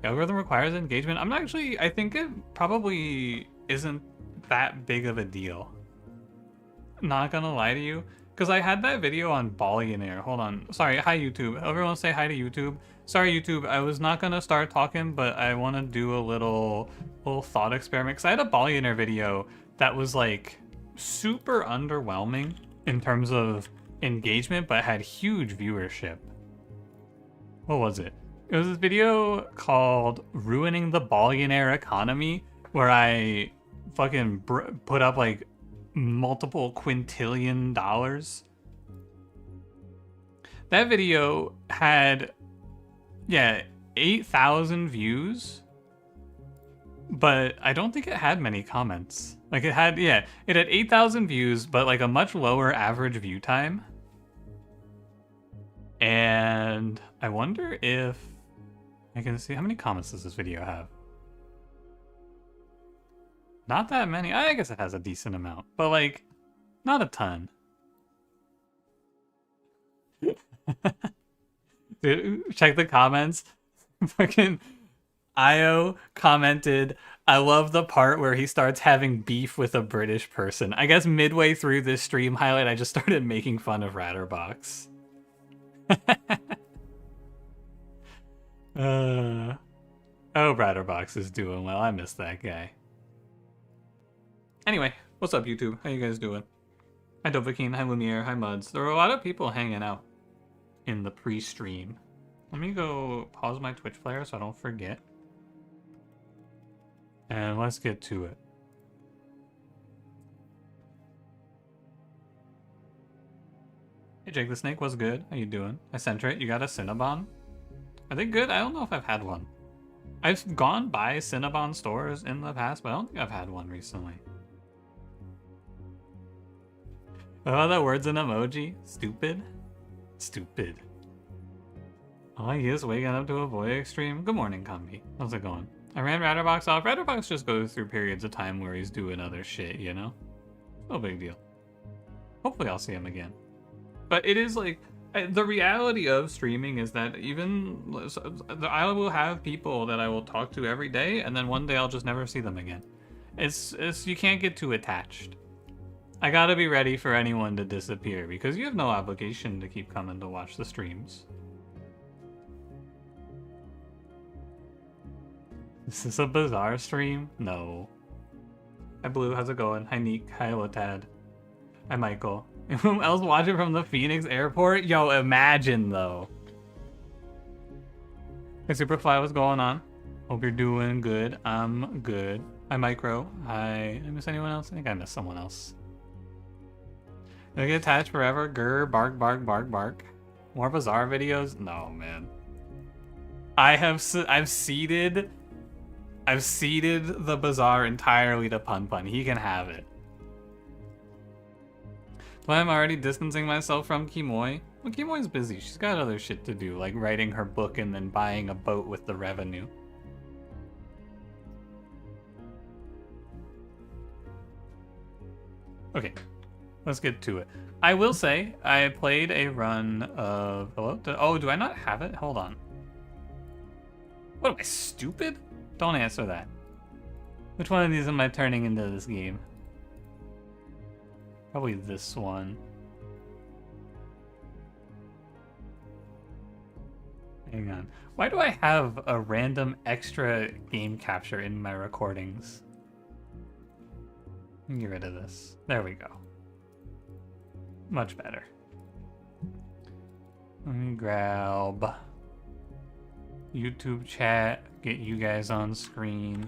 The algorithm requires engagement. I'm not actually, I think it probably isn't that big of a deal. Not gonna lie to you. Because I had that video on Ballionaire. Hold on. Sorry, hi YouTube. Everyone say hi to YouTube. Sorry YouTube, I was not gonna start talking, but I want to do a little thought experiment. Because I had a Ballionaire video that was like super underwhelming in terms of engagement, but had huge viewership. What was it? It was this video called Ruining the Ballionaire Economy, where I fucking put up like multiple quintillion dollars. That video had, yeah, 8,000 views, but I don't think it had many comments. Like it had, yeah, it had 8,000 views, but like a much lower average view time. And I wonder if I can see how many comments does this video have. Not that many. I guess it has a decent amount, but like not a ton. Dude, check the comments. Fucking Io commented, I love the part where he starts having beef with a British person. I guess midway through this stream highlight, I just started making fun of Ratterbox. Oh, Ratterbox is doing well. I miss that guy. Anyway, what's up, YouTube? How you guys doing? Hi, Dovahkiin. Hi, Lumiere. Hi, Muds. There were a lot of people hanging out in the pre-stream. Let me go pause my Twitch player so I don't forget. And let's get to it. Hey, Jake the Snake, what's good? How you doing? Eccentric, you got a Cinnabon? Are they good? I don't know if I've had one. I've gone by Cinnabon stores in the past, but I don't think I've had one recently. Oh, that word's an emoji? Stupid? Stupid. Oh, he is waking up to a Void Extreme. Good morning, Combi. How's it going? I ran Ratterbox off. Ratterbox just goes through periods of time where he's doing other shit, you know? No big deal. Hopefully I'll see him again. But it is like, the reality of streaming is that even I will have people that I will talk to every day, and then one day I'll just never see them again. It's you can't get too attached. I gotta be ready for anyone to disappear because you have no obligation to keep coming to watch the streams. Is this a bizarre stream? No. Hi Blue, how's it going? Hi Neek, hi Lotad. Hi Michael. Who else watching from the Phoenix airport? Yo, imagine though. Hey Superfly, what's going on? Hope you're doing good. I'm good. Hi Micro. Hi. Did I miss anyone else? I think I missed someone else. Did I get attached forever? Grr, bark, bark, bark, bark. More bizarre videos? No, man. I've seeded the Bazaar entirely to Pun Pun. He can have it. But I'm already distancing myself from Kimoy. Well, Kimoy's busy. She's got other shit to do, like writing her book and then buying a boat with the revenue. Okay, let's get to it. I will say, I played a run of... Hello? Oh, do I not have it? Hold on. What, am I stupid? Don't answer that. Which one of these am I turning into this game? Probably this one. Hang on. Why do I have a random extra game capture in my recordings? Let me get rid of this. There we go. Much better. Let me grab YouTube chat, get you guys on screen.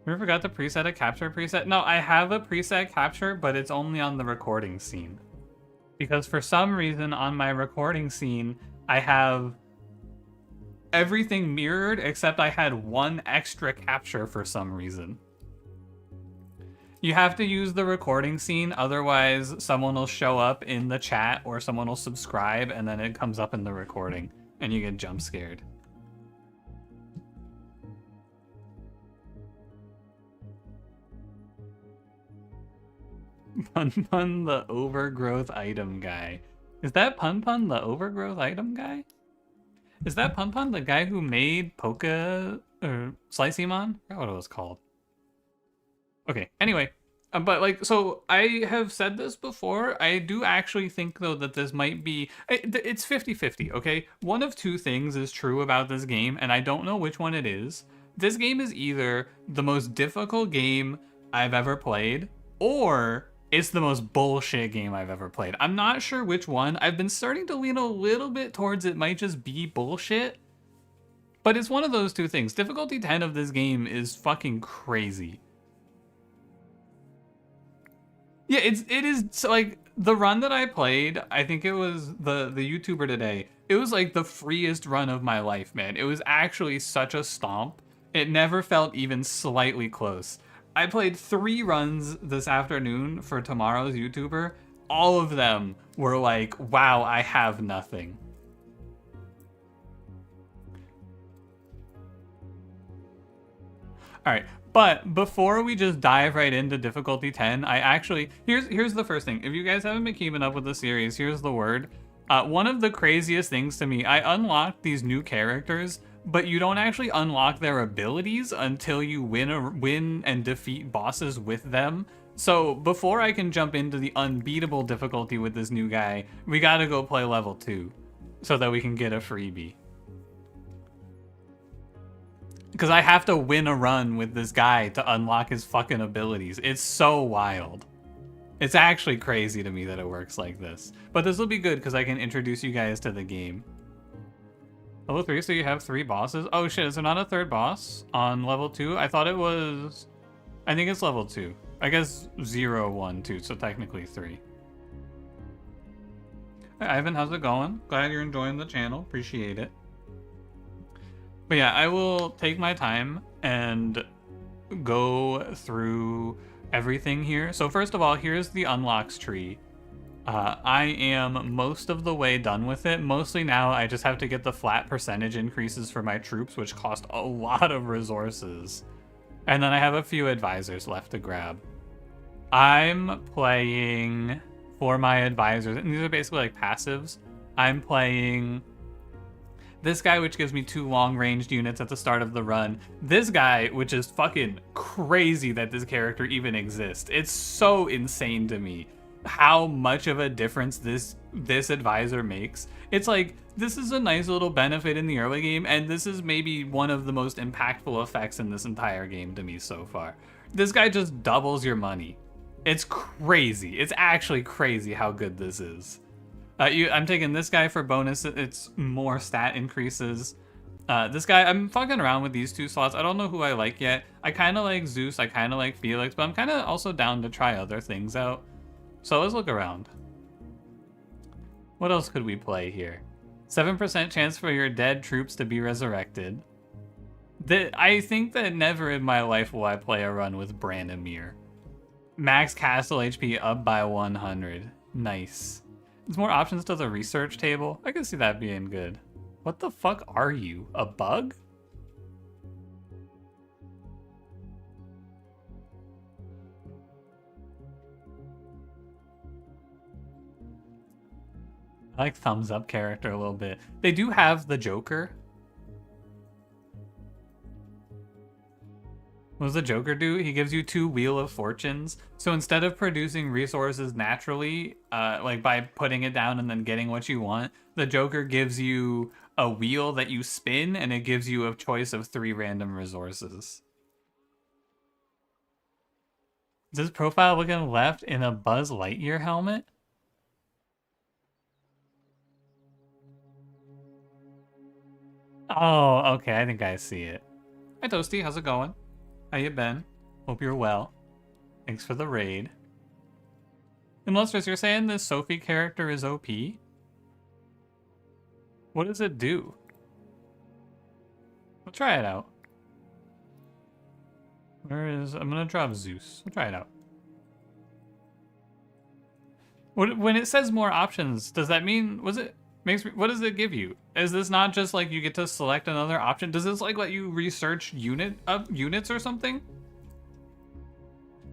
You forgot to preset a capture preset? No, I have a preset capture, but it's only on the recording scene. Because for some reason on my recording scene, I have everything mirrored except I had one extra capture for some reason. You have to use the recording scene, otherwise someone will show up in the chat or someone will subscribe and then it comes up in the recording and you get jump scared. Pun Pun, the overgrowth item guy. Is that Pun Pun the overgrowth item guy? Is that Pun Pun the guy who made Poke or Slicymon? I forgot what it was called. Okay, anyway. But like, so I have said this before. I do actually think though that this might be, it's 50-50, okay? One of two things is true about this game, and I don't know which one it is. This game is either the most difficult game I've ever played, or it's the most bullshit game I've ever played. I'm not sure which one. I've been starting to lean a little bit towards it might just be bullshit. But it's one of those two things. Difficulty 10 of this game is fucking crazy. Yeah, it is so like the run that I played, I think it was the YouTuber today. It was like the freest run of my life, man. It was actually such a stomp. It never felt even slightly close. I played 3 runs this afternoon for tomorrow's YouTuber. All of them were like, wow, I have nothing. All right. But before we just dive right into difficulty 10, I actually, here's the first thing. If you guys haven't been keeping up with the series, here's the word. One of the craziest things to me, I unlocked these new characters, but you don't actually unlock their abilities until you win and defeat bosses with them. So before I can jump into the unbeatable difficulty with this new guy, we gotta go play level 2 so that we can get a freebie. Because I have to win a run with this guy to unlock his fucking abilities. It's so wild. It's actually crazy to me that it works like this. But this will be good because I can introduce you guys to the game. Level 3, so you have 3 bosses. Oh shit, is there not a 3rd boss on level 2? I thought it was... I think it's level 2. I guess 0, 1, 2, so technically 3. Hi, Ivan, how's it going? Glad you're enjoying the channel. Appreciate it. But yeah, I will take my time and go through everything here. So first of all, here's the unlocks tree. I am most of the way done with it. Mostly now I just have to get the flat percentage increases for my troops, which cost a lot of resources. And then I have a few advisors left to grab. I'm playing for my advisors, and these are basically like passives. I'm playing this guy, which gives me 2 long-ranged units at the start of the run. This guy, which is fucking crazy that this character even exists. It's so insane to me how much of a difference this advisor makes. It's like, this is a nice little benefit in the early game, and this is maybe one of the most impactful effects in this entire game to me so far. This guy just doubles your money. It's crazy. It's actually crazy how good this is. I'm taking this guy for bonus. It's more stat increases. This guy, I'm fucking around with these 2 slots. I don't know who I like yet. I kind of like Zeus. I kind of like Felix, but I'm kind of also down to try other things out. So let's look around. What else could we play here? 7% chance for your dead troops to be resurrected. I think that never in my life will I play a run with Branimir. Max castle HP up by 100. Nice. There's more options to the research table. I can see that being good. What the fuck are you? A bug? I like thumbs up character a little bit. They do have the Joker. What does the Joker do? He gives you 2 Wheel of Fortunes. So instead of producing resources naturally, like by putting it down and then getting what you want, the Joker gives you a wheel that you spin, and it gives you a choice of 3 random resources. Is this profile looking left in a Buzz Lightyear helmet? Oh, okay, I think I see it. Hi Toasty, how's it going? How you been? Hope you're well. Thanks for the raid. And Lustrous, you're saying this Sophie character is OP? What does it do? We'll try it out. I'm gonna drop Zeus. We'll try it out. When it says more options, does that mean, what does it give you? Is this not just like you get to select another option? Does this like let you research units or something?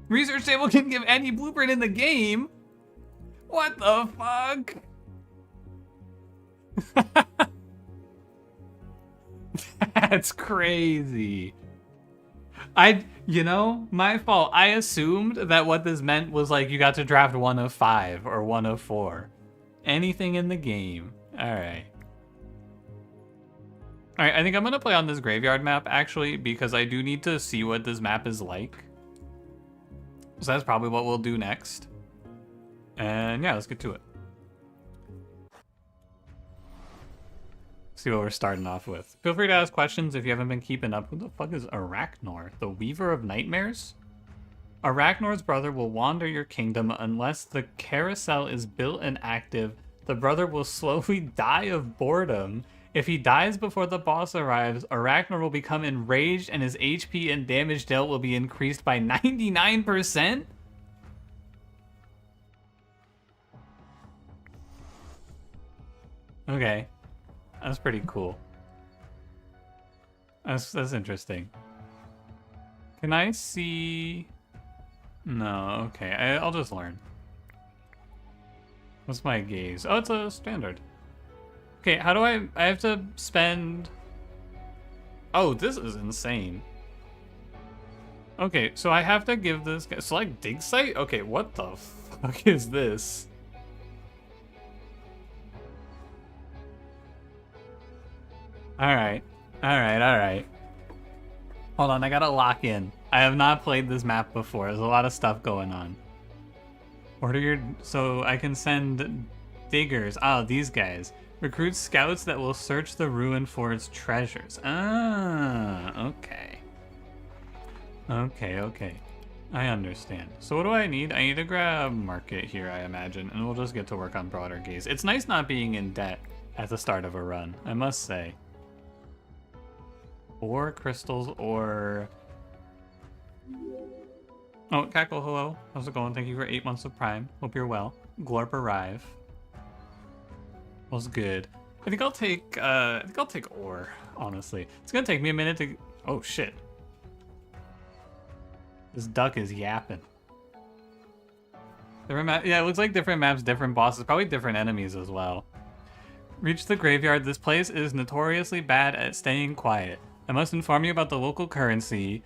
Research table can give any blueprint in the game? What the fuck? That's crazy. You know, my fault. I assumed that what this meant was like you got to draft 1 of 5 or 1 of 4. Anything in the game. Alright. Alright, I think I'm gonna play on this graveyard map actually because I do need to see what this map is like. So that's probably what we'll do next. And yeah, let's get to it. See what we're starting off with. Feel free to ask questions if you haven't been keeping up. Who the fuck is Arachnor? The Weaver of Nightmares? Arachnor's brother will wander your kingdom unless the carousel is built and active. The brother will slowly die of boredom. If he dies before the boss arrives, Arachnor will become enraged and his HP and damage dealt will be increased by 99%? Okay. That's pretty cool. That's interesting. Can I see... No, okay. I'll just learn. What's my gaze? Oh, it's a standard. Okay, how do I have to spend... Oh, this is insane. Okay, so I have to give this guy... Select dig site? Okay, what the fuck is this? Alright. Alright. Hold on, I gotta lock in. I have not played this map before. There's a lot of stuff going on. Order your... So I can send diggers. Oh, these guys. Recruit scouts that will search the ruin for its treasures. Ah, okay. Okay. I understand. So what do I need? I need to grab market here, I imagine, and we'll just get to work on broader gaze. It's nice not being in debt at the start of a run, I must say. Or crystals, or... Oh, Cackle, hello. How's it going? Thank you for 8 months of Prime. Hope you're well. Glorp arrive. Was good. I think I'll take ore, honestly. It's gonna take me a minute to... Oh, shit. This duck is yapping. Yeah, it looks like different maps, different bosses, probably different enemies as well. Reach the graveyard. This place is notoriously bad at staying quiet. I must inform you about the local currency,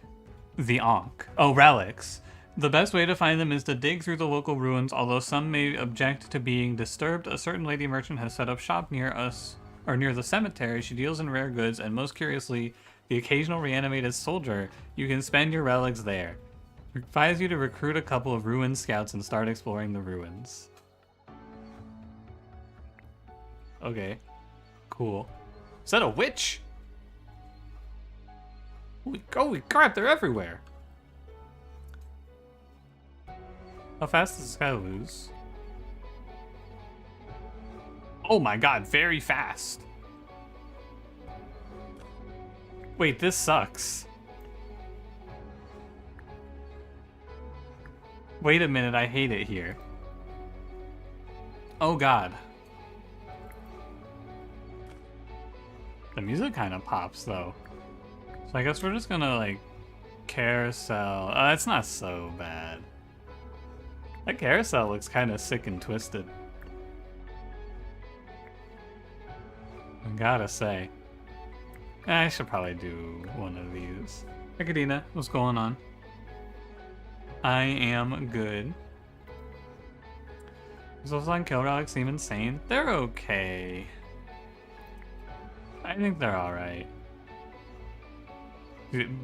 the Ankh. Oh, relics. The best way to find them is to dig through the local ruins, although some may object to being disturbed. A certain lady merchant has set up shop near us, or near the cemetery. She deals in rare goods, and most curiously, the occasional reanimated soldier. You can spend your relics there. Advise you to recruit a couple of ruin scouts and start exploring the ruins. Okay. Cool. Is that a witch? Holy crap, they're everywhere. How fast does this guy lose? Oh my god, very fast. Wait, this sucks. Wait a minute, I hate it here. Oh god. The music kind of pops though. So I guess we're just gonna like carousel. Oh, that's not so bad. That carousel looks kind of sick and twisted. I gotta say. I should probably do one of these. Hey, Kadena, what's going on? I am good. Does those on kill relics seem insane? They're okay. I think they're alright.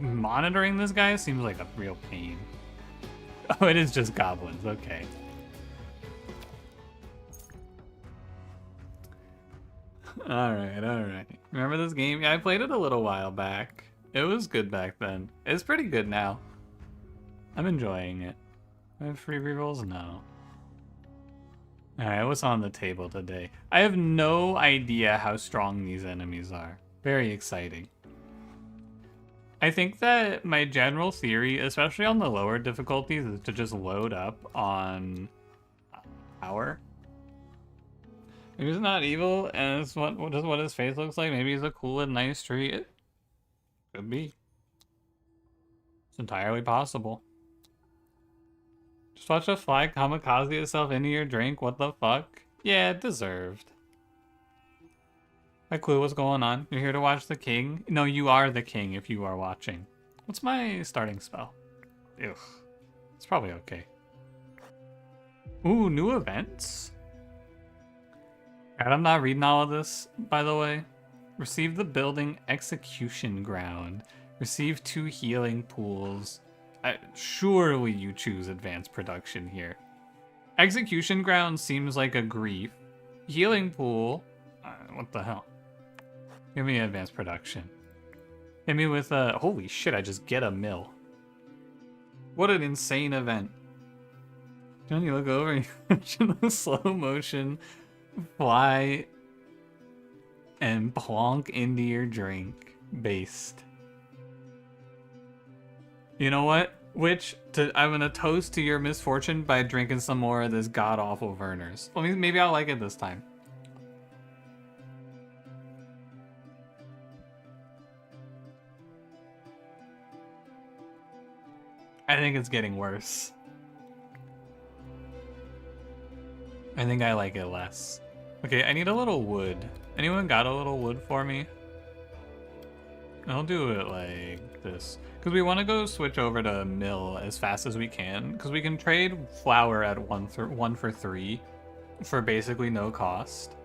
Monitoring this guy seems like a real pain. Oh, it is just goblins. Okay. Alright. Remember this game? Yeah, I played it a little while back. It was good back then. It's pretty good now. I'm enjoying it. I have free rerolls? No. Alright, what's on the table today? I have no idea how strong these enemies are. Very exciting. I think that my general theory, especially on the lower difficulties, is to just load up on power. Maybe he's not evil, and it's what his face looks like. Maybe he's a cool and nice tree. It could be. It's entirely possible. Just watch a fly kamikaze itself into your drink. What the fuck? Yeah, deserved. I clue what's going on. You're here to watch the king? No, you are the king if you are watching. What's my starting spell? Ugh. It's probably okay. Ooh, new events? God, I'm not reading all of this, by the way. Receive the building execution ground. Receive 2 healing pools. Surely you choose advanced production here. Execution ground seems like a grief. Healing pool. What the hell? Give me advanced production. Hit me with a... Holy shit, I just get a mill. What an insane event. Don't you look over and you the slow motion fly and plonk into your drink based. You know what? I'm gonna toast to your misfortune by drinking some more of this god-awful Werner's. Well, maybe I'll like it this time. I think it's getting worse. I think I like it less. Okay, I need a little wood. Anyone got a little wood for me? I'll do it like this. Because we want to go switch over to mill as fast as we can. Because we can trade flour at 1 for 3 for basically no cost.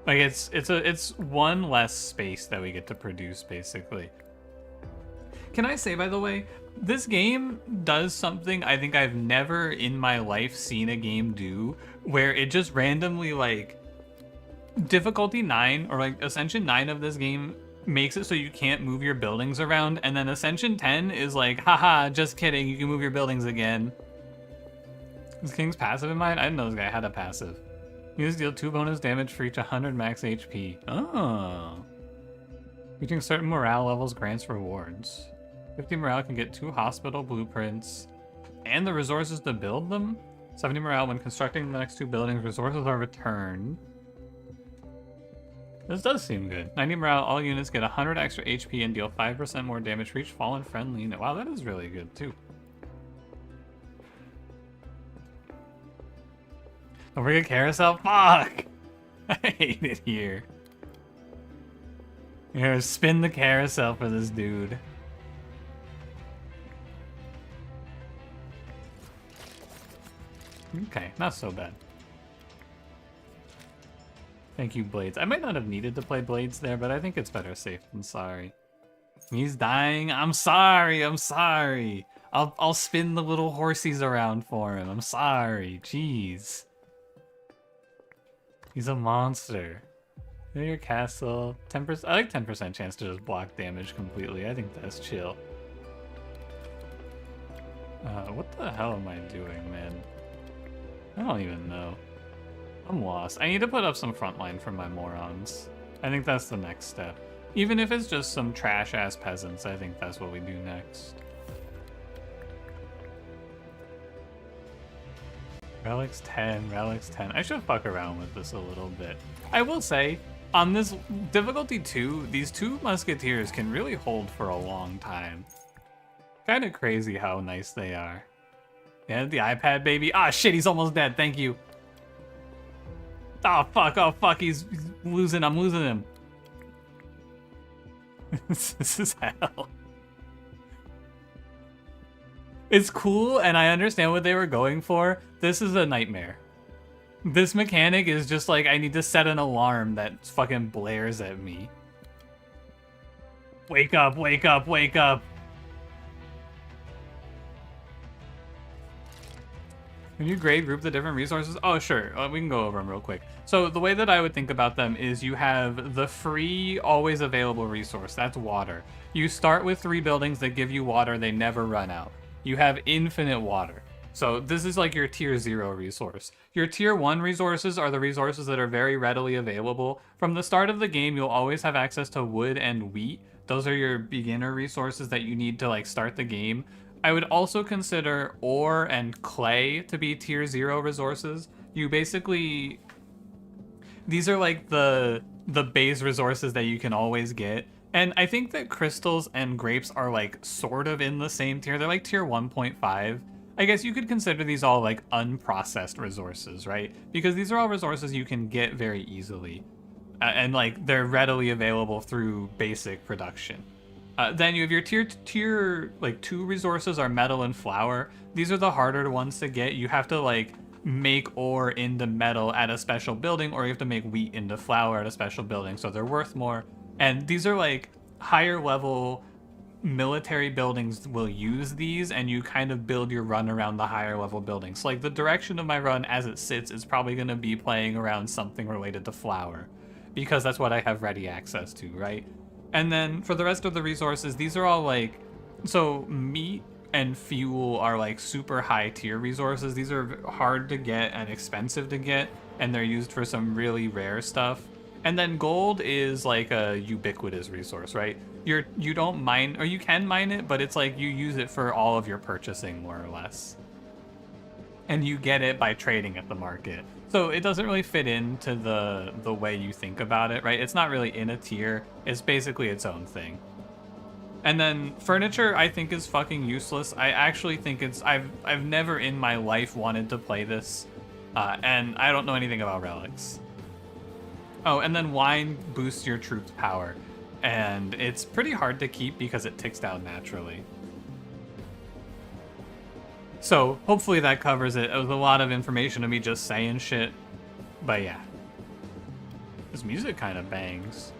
Like it's 1 less space that we get to produce basically. Can I say, by the way, this game does something I think I've never in my life seen a game do, where it just randomly, like, difficulty 9 or like Ascension 9 of this game makes it so you can't move your buildings around, and then Ascension 10 is like, haha, just kidding, you can move your buildings again. Is King's passive in mind? I didn't know this guy had a passive. You just deal 2 bonus damage for each 100 max HP. Oh. Reaching certain morale levels grants rewards. 50 morale can get 2 hospital blueprints and the resources to build them. 70 morale when constructing the next 2 buildings, resources are returned. This does seem good. 90 morale, all units get 100 extra HP and deal 5% more damage for each fallen friendly unit. Wow, that is really good too. Don't forget carousel. Fuck! I hate it here. Here, spin the carousel for this dude. Okay, not so bad. Thank you, Blades. I might not have needed to play Blades there, but I think it's better safe than sorry. He's dying. I'm sorry. I'm sorry. I'll spin the little horsies around for him. I'm sorry. Jeez. He's a monster. Go to your castle. 10%. I like 10% chance to just block damage completely. I think that's chill. What the hell am I doing, man? I don't even know. I'm lost. I need to put up some frontline for my morons. I think that's the next step. Even if it's just some trash-ass peasants, I think that's what we do next. Relics 10, Relics 10. I should fuck around with this a little bit. I will say, on this difficulty 2, these 2 musketeers can really hold for a long time. Kind of crazy how nice they are. Yeah, the iPad baby. Ah, shit, he's almost dead. Thank you. Oh, fuck, he's losing. I'm losing him. This is hell. It's cool, and I understand what they were going for. This is a nightmare. This mechanic is just like, I need to set an alarm that fucking blares at me. Wake up, wake up, wake up. When you grade group the different resources, oh sure, we can go over them real quick. So the way that I would think about them is you have the free, always available resource, that's water. You start with 3 buildings that give you water, they never run out. You have infinite water. So this is like your tier 0 resource. Your tier 1 resources are the resources that are very readily available. From the start of the game, you'll always have access to wood and wheat. Those are your beginner resources that you need to like start the game. I would also consider ore and clay to be tier 0 resources. You basically... These are like the base resources that you can always get. And I think that crystals and grapes are like sort of in the same tier. They're like tier 1.5. I guess you could consider these all like unprocessed resources, right? Because these are all resources you can get very easily. and like they're readily available through basic production. Then you have your tier like 2 resources are metal and flour. These are the harder ones to get. You have to like make ore into metal at a special building, or you have to make wheat into flour at a special building, so they're worth more. And these are like higher level military buildings will use these, and you kind of build your run around the higher level buildings. Like the direction of my run as it sits is probably going to be playing around something related to flour, because that's what I have ready access to, right? And then for the rest of the resources, these are all like, so meat and fuel are like super high tier resources. These are hard to get and expensive to get, and they're used for some really rare stuff. And then gold is like a ubiquitous resource, right? You don't mine, or you can mine it, but it's like you use it for all of your purchasing more or less. And you get it by trading at the market. So it doesn't really fit into the way you think about it, right? It's not really in a tier. It's basically its own thing. And then furniture, I think, is fucking useless. I actually think it's... I've never in my life wanted to play this, and I don't know anything about relics. Oh, and then wine boosts your troops' power, and it's pretty hard to keep because it ticks down naturally. So hopefully that covers it. It was a lot of information of me just saying shit, but yeah. This music kind of bangs.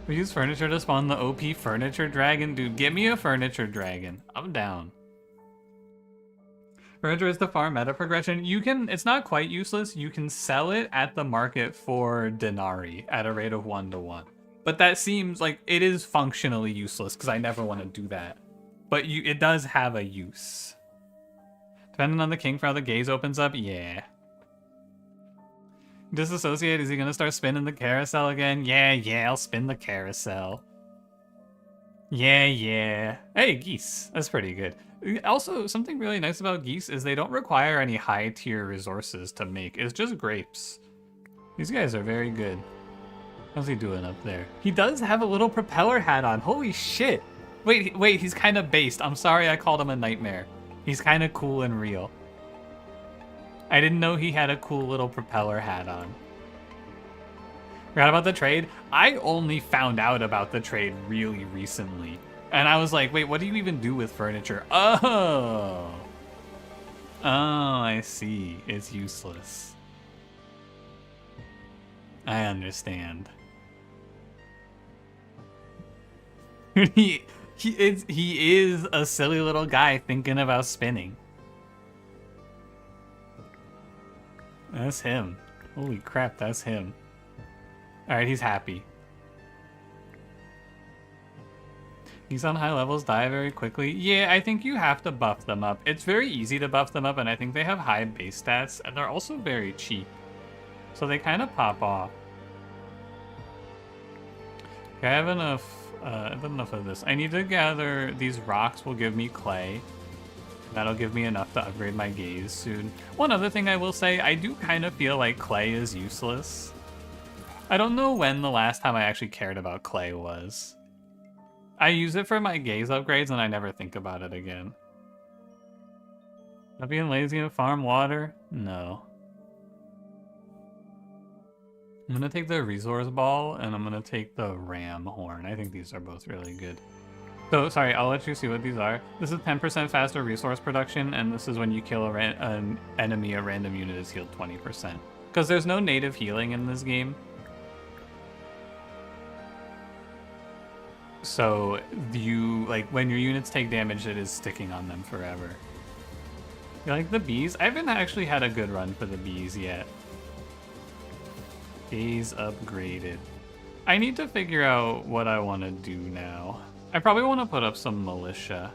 We use furniture to spawn the OP furniture dragon. Dude, give me a furniture dragon. I'm down. Furniture is the farm meta progression. You can, it's not quite useless. You can sell it at the market for denarii at a rate of 1-to-1. But that seems like it is functionally useless because I never want to do that. But it does have a use. Depending on the king for how the gaze opens up, yeah. Disassociate, is he gonna start spinning the carousel again? Yeah, I'll spin the carousel. Yeah. Hey, geese. That's pretty good. Also, something really nice about geese is they don't require any high tier resources to make. It's just grapes. These guys are very good. How's he doing up there? He does have a little propeller hat on. Holy shit. Wait, he's kind of based. I'm sorry I called him a nightmare. He's kind of cool and real. I didn't know he had a cool little propeller hat on. Forgot about the trade? I only found out about the trade really recently. And I was like, wait, what do you even do with furniture? Oh, I see. It's useless. I understand. He is a silly little guy thinking about spinning. That's him. Holy crap, that's him. Alright, he's happy. Geese on high levels die very quickly. Yeah, I think you have to buff them up. It's very easy to buff them up, and I think they have high base stats, and they're also very cheap. So they kind of pop off. Okay, I have enough of this. I need to gather these rocks will give me clay. That'll give me enough to upgrade my gaze soon. One other thing I will say, I do kind of feel like clay is useless. I don't know when the last time I actually cared about clay was. I use it for my gaze upgrades and I never think about it again. Not being lazy and farm water? No. I'm gonna take the resource ball and I'm gonna take the ram horn. I think these are both really good. So, sorry, I'll let you see what these are. This is 10% faster resource production, and this is when you kill an enemy, a random unit is healed 20%. Because there's no native healing in this game. So, when your units take damage, it is sticking on them forever. You like the bees? I haven't actually had a good run for the bees yet. Gaze upgraded. I need to figure out what I want to do now. I probably want to put up some militia.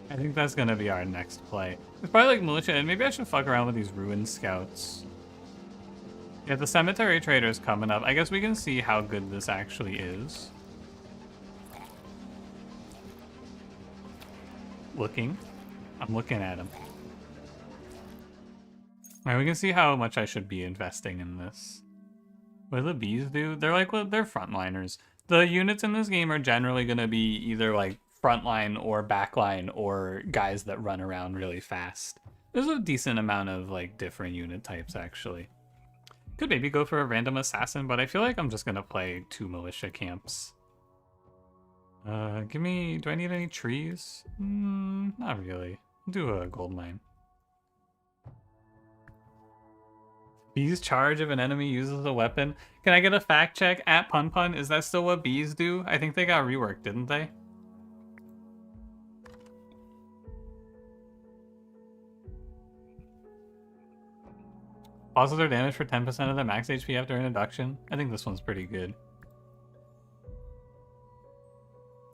I think that's going to be our next play. It's probably like militia, and maybe I should fuck around with these ruin scouts. Yeah, the cemetery trader's coming up. I guess we can see how good this actually is. Looking. I'm looking at him. Alright, we can see how much I should be investing in this. What do the bees do? They're like, well, they're frontliners. The units in this game are generally going to be either like frontline or backline or guys that run around really fast. There's a decent amount of like different unit types actually. Could maybe go for a random assassin, but I feel like I'm just gonna play 2 militia camps. Give me, do I need any trees? Not really. I'll do a gold mine. Bees charge if an enemy uses a weapon. Can I get a fact check at PunPun? Is that still what bees do? I think they got reworked, didn't they? Pauses their damage for 10% of their max HP after introduction. I think this one's pretty good.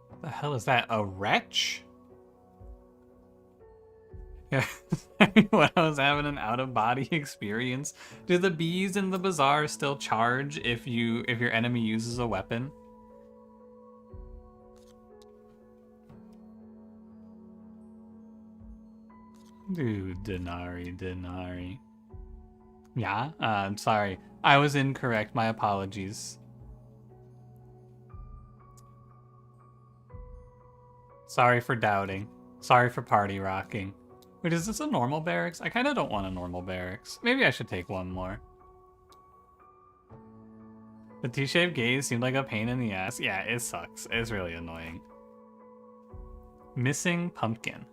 What the hell is that? A wretch? Yeah, when I was having an out-of-body experience. Do the bees in the bazaar still charge if your enemy uses a weapon? Dude, Denari. Yeah, I'm sorry. I was incorrect. My apologies. Sorry for doubting. Sorry for party rocking. Wait, is this a normal barracks? I kind of don't want a normal barracks. Maybe I should take one more. The T-shaped gaze seemed like a pain in the ass. Yeah, it sucks. It's really annoying. Missing pumpkin.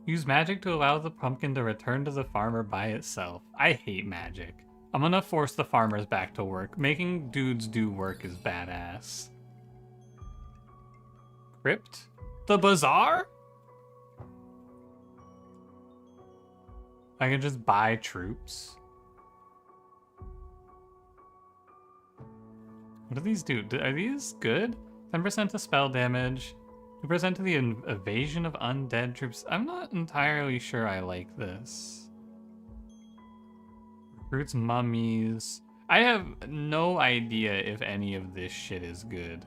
Use magic to allow the pumpkin to return to the farmer by itself. I hate magic. I'm gonna force the farmers back to work. Making dudes do work is badass. Crypt? The bazaar? I can just buy troops. What do these do? Are these good? 10% to spell damage. 2% to the evasion of undead troops. I'm not entirely sure I like this. Recruits mummies. I have no idea if any of this shit is good.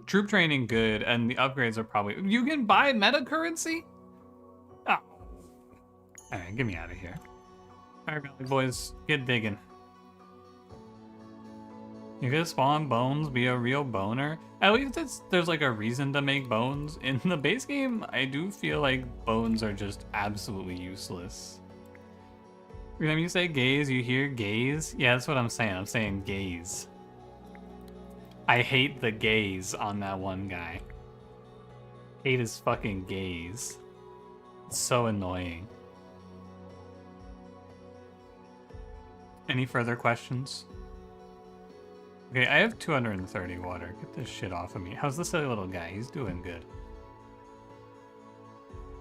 Troop training good, and the upgrades are probably... You can buy meta currency? Oh. Alright, get me out of here. Alright, boys, get digging. You could spawn bones, be a real boner. At least there's like a reason to make bones. In the base game, I do feel like bones are just absolutely useless. When you say gaze, you hear gaze? Yeah, that's what I'm saying. I'm saying gaze. I hate the gaze on that one guy. Hate his fucking gaze. It's so annoying. Any further questions? Okay, I have 230 water. Get this shit off of me. How's this silly little guy? He's doing good.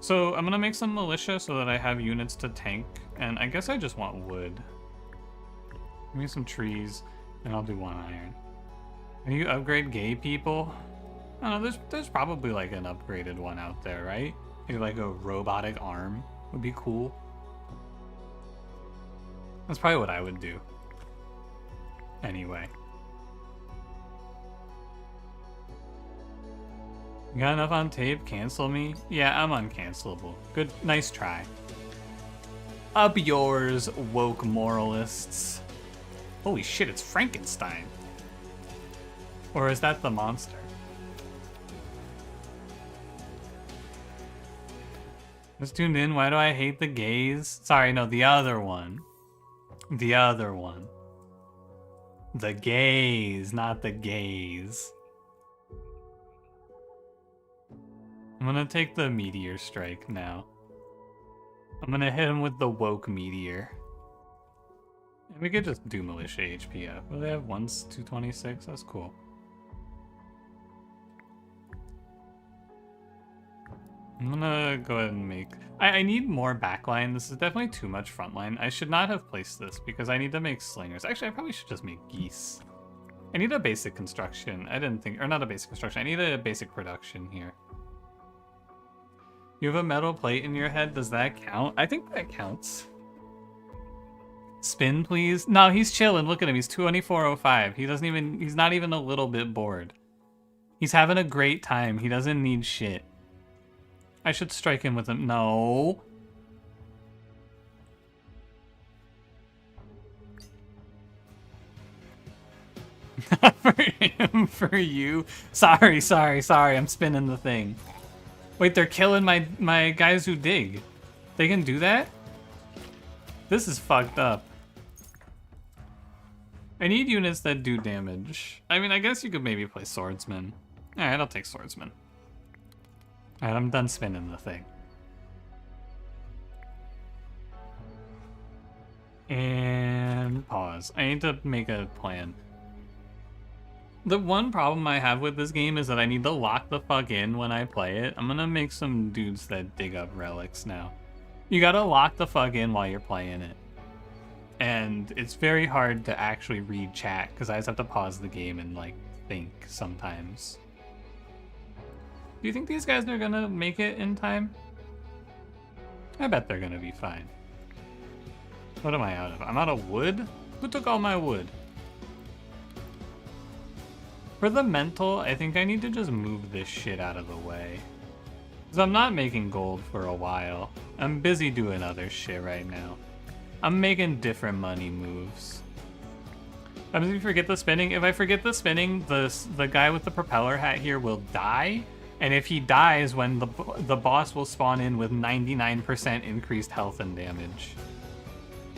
So I'm gonna make some militia so that I have units to tank, and I guess I just want wood. Give me some trees, and I'll do 1 iron. Can you upgrade gay people? I don't know, there's probably like an upgraded one out there, right? Maybe like a robotic arm would be cool. That's probably what I would do. Anyway. You got enough on tape? Cancel me? Yeah, I'm uncancelable. Good, nice try. Up yours, woke moralists. Holy shit, it's Frankenstein. Or is that the monster? Just tuned in. Why do I hate the gaze? Sorry, no, the other one. The other one. The gaze, not the gaze. I'm gonna take the meteor strike now. I'm gonna hit him with the woke meteor. And we could just do militia HP up. Well, they have 226. That's cool. I'm gonna go ahead and make... I need more backline. This is definitely too much frontline. I should not have placed this because I need to make slingers. Actually, I probably should just make geese. I need a basic construction. I didn't think... Or not a basic construction. I need a basic production here. You have a metal plate in your head. Does that count? I think that counts. Spin, please. No, he's chilling. Look at him. He's 2405. He doesn't even... He's not even a little bit bored. He's having a great time. He doesn't need shit. I should strike him with him. No. For him, for you. Sorry, I'm spinning the thing. Wait, they're killing my guys who dig. They can do that? This is fucked up. I need units that do damage. I mean, I guess you could maybe play swordsman. Alright, I'll take swordsman. Alright, I'm done spinning the thing. And pause. I need to make a plan. The one problem I have with this game is that I need to lock the fuck in when I play it. I'm gonna make some dudes that dig up relics now. You gotta lock the fuck in while you're playing it. And it's very hard to actually read chat because I just have to pause the game and like think sometimes. Do you think these guys are gonna make it in time? I bet they're gonna be fine. What am I out of? I'm out of wood? Who took all my wood? For the mental, I think I need to just move this shit out of the way. Because I'm not making gold for a while. I'm busy doing other shit right now. I'm making different money moves. I'm gonna forget the spinning. If I forget the spinning, the guy with the propeller hat here will die. And if he dies, when the boss will spawn in with 99% increased health and damage.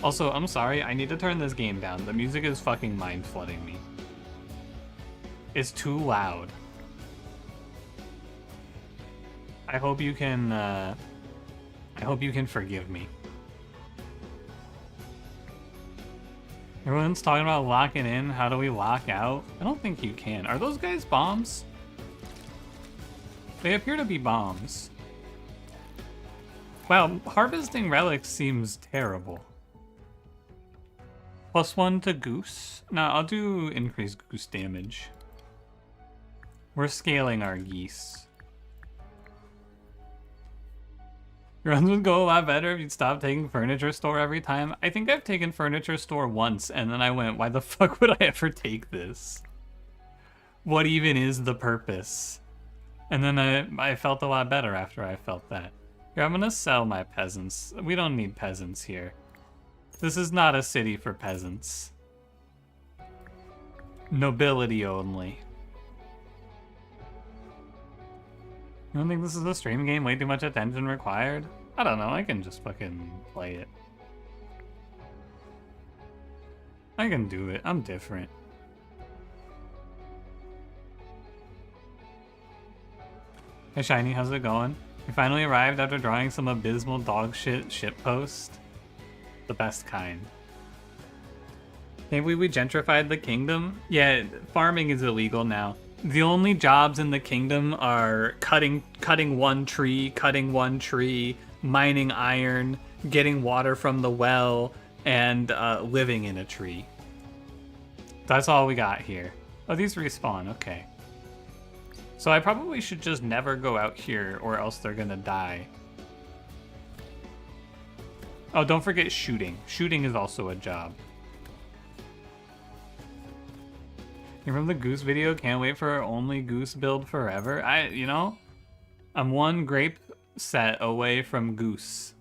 Also, I'm sorry, I need to turn this game down. The music is fucking mind flooding me. It's too loud. I hope you can forgive me. Everyone's talking about locking in. How do we lock out? I don't think you can. Are those guys bombs? They appear to be bombs. Wow, harvesting relics seems terrible. +1 to goose? No, I'll do increased goose damage. We're scaling our geese. Runs would go a lot better if you'd stop taking furniture store every time. I think I've taken furniture store once, and then I went, why the fuck would I ever take this? What even is the purpose? And then I felt a lot better after I felt that. Here, I'm gonna sell my peasants. We don't need peasants here. This is not a city for peasants. Nobility only. You don't think this is a stream game? Way too much attention required? I don't know, I can just fucking play it. I can do it, I'm different. Hey Shiny, how's it going? You finally arrived after drawing some abysmal dog shit shitpost? The best kind. Maybe we gentrified the kingdom? Yeah, farming is illegal now. The only jobs in the kingdom are cutting one tree, mining iron, getting water from the well, and living in a tree. That's all we got here. Oh, these respawn, okay. So I probably should just never go out here or else they're gonna die. Oh, don't forget shooting. Shooting is also a job. You remember the goose video? Can't wait for our only goose build forever. I'm one grape set away from goose.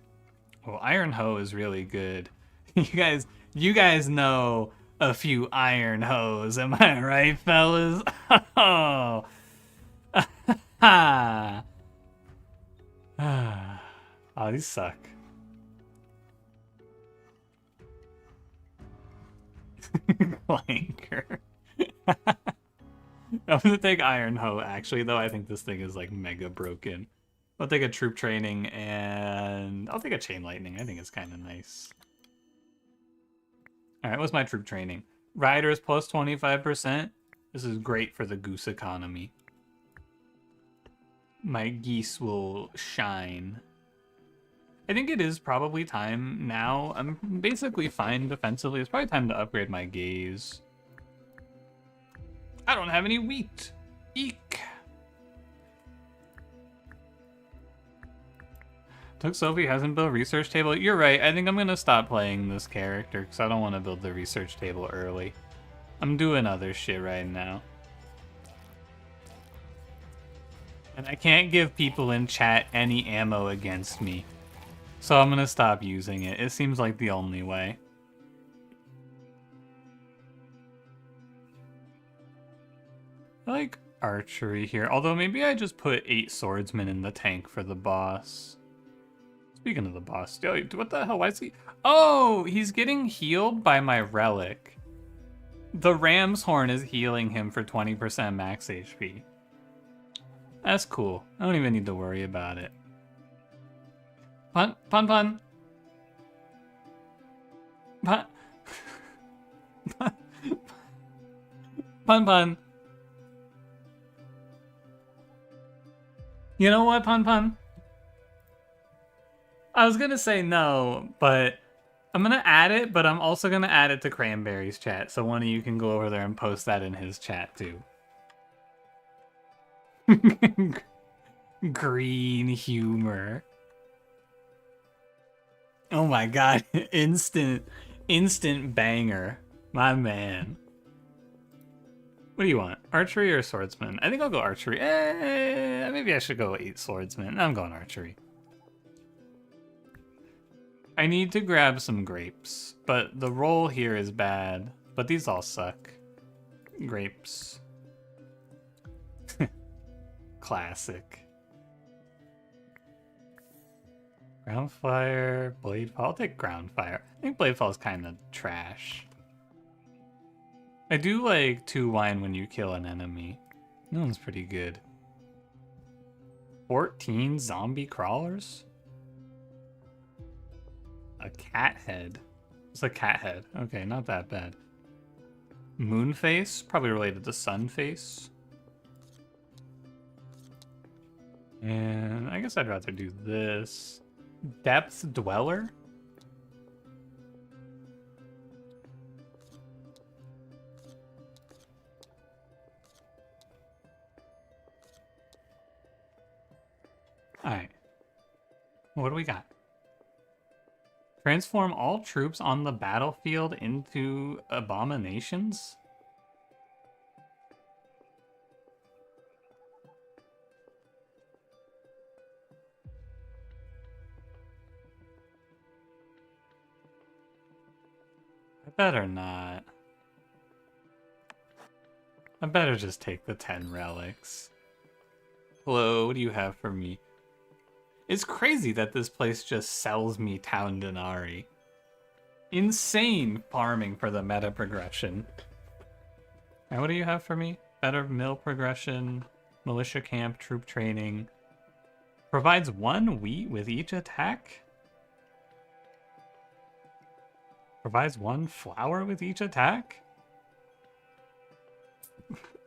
Well, Iron Hoe is really good. You guys know a few Iron Hoes, am I right, fellas? Oh, oh, these suck. Clanker. I'm gonna take Iron Hoe, actually, though I think this thing is like mega broken. I'll take a troop training and I'll take a chain lightning. I think it's kind of nice. Alright, what's my troop training? Riders plus 25%. This is great for the goose economy. My geese will shine. I think it is probably time now. I'm basically fine defensively. It's probably time to upgrade my gaze. I don't have any wheat. Eek. Took Sophie hasn't built a research table. You're right. I think I'm going to stop playing this character because I don't want to build the research table early. I'm doing other shit right now. And I can't give people in chat any ammo against me. So I'm going to stop using it. It seems like the only way. I like archery here. Although maybe I just put 8 swordsmen in the tank for the boss. Speaking of the boss, yo, what the hell? Why is he? Oh, he's getting healed by my relic. The ram's horn is healing him for 20% max HP. That's cool. I don't even need to worry about it. Pun, pun, pun. Pun. Pun, pun. You know what, Pun Pun? I was gonna say no, but I'm gonna add it, but I'm also gonna add it to Cranberry's chat, so one of you can go over there and post that in his chat too. Green humor. Oh my god, instant banger. My man. What do you want? Archery or swordsman? I think I'll go archery. Maybe I should go 8 swordsmen. I'm going archery. I need to grab some grapes, but the roll here is bad. But these all suck. Grapes. Classic. Groundfire, Bladefall. I'll take Groundfire. I think Bladefall is kind of trash. I do like 2 wine when you kill an enemy. That one's pretty good. 14 zombie crawlers? A cat head. It's a cat head. Okay, not that bad. Moonface, probably related to Sunface. And I guess I'd rather do this. Depth Dweller? Alright. What do we got? Transform all troops on the battlefield into abominations? I better not. I better just take the 10 relics. Hello, what do you have for me? It's crazy that this place just sells me Town Denari. Insane farming for the meta progression. And what do you have for me? Better mill progression, militia camp, troop training. Provides 1 wheat with each attack? Provides 1 flour with each attack?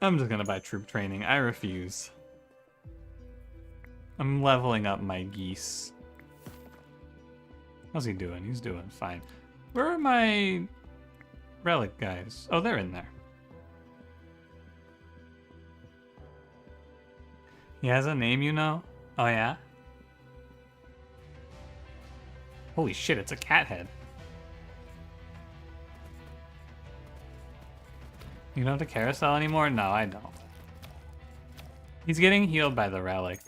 I'm just gonna buy troop training. I refuse. I'm leveling up my geese. How's he doing? He's doing fine. Where are my relic guys? Oh, they're in there. He has a name, you know? Oh, yeah? Holy shit, it's a cat head. You don't have to carousel anymore? No, I don't. He's getting healed by the relic.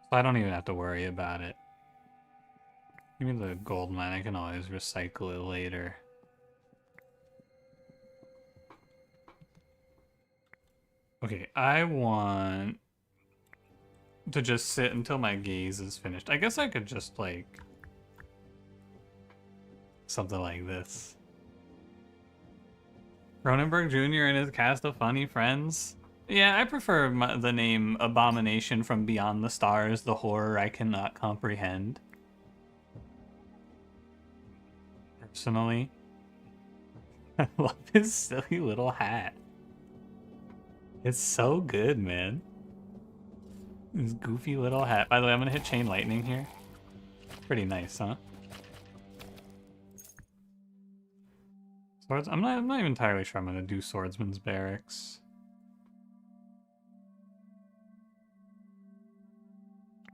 So I don't even have to worry about it. Give me the gold mine. I can always recycle it later. Okay, I want to just sit until my gaze is finished. I guess I could just, like, something like this. Cronenberg Jr. and his cast of funny friends. Yeah, I prefer the name Abomination from Beyond the Stars, the horror I cannot comprehend. Personally. I love his silly little hat. It's so good, man. His goofy little hat. By the way, I'm gonna hit Chain Lightning here. Pretty nice, huh? Swords? I'm not even entirely sure I'm gonna do Swordsman's Barracks.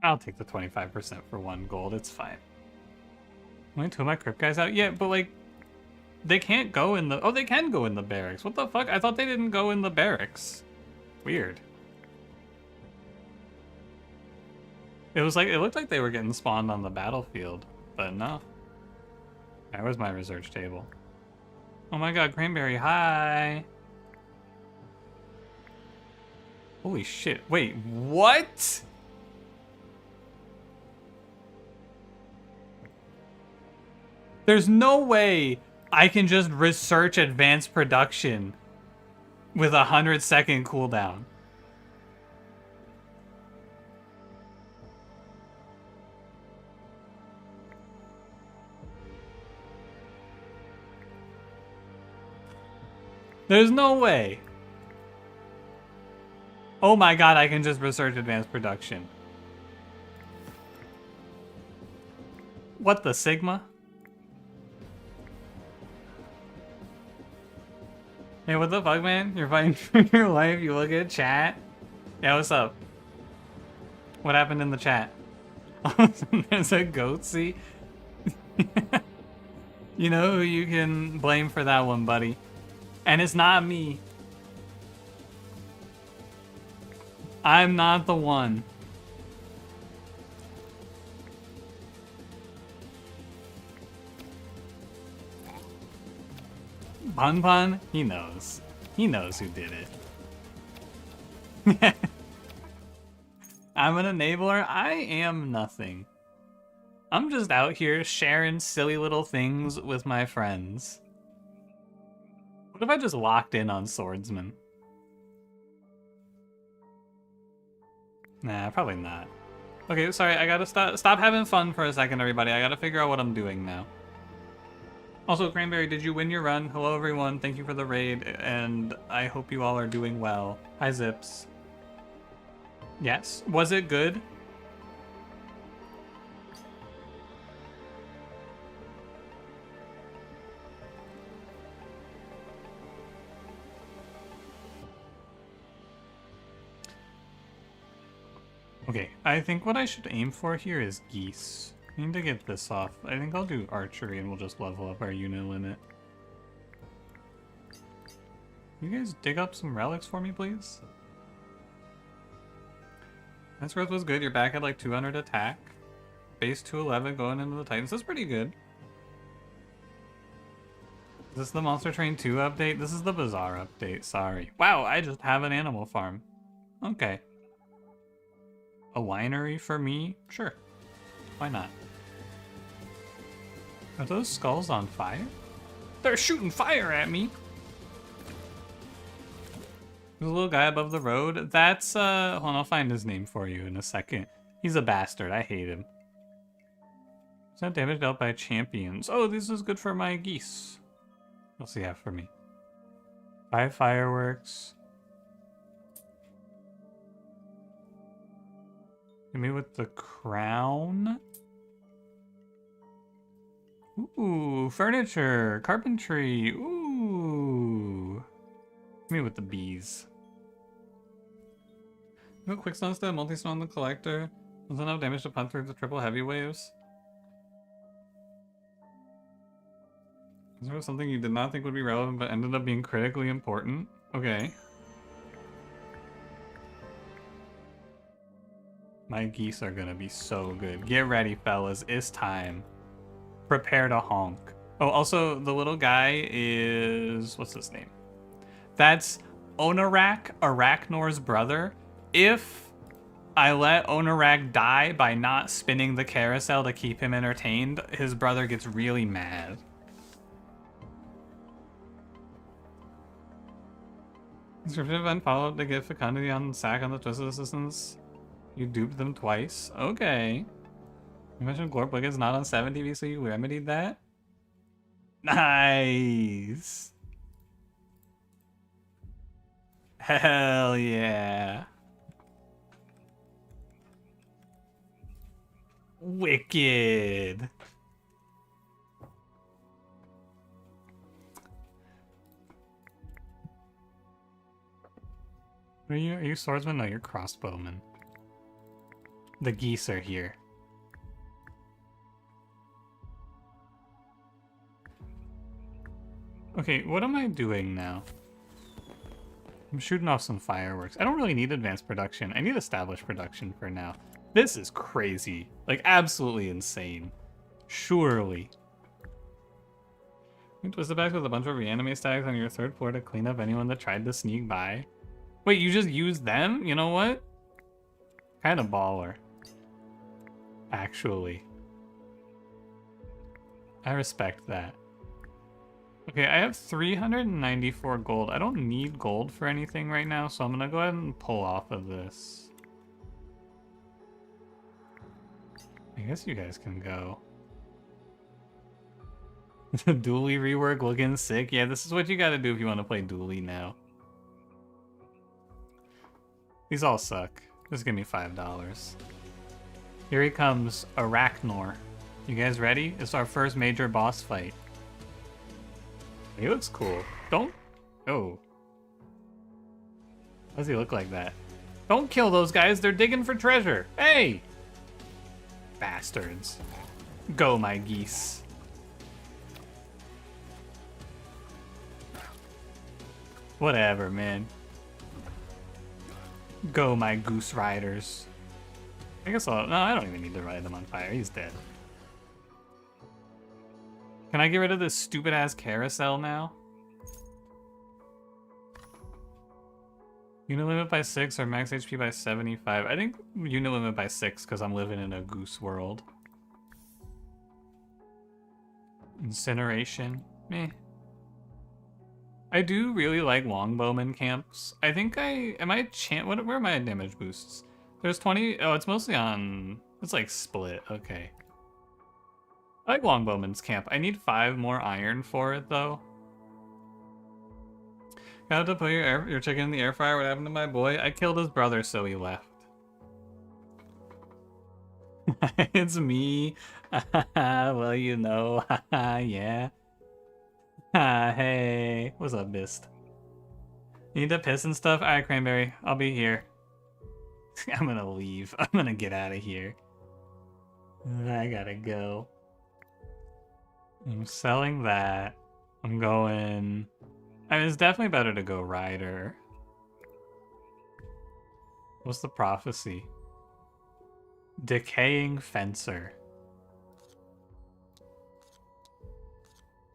I'll take the 25% for 1 gold, it's fine. Only 2 of my crypt guys out? Yeah, but like, they can't go in the... Oh, they can go in the barracks. What the fuck? I thought they didn't go in the barracks. Weird. It was like, it looked like they were getting spawned on the battlefield, but no. Alright, where's my research table? Oh my god, Cranberry, hi! Holy shit. Wait, what? There's no way I can just research advanced production with a 100-second cooldown. There's no way. Oh my god, I can just research advanced production. What the Sigma? Hey, what the fuck, man? You're fighting for your life, you look at chat? Yeah, what's up? What happened in the chat? There's a goatsy. You know who you can blame for that one, buddy. And it's not me. I'm not the one. Pun Pun, he knows. He knows who did it. I'm an enabler? I am nothing. I'm just out here sharing silly little things with my friends. What if I just locked in on Swordsman? Nah, probably not. Okay, sorry, I gotta stop having fun for a second, everybody. I gotta figure out what I'm doing now. Also, Cranberry, did you win your run? Hello, everyone. Thank you for the raid, and I hope you all are doing well. Hi, Zips. Yes. Was it good? Okay, I think what I should aim for here is geese. I need to get this off. I think I'll do archery and we'll just level up our unit limit. You guys dig up some relics for me, please? That's growth was good. You're back at like 200 attack. Base 211 going into the Titans. That's pretty good. Is this the Monster Train 2 update? This is the Bazaar update, sorry. Wow, I just have an animal farm. Okay. A winery for me? Sure. Why not? Are those skulls on fire? They're shooting fire at me! There's a little guy above the road. That's, hold on, I'll find his name for you in a second. He's a bastard, I hate him. Is that damage dealt by champions? Oh, this is good for my geese. What's he have for me? 5 fireworks. Hit me with the crown. Ooh, furniture, carpentry. Ooh. Hit me with the bees. No quick stun instead, multi-stun on the collector. Does enough damage to punch through the triple heavy waves. Is there something you did not think would be relevant but ended up being critically important? Okay. My geese are gonna be so good. Get ready, fellas. It's time. Prepare to honk. Oh, also, the little guy is... what's his name? That's Onarak, Arachnor's brother. If I let Onarak die by not spinning the carousel to keep him entertained, his brother gets really mad. Description event follow-up to get fecundity on sack on the Twisted Assistants. You duped them twice. Okay. You mentioned Glorp Wicket's not on 7 TV, so you remedied that? Nice! Hell yeah. Wicked. Are you swordsman? No, you're crossbowman. The geese are here. Okay, what am I doing now? I'm shooting off some fireworks. I don't really need advanced production. I need established production for now. This is crazy. Like, absolutely insane. Surely. You twisted back with a bunch of reanimate stacks on your 3rd floor to clean up anyone that tried to sneak by. Wait, you just use them? You know what? Kind of baller. Actually. I respect that. Okay, I have 394 gold. I don't need gold for anything right now, so I'm gonna go ahead and pull off of this. I guess you guys can go. Dually rework looking sick. Yeah, this is what you gotta do if you want to play Dually now. These all suck. Just give me $5. Here he comes, Arachnor. You guys ready? It's our first major boss fight. He looks cool. Don't... Oh. Why does he look like that? Don't kill those guys, they're digging for treasure. Hey! Bastards. Go, my geese. Whatever, man. Go, my goose riders. I guess I'll... No, I don't even need to ride them on fire. He's dead. Can I get rid of this stupid-ass carousel now? Unit limit by 6 or max HP by 75. I think unit limit by 6 because I'm living in a goose world. Incineration. Meh. I do really like longbowman camps. I think where are my damage boosts? There's 20, oh, it's mostly on, it's like split, okay. I like longbowman's camp. I need 5 more iron for it though. Got to put your chicken in the air fryer. What happened to my boy? I killed his brother, so he left. It's me. Well, you know, yeah. Hey, what's up, Mist? You need to piss and stuff? Alright, Cranberry, I'll be here. I'm gonna leave. I'm gonna get out of here. I gotta go. I'm selling that. I'm going... I mean, it's definitely better to go Rider. What's the prophecy? Decaying Fencer.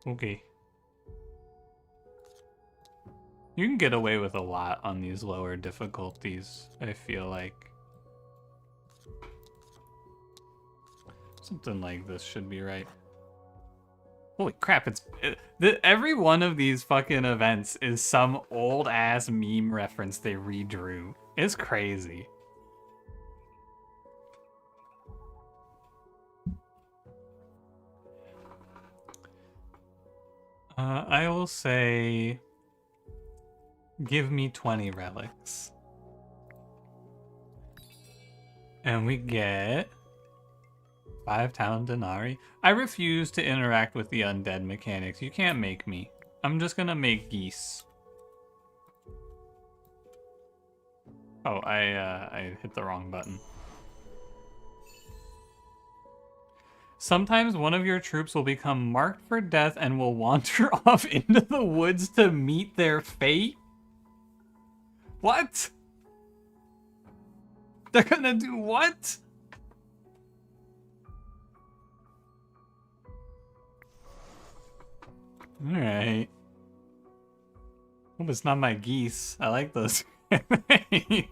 Okay. You can get away with a lot on these lower difficulties, I feel like. Something like this should be right. Holy crap, every one of these fucking events is some old-ass meme reference they redrew. It's crazy. I will say... Give me 20 relics. And we get 5 town denarii. I refuse to interact with the undead mechanics. You can't make me. I'm just gonna make geese. Oh, I hit the wrong button. Sometimes one of your troops will become marked for death and will wander off into the woods to meet their fate. What? They're gonna do what? Alright. Hope it's not my geese. I like those. Even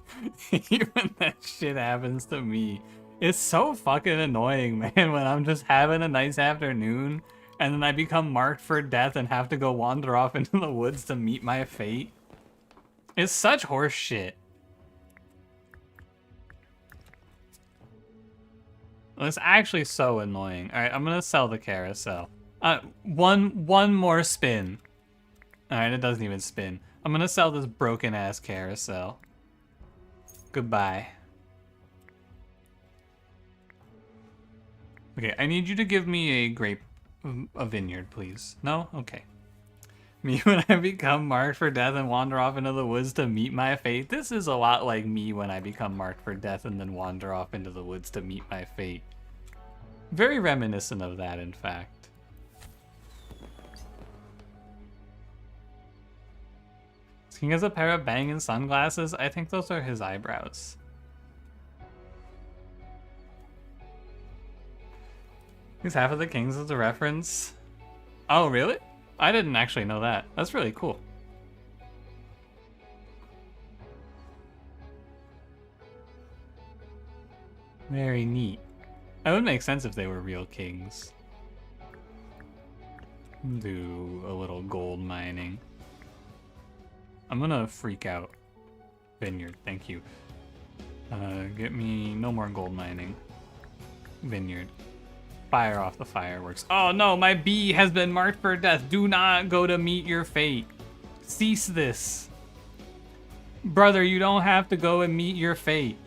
that shit happens to me. It's so fucking annoying, man, when I'm just having a nice afternoon and then I become marked for death and have to go wander off into the woods to meet my fate. It's such horse shit. It's actually so annoying. Alright, I'm gonna sell the carousel. One more spin. Alright, it doesn't even spin. I'm gonna sell this broken ass carousel. Goodbye. Okay, I need you to give me a vineyard, please. No? Okay. Me when I become marked for death and wander off into the woods to meet my fate. This is a lot like me when I become marked for death and then wander off into the woods to meet my fate. Very reminiscent of that, in fact. King has a pair of banging sunglasses. I think those are his eyebrows. He's half of the kings as a reference. Oh, really? I didn't actually know that. That's really cool. Very neat. It would make sense if they were real kings. Do a little gold mining. I'm gonna freak out. Vineyard, thank you. Get me no more gold mining. Vineyard. Fire off the fireworks. Oh no, my bee has been marked for death. Do not go to meet your fate. Cease this. Brother, you don't have to go and meet your fate.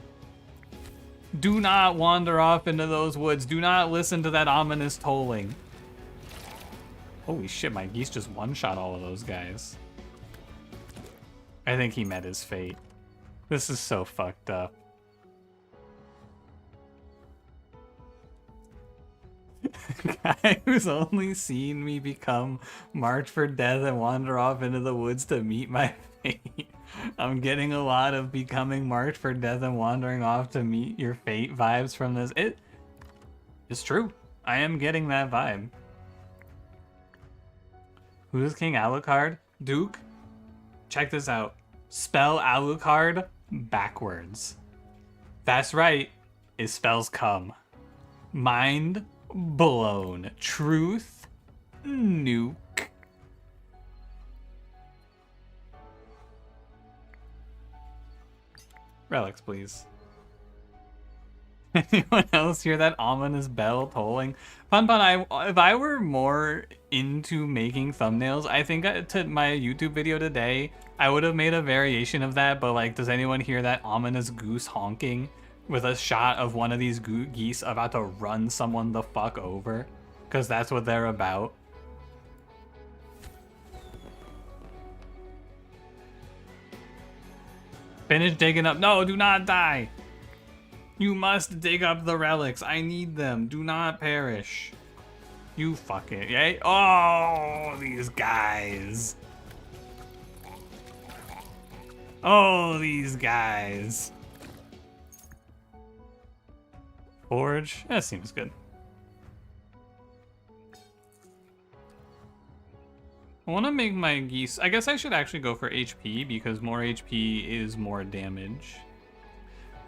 Do not wander off into those woods. Do not listen to that ominous tolling. Holy shit, my geese just one-shot all of those guys. I think he met his fate. This is so fucked up. Guy who's only seen me become marked for death and wander off into the woods to meet my fate. I'm getting a lot of becoming marked for death and wandering off to meet your fate vibes from this. It's true. I am getting that vibe. Who's King Alucard? Duke? Check this out. Spell Alucard backwards. That's right. It spells come. Mind blown. Truth nuke. Relics, please. Anyone else hear that ominous bell tolling? Fun, if I were more into making thumbnails, I think to my YouTube video today, I would have made a variation of that, but like, does anyone hear that ominous goose honking with a shot of one of these geese about to run someone the fuck over? Because that's what they're about. Finish digging up. No, do not die. You must dig up the relics. I need them. Do not perish. You fuck it. Yay. Oh, these guys. Oh, these guys. Forge. That seems good. I want to make my geese... I guess I should actually go for HP, because more HP is more damage.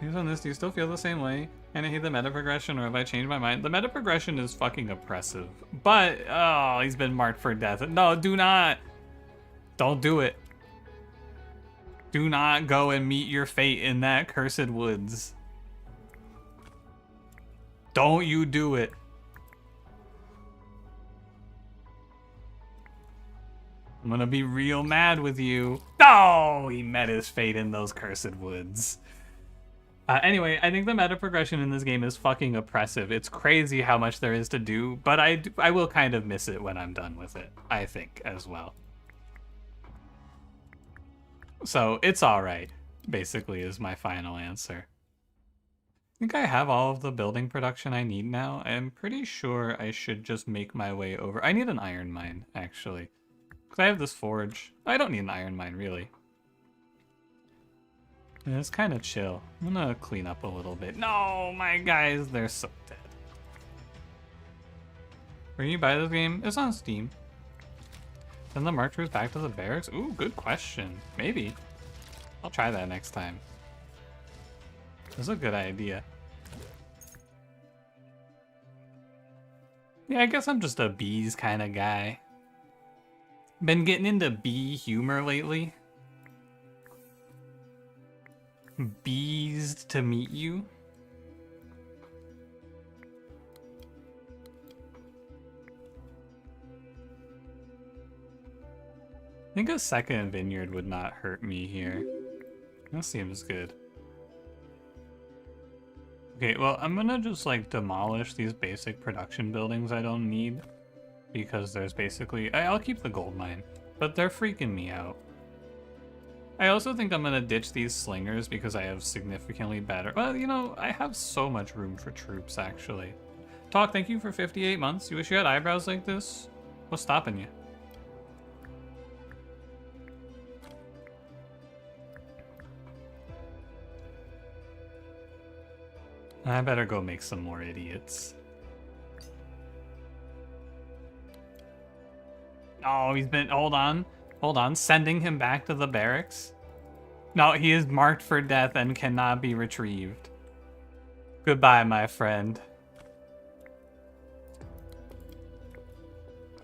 Based on this, do you still feel the same way? And I hate the meta progression, or have I changed my mind? The meta progression is fucking oppressive. But, oh, he's been marked for death. No, do not. Don't do it. Do not go and meet your fate in that cursed woods. Don't you do it. I'm gonna be real mad with you. Oh, he met his fate in those cursed woods. Anyway, I think the meta progression in this game is fucking oppressive. It's crazy how much there is to do, but I will kind of miss it when I'm done with it, I think, as well. So, it's alright, basically, is my final answer. I think I have all of the building production I need now. I'm pretty sure I should just make my way over. I need an iron mine, actually. Because I have this forge. I don't need an iron mine, really. It's kind of chill. I'm gonna clean up a little bit. No, my guys, they're so dead. Where can you buy this game? It's on Steam. Send the marchers back to the barracks? Ooh, good question. Maybe. I'll try that next time. That's a good idea. Yeah, I guess I'm just a bees kind of guy. Been getting into bee humor lately. Bees to meet you. I think a second vineyard would not hurt me here. That seems good. Okay, well, I'm gonna just like demolish these basic production buildings I don't need, because there's basically... I'll keep the gold mine, but they're freaking me out. I also think I'm gonna ditch these slingers because I have significantly better... Well, you know, I have so much room for troops, actually. Talk, thank you for 58 months. You wish you had eyebrows like this? What's stopping you? I better go make some more idiots. Oh, he's been... Hold on. Hold on. Sending him back to the barracks? No, he is marked for death and cannot be retrieved. Goodbye, my friend.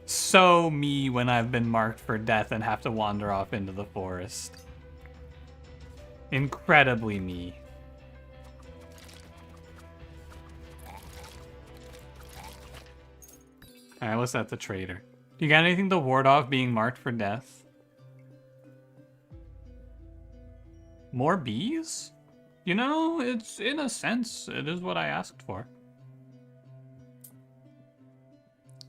So me when I've been marked for death and have to wander off into the forest. Incredibly me. Alright, what's that? The traitor. You got anything to ward off being marked for death? More bees? You know, it's in a sense, it is what I asked for.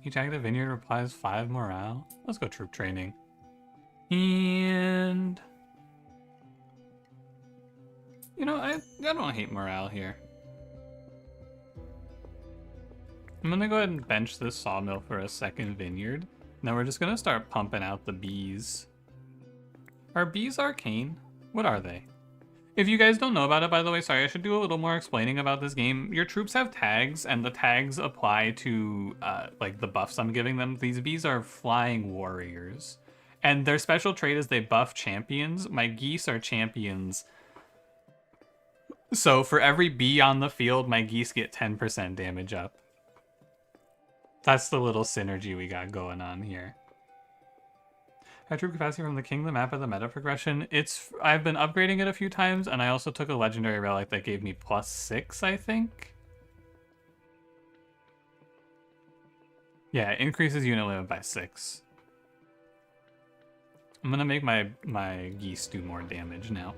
Each active vineyard replies 5 morale. Let's go troop training. And... you know, I don't hate morale here. I'm gonna go ahead and bench this sawmill for a second vineyard. Now we're just gonna start pumping out the bees. Are bees arcane? What are they? If you guys don't know about it, by the way, sorry, I should do a little more explaining about this game. Your troops have tags, and the tags apply to, like, the buffs I'm giving them. These bees are flying warriors. And their special trait is they buff champions. My geese are champions. So for every bee on the field, my geese get 10% damage up. That's the little synergy we got going on here. High troop capacity from the king, the map, of the meta progression. I've been upgrading it a few times, and I also took a legendary relic that gave me +6, I think. Yeah, it increases unit limit by 6. I'm gonna make my geese do more damage now.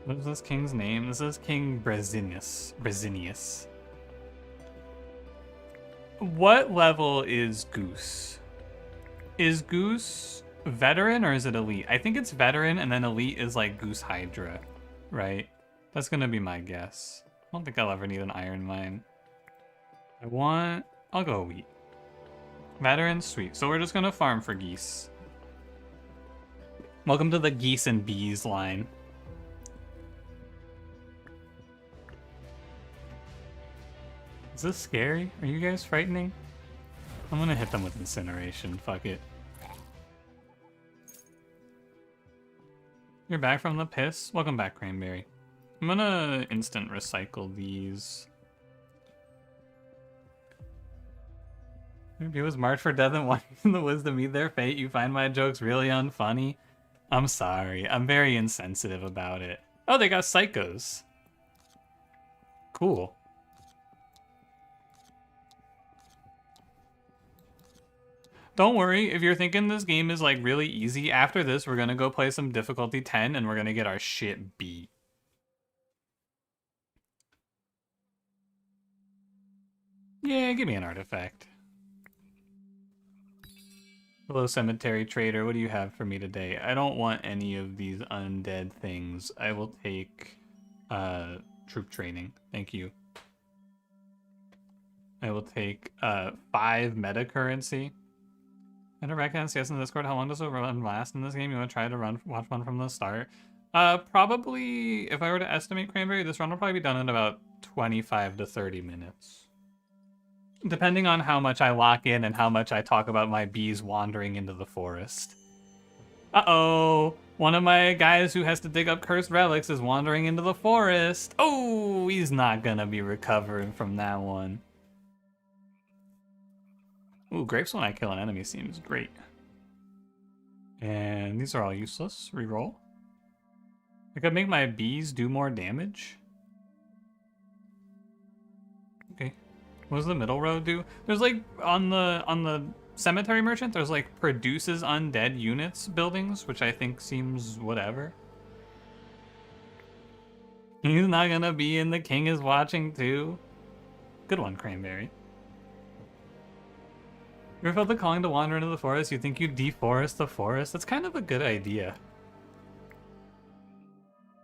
What is this king's name? This is King Brezinius. What level is Goose? Is Goose veteran or is it elite? I think it's veteran, and then elite is like Goose Hydra, right? That's gonna be my guess. I don't think I'll ever need an iron mine. I'll go elite. Veteran, sweet. So we're just gonna farm for geese. Welcome to the geese and bees line. Is this scary? Are you guys frightening? I'm gonna hit them with incineration, fuck it. You're back from the piss? Welcome back, Cranberry. I'm gonna instant recycle these. Maybe it was marked for death and wanting the wisdom meet their fate. You find my jokes really unfunny? I'm sorry. I'm very insensitive about it. Oh, they got psychos. Cool. Don't worry, if you're thinking this game is like really easy, after this we're gonna go play some difficulty 10 and we're gonna get our shit beat. Yeah, give me an artifact. Hello, Cemetery Trader. What do you have for me today? I don't want any of these undead things. I will take troop training. Thank you. I will take 5 meta currency. I don't recognize yes in the Discord. How long does a run last in this game? You want to try to watch one from the start? Probably, if I were to estimate, Cranberry, this run will probably be done in about 25 to 30 minutes. Depending on how much I lock in and how much I talk about my bees wandering into the forest. Uh-oh! One of my guys who has to dig up cursed relics is wandering into the forest. Oh, he's not gonna be recovering from that one. Ooh, grapes when I kill an enemy seems great. And these are all useless. Reroll. I could make my bees do more damage. Okay. What does the middle row do? There's like on the cemetery merchant, there's like produces undead units buildings, which I think seems whatever. He's not gonna be in The King is Watching too. Good one, Cranberry. You ever felt the calling to wander into the forest? You think you'd deforest the forest? That's kind of a good idea.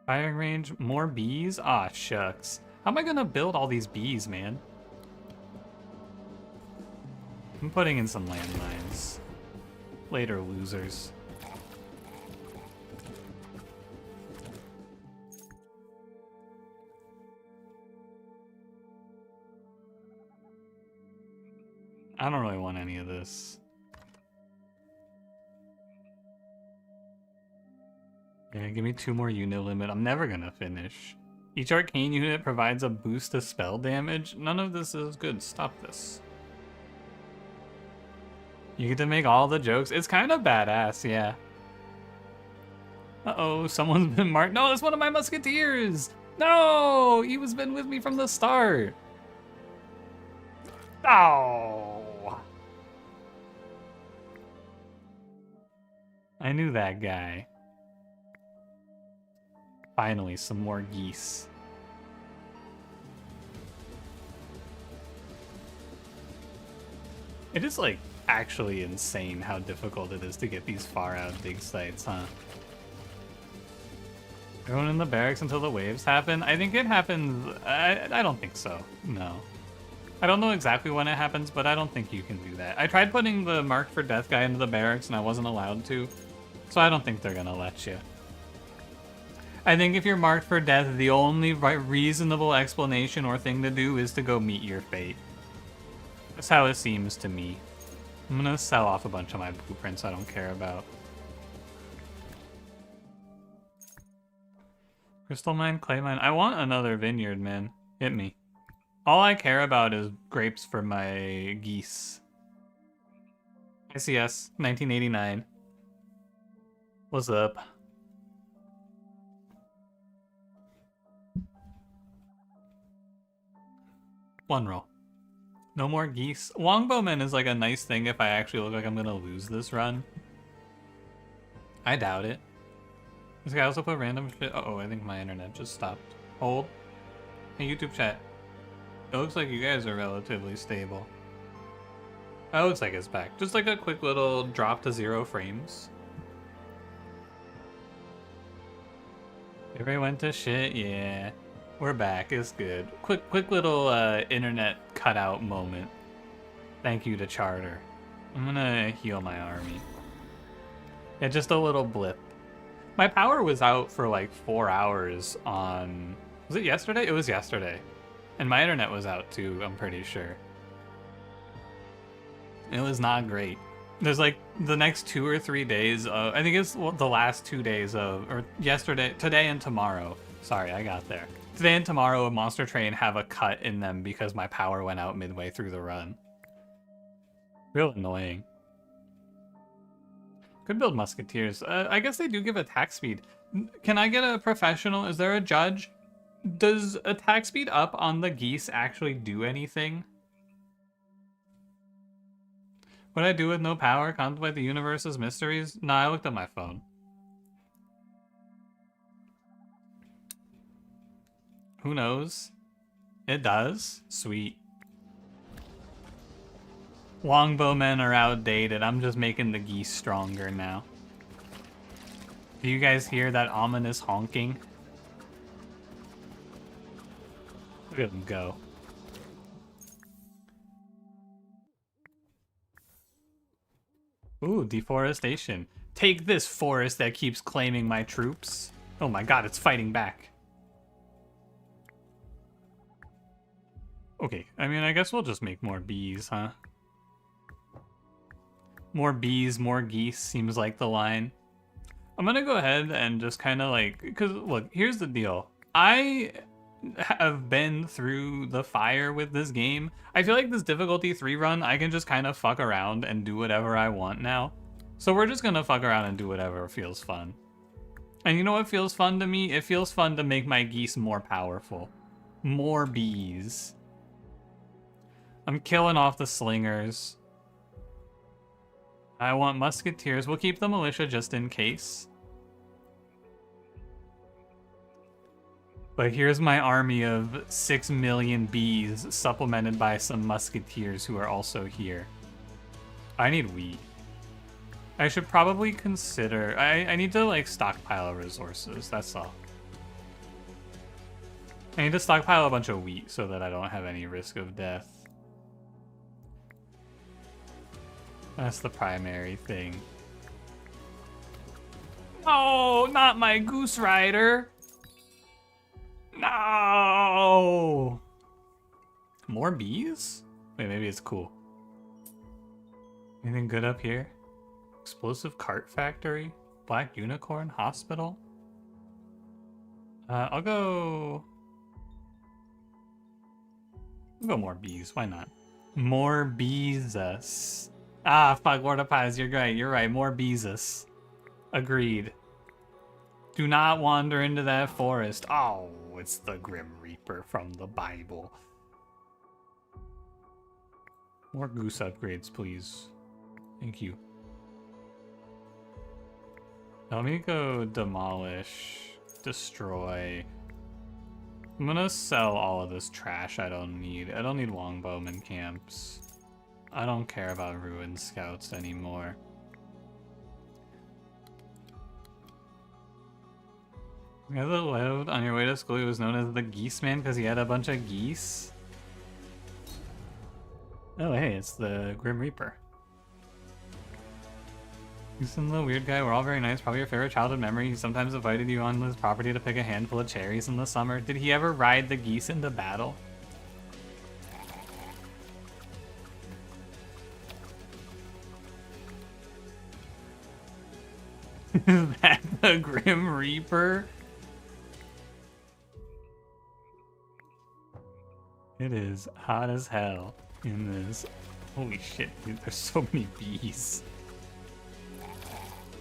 Firing range, more bees? Ah, shucks. How am I gonna build all these bees, man? I'm putting in some landmines. Later, losers. I don't really want any of this. Yeah, give me 2 more unit limit. I'm never gonna finish. Each arcane unit provides a boost to spell damage. None of this is good. Stop this. You get to make all the jokes. It's kind of badass, yeah. Uh-oh, someone's been marked. No, that's one of my musketeers! No! He was been with me from the start. Oh! I knew that guy. Finally, some more geese. It is, like, actually insane how difficult it is to get these far-out dig sites, huh? Everyone in the barracks until the waves happen? I think it happens... I don't think so. No. I don't know exactly when it happens, but I don't think you can do that. I tried putting the Marked for Death guy into the barracks, and I wasn't allowed to. So I don't think they're gonna let you. I think if you're marked for death, the only reasonable explanation or thing to do is to go meet your fate. That's how it seems to me. I'm gonna sell off a bunch of my blueprints I don't care about. Crystal mine, clay mine. I want another vineyard, man. Hit me. All I care about is grapes for my geese. ICS, 1989. What's up? One roll. No more geese. Longbowman is like a nice thing if I actually look like I'm gonna lose this run. I doubt it. This guy also put random shit. Uh oh, I think my internet just stopped. Hold. Hey, YouTube chat. It looks like you guys are relatively stable. Oh, it looks like it's back. Just like a quick little drop to 0 frames. Everybody went to shit, yeah. We're back, it's good. Quick little internet cutout moment. Thank you to Charter. I'm gonna heal my army. Yeah, just a little blip. My power was out for like 4 hours on... Was it yesterday? It was yesterday. And my internet was out too, I'm pretty sure. It was not great. There's like the next 2 or 3 days of... I think it's the last 2 days of... Or yesterday, today and tomorrow. Sorry, I got there. Today and tomorrow, a Monster Train have a cut in them because my power went out midway through the run. Real annoying. Could build musketeers. I guess they do give attack speed. Can I get a professional? Is there a judge? Does attack speed up on the geese actually do anything? What I do with no power? Contemplate the universe's mysteries? Nah, I looked at my phone. Who knows? It does. Sweet. Longbowmen are outdated. I'm just making the geese stronger now. Do you guys hear that ominous honking? Look at them go. Ooh, deforestation. Take this, forest that keeps claiming my troops. Oh my god, it's fighting back. Okay, I mean, I guess we'll just make more bees, huh? More bees, more geese seems like the line. I'm gonna go ahead and just kind of like... Because, look, here's the deal. I have been through the fire with this game. I feel like this difficulty 3 run, I can just kind of fuck around and do whatever I want now. So we're just gonna fuck around and do whatever feels fun. And you know what feels fun to me? It feels fun to make my geese more powerful. More bees. I'm killing off the slingers. I want musketeers. We'll keep the militia just in case. But here's my army of 6 million bees, supplemented by some musketeers who are also here. I need wheat. I should probably consider... I need to, like, stockpile resources, that's all. I need to stockpile a bunch of wheat so that I don't have any risk of death. That's the primary thing. Oh, not my Goose Rider! No! More bees? Wait, maybe it's cool. Anything good up here? Explosive cart factory? Black Unicorn Hospital? I'll go We'll go more bees. Why not? More bees. Ah, fuck, Lord of Pies. You're right. You're right. More bees. Agreed. Do not wander into that forest. Oh, it's the Grim Reaper from the Bible. More goose upgrades, please. Thank you. Let me go demolish, destroy. I'm gonna sell all of this trash I don't need. I don't need longbowman camps. I don't care about ruined scouts anymore. The guy that lived on your way to school, he was known as the Geese Man because he had a bunch of geese. Oh, hey, it's the Grim Reaper. Houston, the weird guy, we're all very nice. Probably your favorite childhood memory. He sometimes invited you on his property to pick a handful of cherries in the summer. Did he ever ride the geese into battle? Is that the Grim Reaper? It is hot as hell in this. Holy shit, dude, there's so many bees.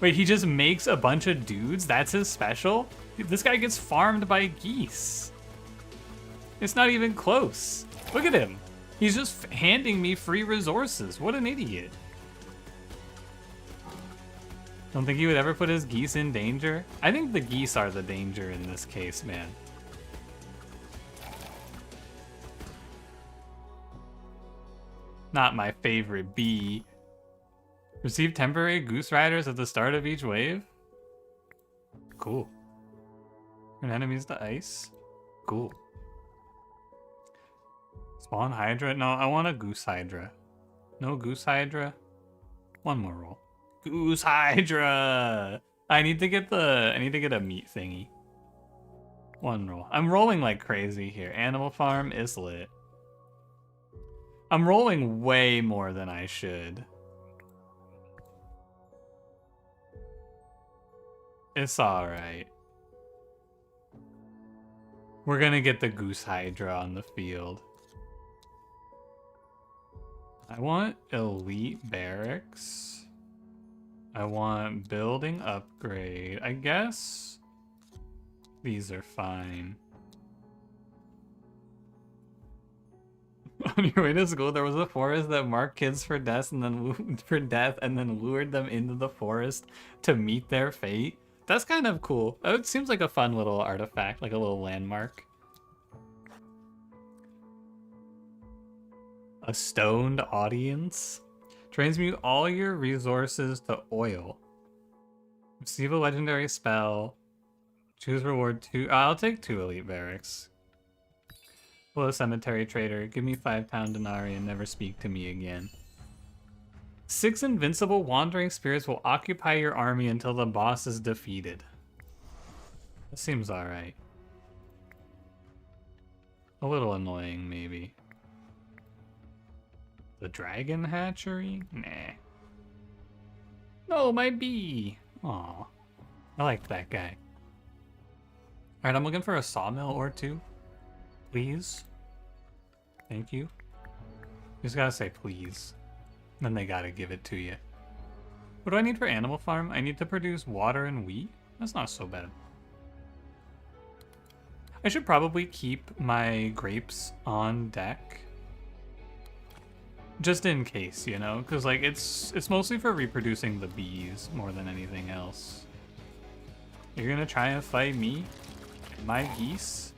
Wait, he just makes a bunch of dudes? That's his special? Dude, this guy gets farmed by geese. It's not even close. Look at him. He's just handing me free resources. What an idiot. Don't think he would ever put his geese in danger? I think the geese are the danger in this case, man. Not my favorite bee. Receive temporary goose riders at the start of each wave? Cool. Turn enemies to ice? Cool. Spawn Hydra? No, I want a Goose Hydra. No Goose Hydra? One more roll. Goose Hydra! I need to get a meat thingy. One roll. I'm rolling like crazy here. Animal Farm is lit. I'm rolling way more than I should. It's alright. We're gonna get the Goose Hydra on the field. I want elite barracks. I want building upgrade. I guess these are fine. On your way to school, there was a forest that marked kids for death and then lured them into the forest to meet their fate. That's kind of cool. It seems like a fun little artifact, like a little landmark. A stoned audience. Transmute all your resources to oil. Receive a legendary spell. Choose reward 2. I'll take 2 elite barracks. Hello, cemetery trader. Give me 5 pound denarii and never speak to me again. 6 invincible wandering spirits will occupy your army until the boss is defeated. That seems alright. A little annoying, maybe. The dragon hatchery? Nah. No, my bee! Aw. I like that guy. Alright, I'm looking for a sawmill or 2. Please. Thank you. You just gotta say please. Then they gotta give it to you. What do I need for Animal Farm? I need to produce water and wheat? That's not so bad. I should probably keep my grapes on deck. Just in case, you know? Because, like, it's mostly for reproducing the bees more than anything else. You're gonna try and fight me? My geese?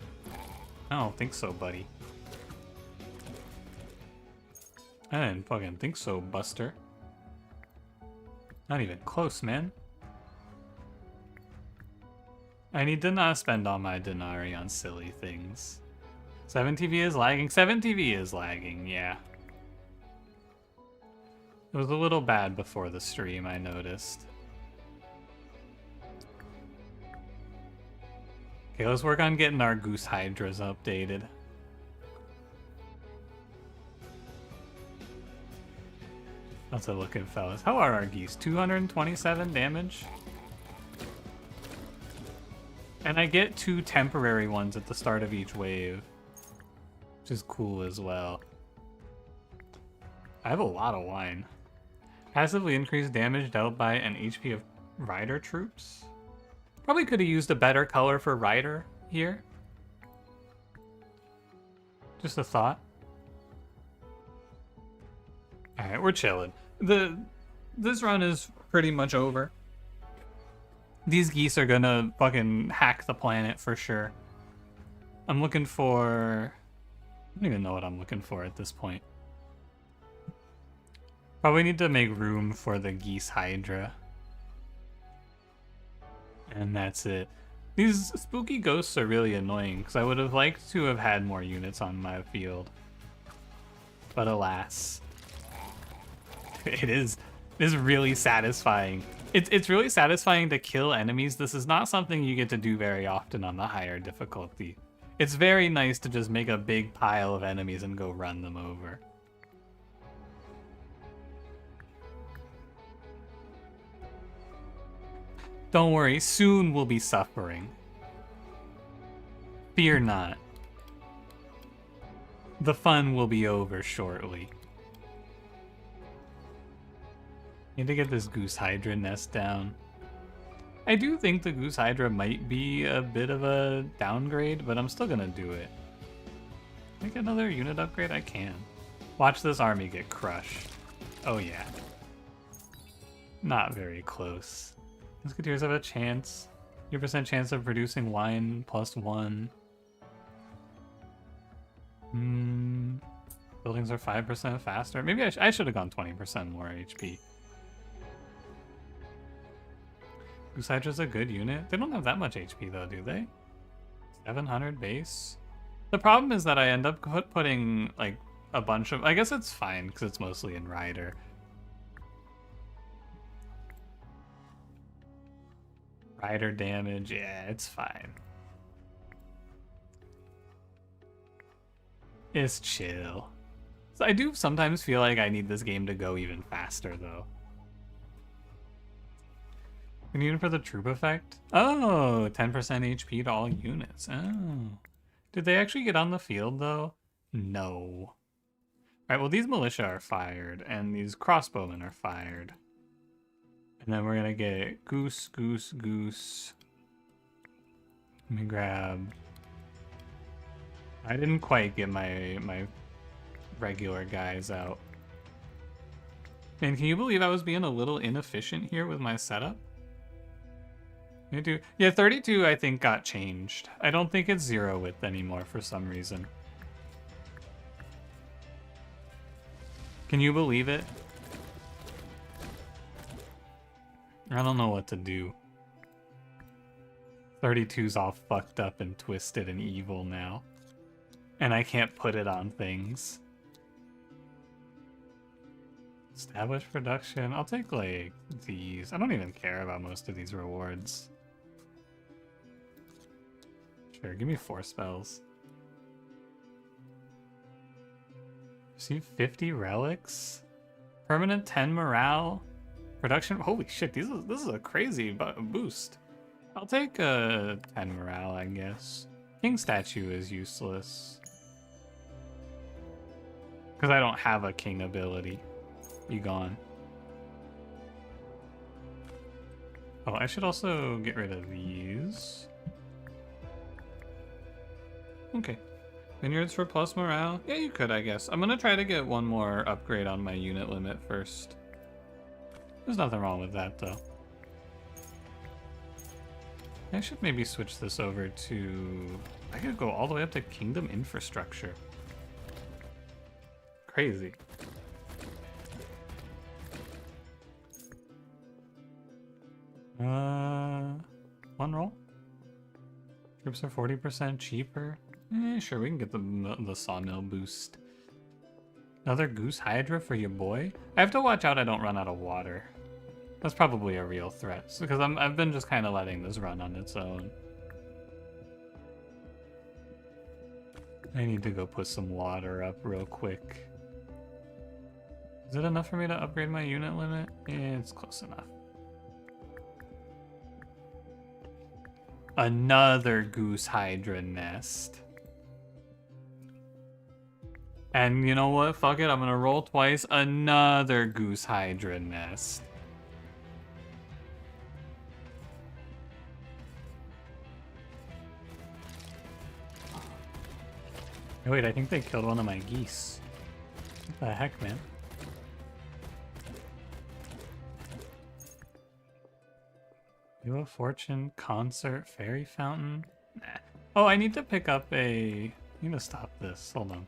I don't think so, buddy. I didn't fucking think so, Buster. Not even close, man. I need to not spend all my denarii on silly things. 7TV is lagging? 7TV is lagging, yeah. It was a little bad before the stream, I noticed. Okay, let's work on getting our Goose Hydras updated. That's a looking, fellas. How are our geese? 227 damage? And I get 2 temporary ones at the start of each wave. which is cool as well. I have a lot of wine. Passively increased damage dealt by an HP of rider troops. Probably could have used a better color for rider here. Just a thought. Alright, we're chilling. This run is pretty much over. These geese are gonna fucking hack the planet for sure. I'm looking for... I don't even know what I'm looking for at this point. Probably need to make room for the geese hydra. And that's it. These spooky ghosts are really annoying because I would have liked to have had more units on my field. But alas. It is really satisfying. It's really satisfying to kill enemies. This is not something you get to do very often on the higher difficulty. It's very nice to just make a big pile of enemies and go run them over. Don't worry, soon we'll be suffering. Fear not. The fun will be over shortly. Need to get this Goose Hydra nest down. I do think the Goose Hydra might be a bit of a downgrade, but I'm still gonna do it. Make another unit upgrade? I can. Watch this army get crushed. Oh yeah. Not very close. Musketeers have a chance. 3% chance of producing wine +1. Buildings are 5% faster. Maybe I should have gone 20% more HP. Goose Hydra's a good unit. They don't have that much HP though, do they? 700 base. The problem is that I end up putting like a bunch of... I guess it's fine because it's mostly in Rider. Rider damage, yeah, it's fine. It's chill. So I do sometimes feel like I need this game to go even faster though. We need it for the troop effect? Oh, 10% HP to all units. Oh. Did they actually get on the field though? No. Alright, well these militia are fired and these crossbowmen are fired. And then we're gonna get goose, goose, goose. Let me grab... I didn't quite get my regular guys out. Man, can you believe I was being a little inefficient here with my setup? Yeah, 32 I think got changed. I don't think it's 0 width anymore for some reason. Can you believe it? I don't know what to do. 32's all fucked up and twisted and evil now. And I can't put it on things. Establish production. I'll take like these. I don't even care about most of these rewards. Sure, give me 4 spells. Receive 50 relics. Permanent 10 morale. Production. Holy shit, this is a crazy boost. I'll take a 10 morale, I guess. King statue is useless. Because I don't have a king ability. Be gone. Oh, I should also get rid of these. Okay. Vineyards for plus morale? Yeah, you could, I guess. I'm gonna try to get one more upgrade on my unit limit first. There's nothing wrong with that, though. I should maybe switch this over to... I could go all the way up to Kingdom Infrastructure. Crazy. One roll? Troops are 40% cheaper. Sure, we can get the sawmill boost. Another Goose Hydra for your boy? I have to watch out I don't run out of water. That's probably a real threat, because I've been just kind of letting this run on its own. I need to go put some water up real quick. Is it enough for me to upgrade my unit limit? Yeah, it's close enough. Another Goose Hydra nest. And you know what? Fuck it, I'm gonna roll twice. Another Goose Hydra nest. Oh, wait, I think they killed one of my geese. What the heck, man? Wheel of Fortune, concert, fairy fountain. Nah. Oh, I need to pick up a. I need to stop this. Hold on.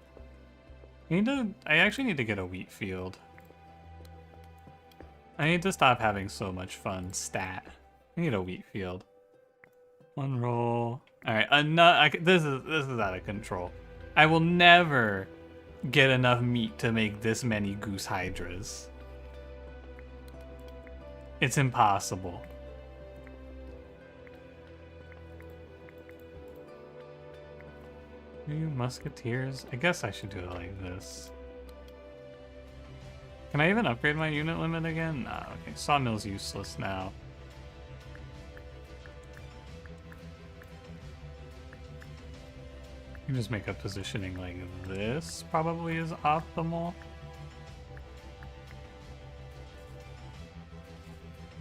I actually need to get a wheat field. I need to stop having so much fun. Stat. I need a wheat field. One roll. All right, another. This is out of control. I will never get enough meat to make this many Goose Hydras. It's impossible. Two musketeers. I guess I should do it like this. Can I even upgrade my unit limit again? Nah, okay. Sawmill's useless now. You can just make a positioning like this probably is optimal.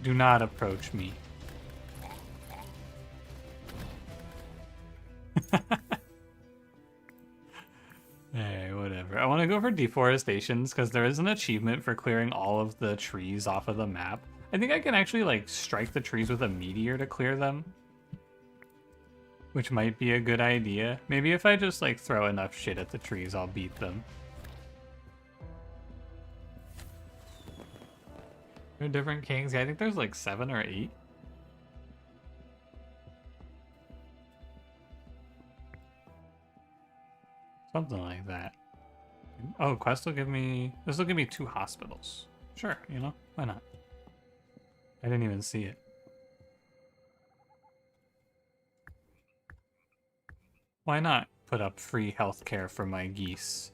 Do not approach me. Alright, whatever. I want to go for deforestations because there is an achievement for clearing all of the trees off of the map. I think I can actually like strike the trees with a meteor to clear them, which might be a good idea. Maybe if I just like throw enough shit at the trees, I'll beat them. There are different kings. Yeah, I think there's like 7 or 8. Something like that. Oh, quest will give me... This will give me 2 hospitals. Sure, you know? Why not? I didn't even see it. Why not put up free healthcare for my geese?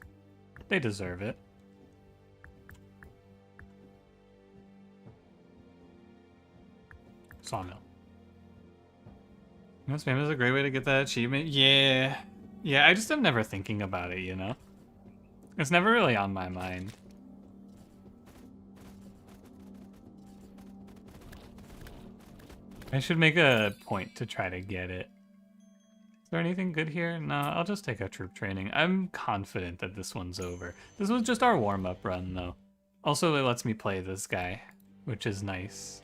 They deserve it. Sawmill. This game is a great way to get that achievement. Yeah. Yeah, I just am never thinking about it, you know? It's never really on my mind. I should make a point to try to get it. Is there anything good here? No, I'll just take a troop training. I'm confident that this one's over. This was just our warm-up run, though. Also, it lets me play this guy, which is nice.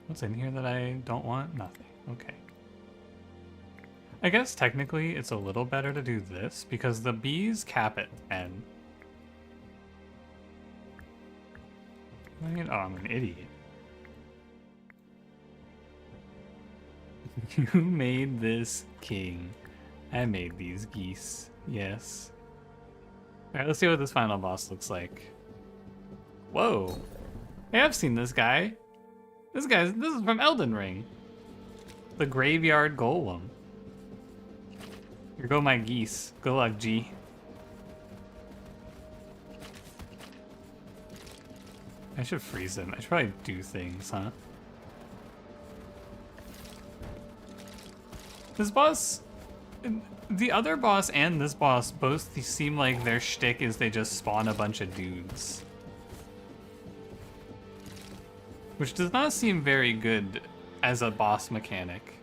What's in here that I don't want? Nothing. Okay. I guess technically it's a little better to do this because the bees cap at 10. Oh, I'm an idiot. You made this king. I made these geese. Yes. Alright, let's see what this final boss looks like. Whoa. Hey, I've seen this guy. This is from Elden Ring. The Graveyard Golem. Here go my geese. Good luck, G. I should freeze them. I should probably do things, huh? This boss... The other boss and this boss both seem like their shtick is they just spawn a bunch of dudes. Which does not seem very good as a boss mechanic.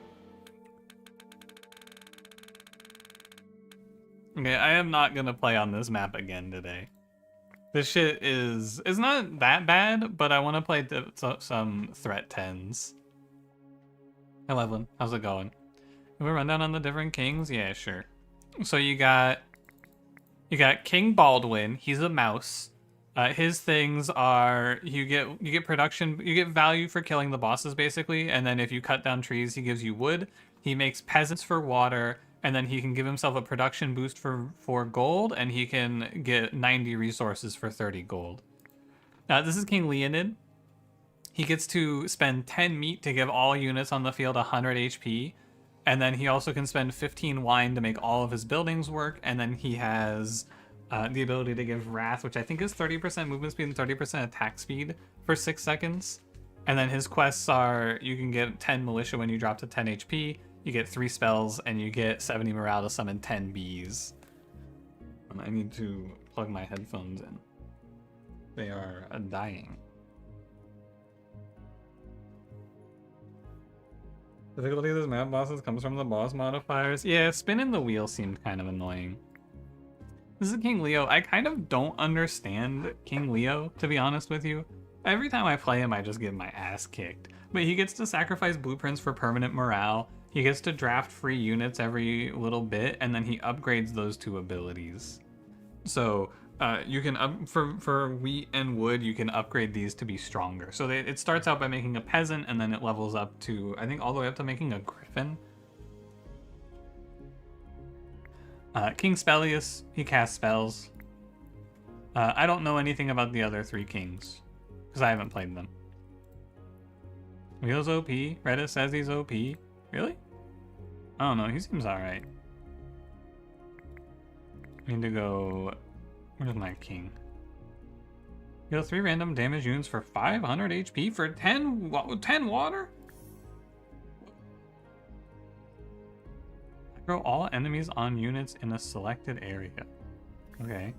Okay, I am not gonna play on this map again today. This shit is not that bad, but I want to play some threat 10s. Hey Levlin, how's it going? Can we run down on the different kings? Yeah, sure. So you got King Baldwin. He's a mouse. His things are you get production, you get value for killing the bosses basically, and then if you cut down trees, he gives you wood. He makes peasants for water, and then he can give himself a production boost for gold, and he can get 90 resources for 30 gold. This is King Leonid. He gets to spend 10 meat to give all units on the field 100 HP, and then he also can spend 15 wine to make all of his buildings work, and then he has the ability to give Wrath, which I think is 30% movement speed and 30% attack speed for 6 seconds. And then his quests are, you can get 10 militia when you drop to 10 HP, You get 3 spells, and you get 70 morale to summon 10 bees. I need to plug my headphones in. They are dying. The difficulty of this map bosses comes from the boss modifiers. Yeah, spinning the wheel seemed kind of annoying. This is King Leo. I kind of don't understand King Leo, to be honest with you. Every time I play him, I just get my ass kicked. But he gets to sacrifice blueprints for permanent morale. He gets to draft free units every little bit, and then he upgrades those 2 abilities. So you can for wheat and wood, you can upgrade these to be stronger. So it starts out by making a peasant, and then it levels up to, I think, all the way up to making a griffin. King Spelius, he casts spells. I don't know anything about the other 3 kings because I haven't played them. Wheel's OP. Reddit says he's OP. Really? I don't know. He seems alright. I need to go. Where's my king? Heal 3 random damage units for 500 HP for 10 water? Throw all enemies on units in a selected area. Okay.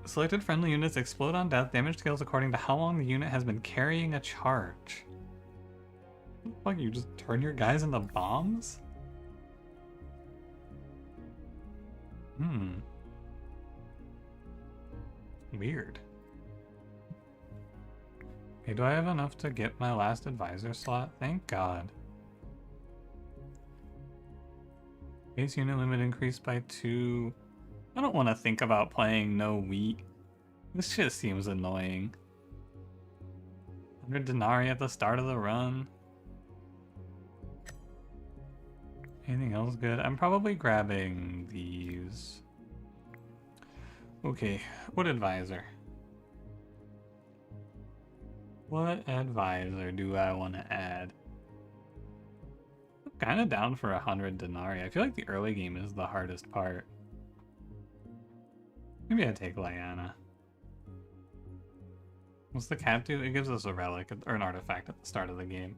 Selected friendly units explode on death. Damage scales according to how long the unit has been carrying a charge. What the fuck, you just turn your guys into bombs? Weird. Okay, do I have enough to get my last advisor slot? Thank God. Base unit limit increased by 2. I don't want to think about playing no wheat. This shit seems annoying. 100 denarii at the start of the run. Anything else good? I'm probably grabbing these. Okay, what advisor? What advisor do I want to add? I'm kind of down for 100 denarii. I feel like the early game is the hardest part. Maybe I take Lyanna. What's the cap do? It gives us a relic or an artifact at the start of the game.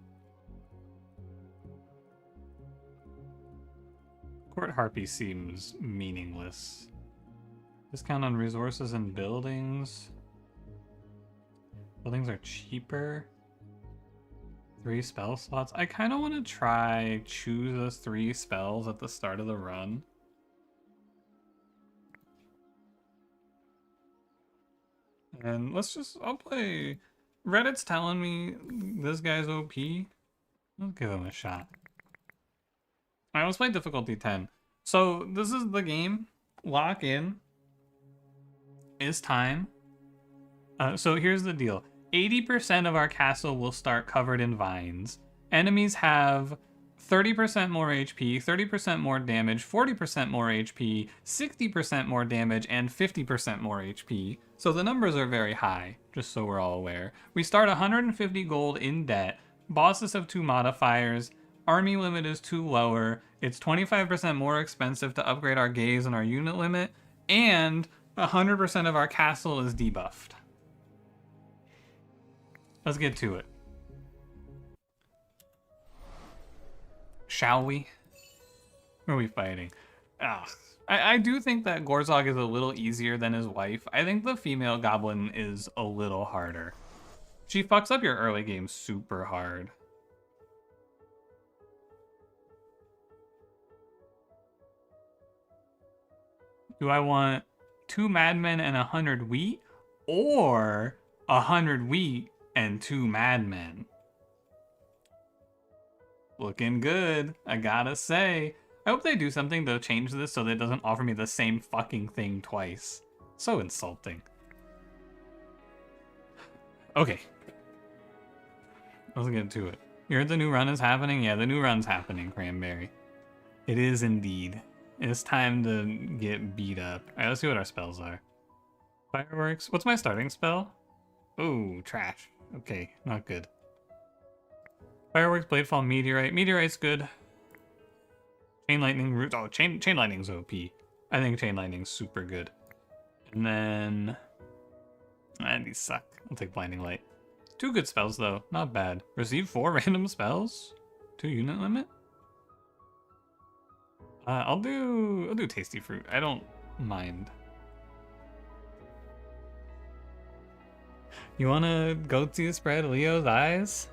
Court Harpy seems meaningless. Discount on resources and buildings. Buildings are cheaper. 3 spell slots. I kind of want to try choose those 3 spells at the start of the run. And I'll play. Reddit's telling me this guy's OP. Let's give him a shot. Alright, let's play difficulty 10. So this is the game. Lock in. It's time. So here's the deal. 80% of our castle will start covered in vines. Enemies have 30% more HP, 30% more damage, 40% more HP, 60% more damage, and 50% more HP. So the numbers are very high, just so we're all aware. We start 150 gold in debt. Bosses have 2 modifiers. Army limit is 2 lower. It's 25% more expensive to upgrade our gaze and our unit limit. And 100% of our castle is debuffed. Let's get to it. Shall we? Who are we fighting? I do think that Gorzog is a little easier than his wife. I think the female goblin is a little harder. She fucks up your early game super hard. Do I want 2 madmen and 100 wheat? Or 100 wheat and 2 madmen? Looking good, I gotta say. I hope they do something to change this so that it doesn't offer me the same fucking thing twice. So insulting. Okay. Let's get to it. You heard the new run is happening? Yeah, the new run's happening, Cranberry. It is indeed. It's time to get beat up. Alright, let's see what our spells are. Fireworks. What's my starting spell? Oh, trash. Okay, not good. Fireworks, Bladefall, Meteorite. Meteorite's good. Chain Lightning, Root. Oh, Chain Lightning's OP. I think Chain Lightning's super good. And then... these suck. I'll take Blinding Light. 2 good spells, though. Not bad. Receive 4 random spells? 2-unit limit? I'll do tasty fruit. I don't mind. You wanna go to spread Leo's eyes?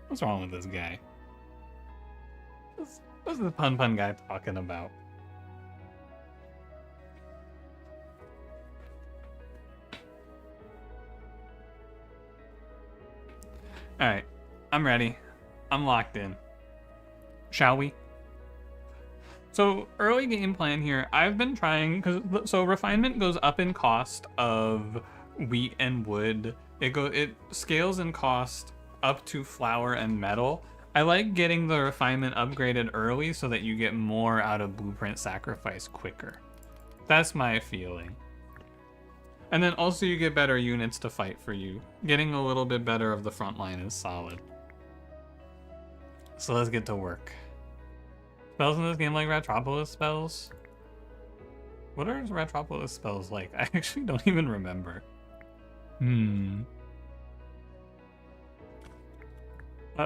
What's wrong with this guy? What's the pun guy talking about? Alright, I'm ready. I'm locked in. Shall we? So early game plan here, I've been trying, so refinement goes up in cost of wheat and wood. It scales in cost up to flour and metal. I like getting the refinement upgraded early so that you get more out of Blueprint Sacrifice quicker. That's my feeling. And then also you get better units to fight for you. Getting a little bit better of the front line is solid. So let's get to work. Spells in this game like Ratropolis spells? What are Ratropolis spells like? I actually don't even remember.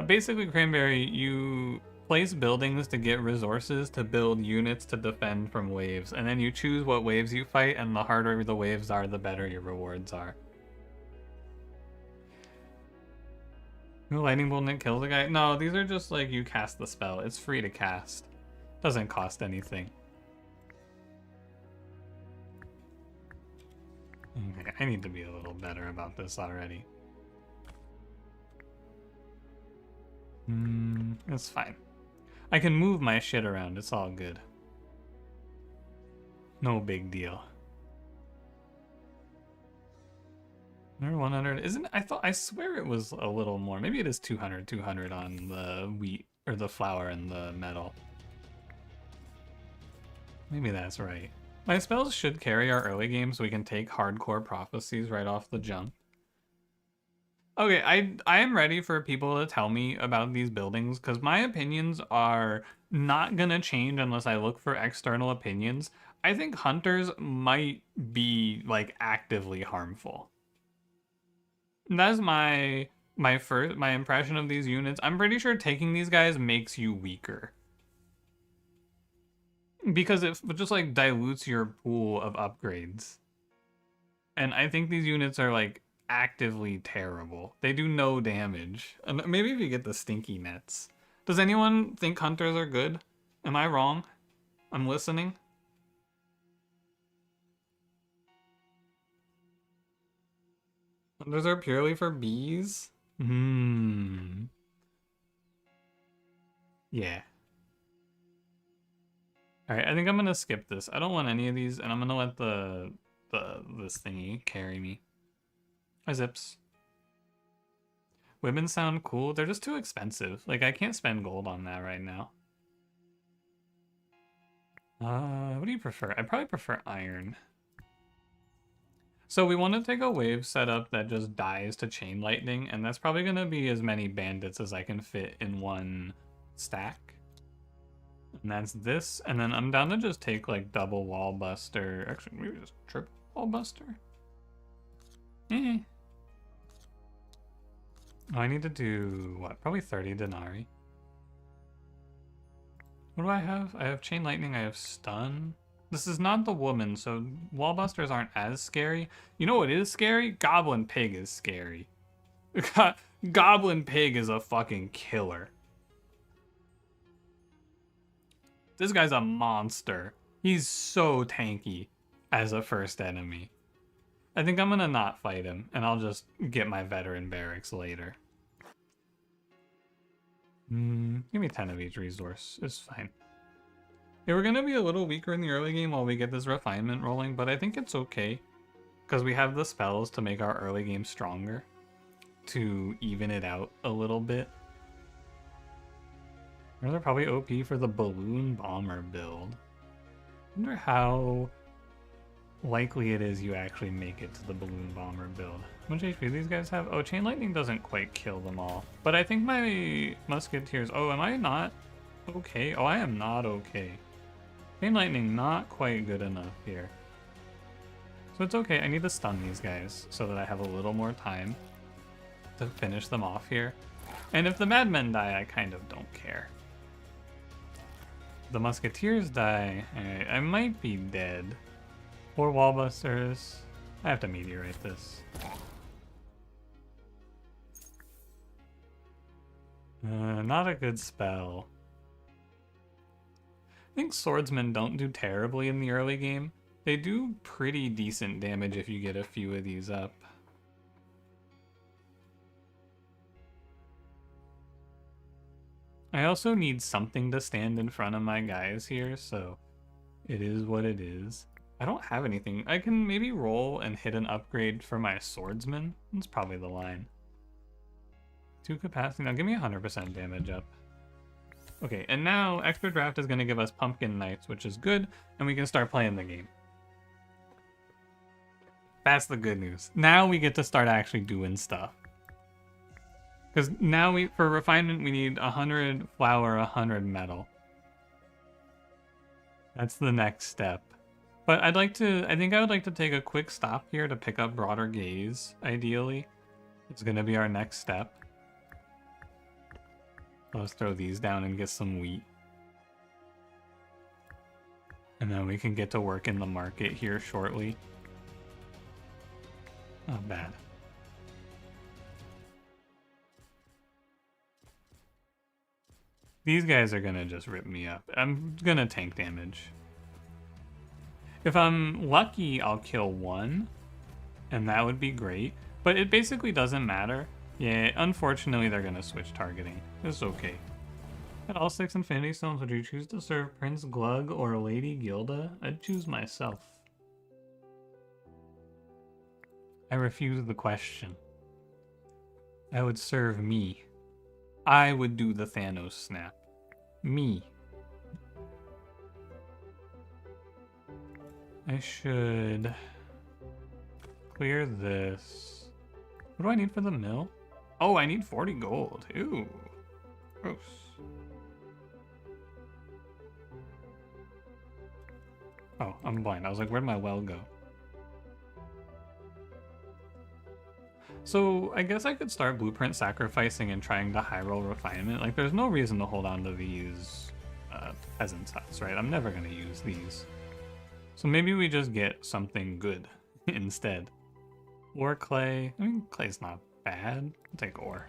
Basically, Cranberry, you place buildings to get resources to build units to defend from waves, and then you choose what waves you fight, and the harder the waves are, the better your rewards are. No lightning bolt that kills a guy? No, these are just like you cast the spell. It's free to cast. Doesn't cost anything. Okay, I need to be a little better about this already. That's fine. I can move my shit around. It's all good. No big deal. Number 100 isn't. I swear it was a little more. Maybe it is 200 on the wheat or the flour and the metal. Maybe that's right. My spells should carry our early game so we can take hardcore prophecies right off the jump. Okay, I am ready for people to tell me about these buildings because my opinions are not gonna change unless I look for external opinions. I think hunters might be like actively harmful. That's my impression of these units. I'm pretty sure taking these guys makes you weaker. Because it just like dilutes your pool of upgrades. And I think these units are like actively terrible. They do no damage. And maybe if you get the stinky nets. Does anyone think hunters are good? Am I wrong? I'm listening. Hunters are purely for bees? Yeah. Alright, I think I'm gonna skip this. I don't want any of these, and I'm gonna let this thingy carry me. Hi, Zips. Women sound cool. They're just too expensive. Like, I can't spend gold on that right now. What do you prefer? I probably prefer iron. So we want to take a wave setup that just dies to chain lightning, and that's probably going to be as many bandits as I can fit in one stack. And that's this, and then I'm down to just take like double wall buster. Actually, maybe just triple wall buster. Oh, I need to do what? Probably 30 denarii. What do I have? I have chain lightning, I have stun. This is not the woman, so wallbusters aren't as scary. You know what is scary? Goblin Pig is scary. Goblin Pig is a fucking killer. This guy's a monster. He's so tanky as a first enemy. I think I'm gonna not fight him, and I'll just get my veteran barracks later. Give me 10 of each resource. It's fine. Yeah, we're gonna be a little weaker in the early game while we get this refinement rolling, but I think it's okay. Because we have the spells to make our early game stronger. To even it out a little bit. They're probably OP for the balloon bomber build. I wonder how likely it is you actually make it to the balloon bomber build. How much HP do these guys have? Oh, chain lightning doesn't quite kill them all. But I think my musketeers... Oh, am I not okay? Oh, I am not okay. Chain lightning not quite good enough here. So it's okay. I need to stun these guys so that I have a little more time to finish them off here. And if the madmen die, I kind of don't care. The musketeers die, alright, I might be dead. 4 wallbusters. I have to meteorite this. Not a good spell. I think swordsmen don't do terribly in the early game. They do pretty decent damage if you get a few of these up. I also need something to stand in front of my guys here, so it is what it is. I don't have anything. I can maybe roll and hit an upgrade for my swordsman. That's probably the line. 2 capacity. Now give me 100% damage up. Okay, and now extra draft is going to give us pumpkin knights, which is good, and we can start playing the game. That's the good news. Now we get to start actually doing stuff. Because now for refinement, we need 100 flour, 100 metal. That's the next step. But I think I would like to take a quick stop here to pick up Broader Gaze, ideally. It's going to be our next step. Let's throw these down and get some wheat. And then we can get to work in the market here shortly. Not bad. These guys are gonna just rip me up. I'm gonna tank damage. If I'm lucky, I'll kill one, and that would be great. But it basically doesn't matter. Yeah, unfortunately, they're gonna switch targeting. It's okay. At all 6 Infinity Stones, would you choose to serve Prince Glug or Lady Gilda? I'd choose myself. I refuse the question. I would serve me. I would do the Thanos snap. Me. I should clear this. What do I need for the mill? Oh, I need 40 gold. Ooh. Gross. Oh, I'm blind. I was like, where'd my well go? So I guess I could start blueprint sacrificing and trying to high roll refinement. Like, there's no reason to hold on to these peasants' huts, right? I'm never gonna use these. So maybe we just get something good instead. Ore clay. I mean, clay's not bad. I'll take ore.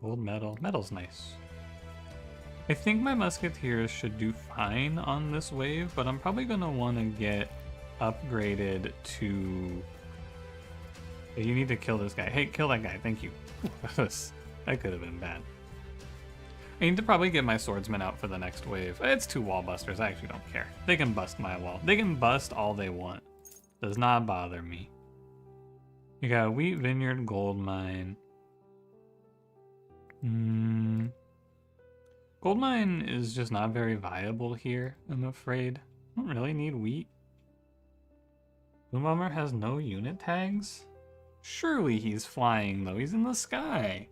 Gold metal. Metal's nice. I think my musketeers should do fine on this wave, but I'm probably gonna want to get upgraded to... Hey, you need to kill this guy. Hey, kill that guy. Thank you. That could have been bad. I need to probably get my swordsman out for the next wave. It's 2 wall busters. I actually don't care. They can bust my wall. They can bust all they want. Does not bother me. You got wheat vineyard, gold mine. Gold mine is just not very viable here, I'm afraid. I don't really need wheat. Boom Bomber has no unit tags? Surely he's flying though, he's in the sky.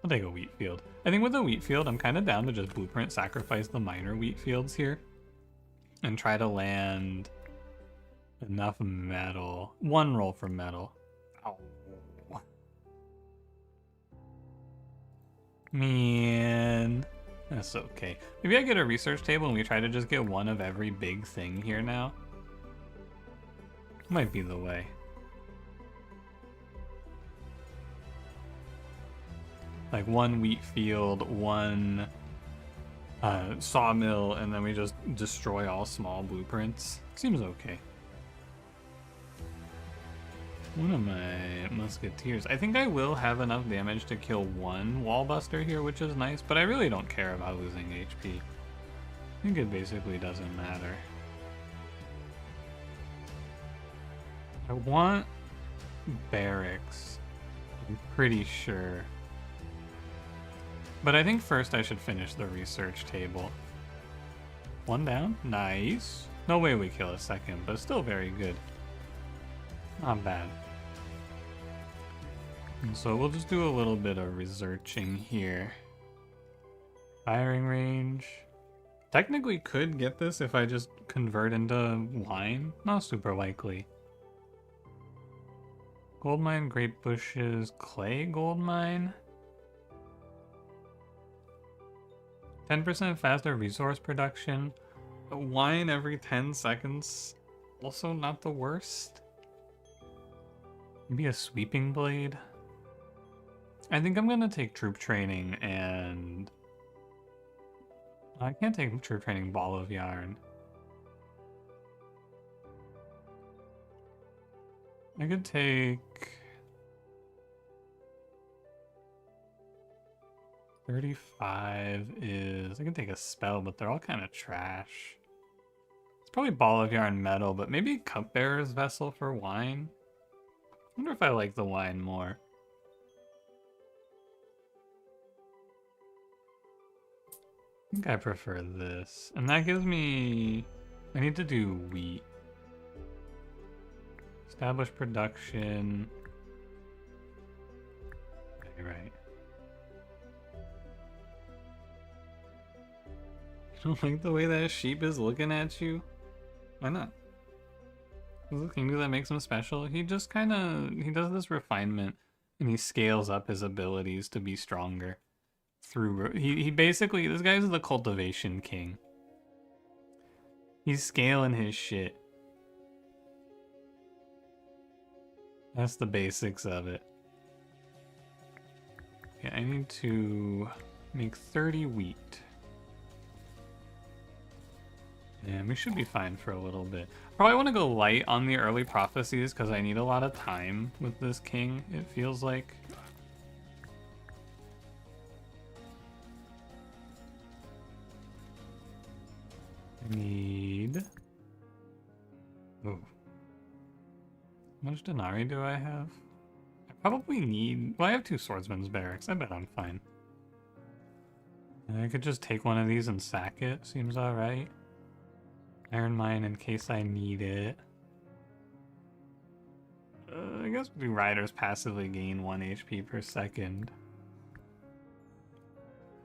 I'll take a wheat field. I think with a wheat field, I'm kind of down to just blueprint sacrifice the minor wheat fields here. And try to land enough metal. 1 roll for metal. Oh. Man. That's okay. Maybe I get a research table and we try to just get one of every big thing here now. Might be the way. Like 1 wheat field, 1 sawmill, and then we just destroy all small blueprints. Seems okay. One of my musketeers. I think I will have enough damage to kill 1 wallbuster here, which is nice, but I really don't care about losing HP. I think it basically doesn't matter. I want barracks. I'm pretty sure. But I think first I should finish the research table. 1 down. Nice. No way we kill a second, but still very good. Not bad. And so we'll just do a little bit of researching here. Firing range. Technically could get this if I just convert into wine. Not super likely. Gold mine, grape bushes, clay gold mine. 10% faster resource production. Wine every 10 seconds. Also not the worst. Maybe a sweeping blade. I think I'm gonna take troop training and... I can't take troop training ball of yarn. I could take... 35 is... I can take a spell, but they're all kind of trash. It's probably ball of yarn metal, but maybe cupbearer's vessel for wine. I wonder if I like the wine more. I think I prefer this. And that gives me... I need to do wheat. Establish production. Okay, right. You don't like the way that sheep is looking at you? Why not? Is the thing that makes him special? He just kind of... He does this refinement, and he scales up his abilities to be stronger. Through... He basically... This guy's the cultivation king. He's scaling his shit. That's the basics of it. Okay, I need to make 30 wheat. Yeah, we should be fine for a little bit. Probably want to go light on the early prophecies because I need a lot of time with this king, it feels like. I need... Oh. How much denarii do I have? I probably need... Well, I have 2 swordsman's barracks. I bet I'm fine. And I could just take one of these and sack it. Seems alright. Iron mine in case I need it. I guess the riders passively gain 1 HP per second.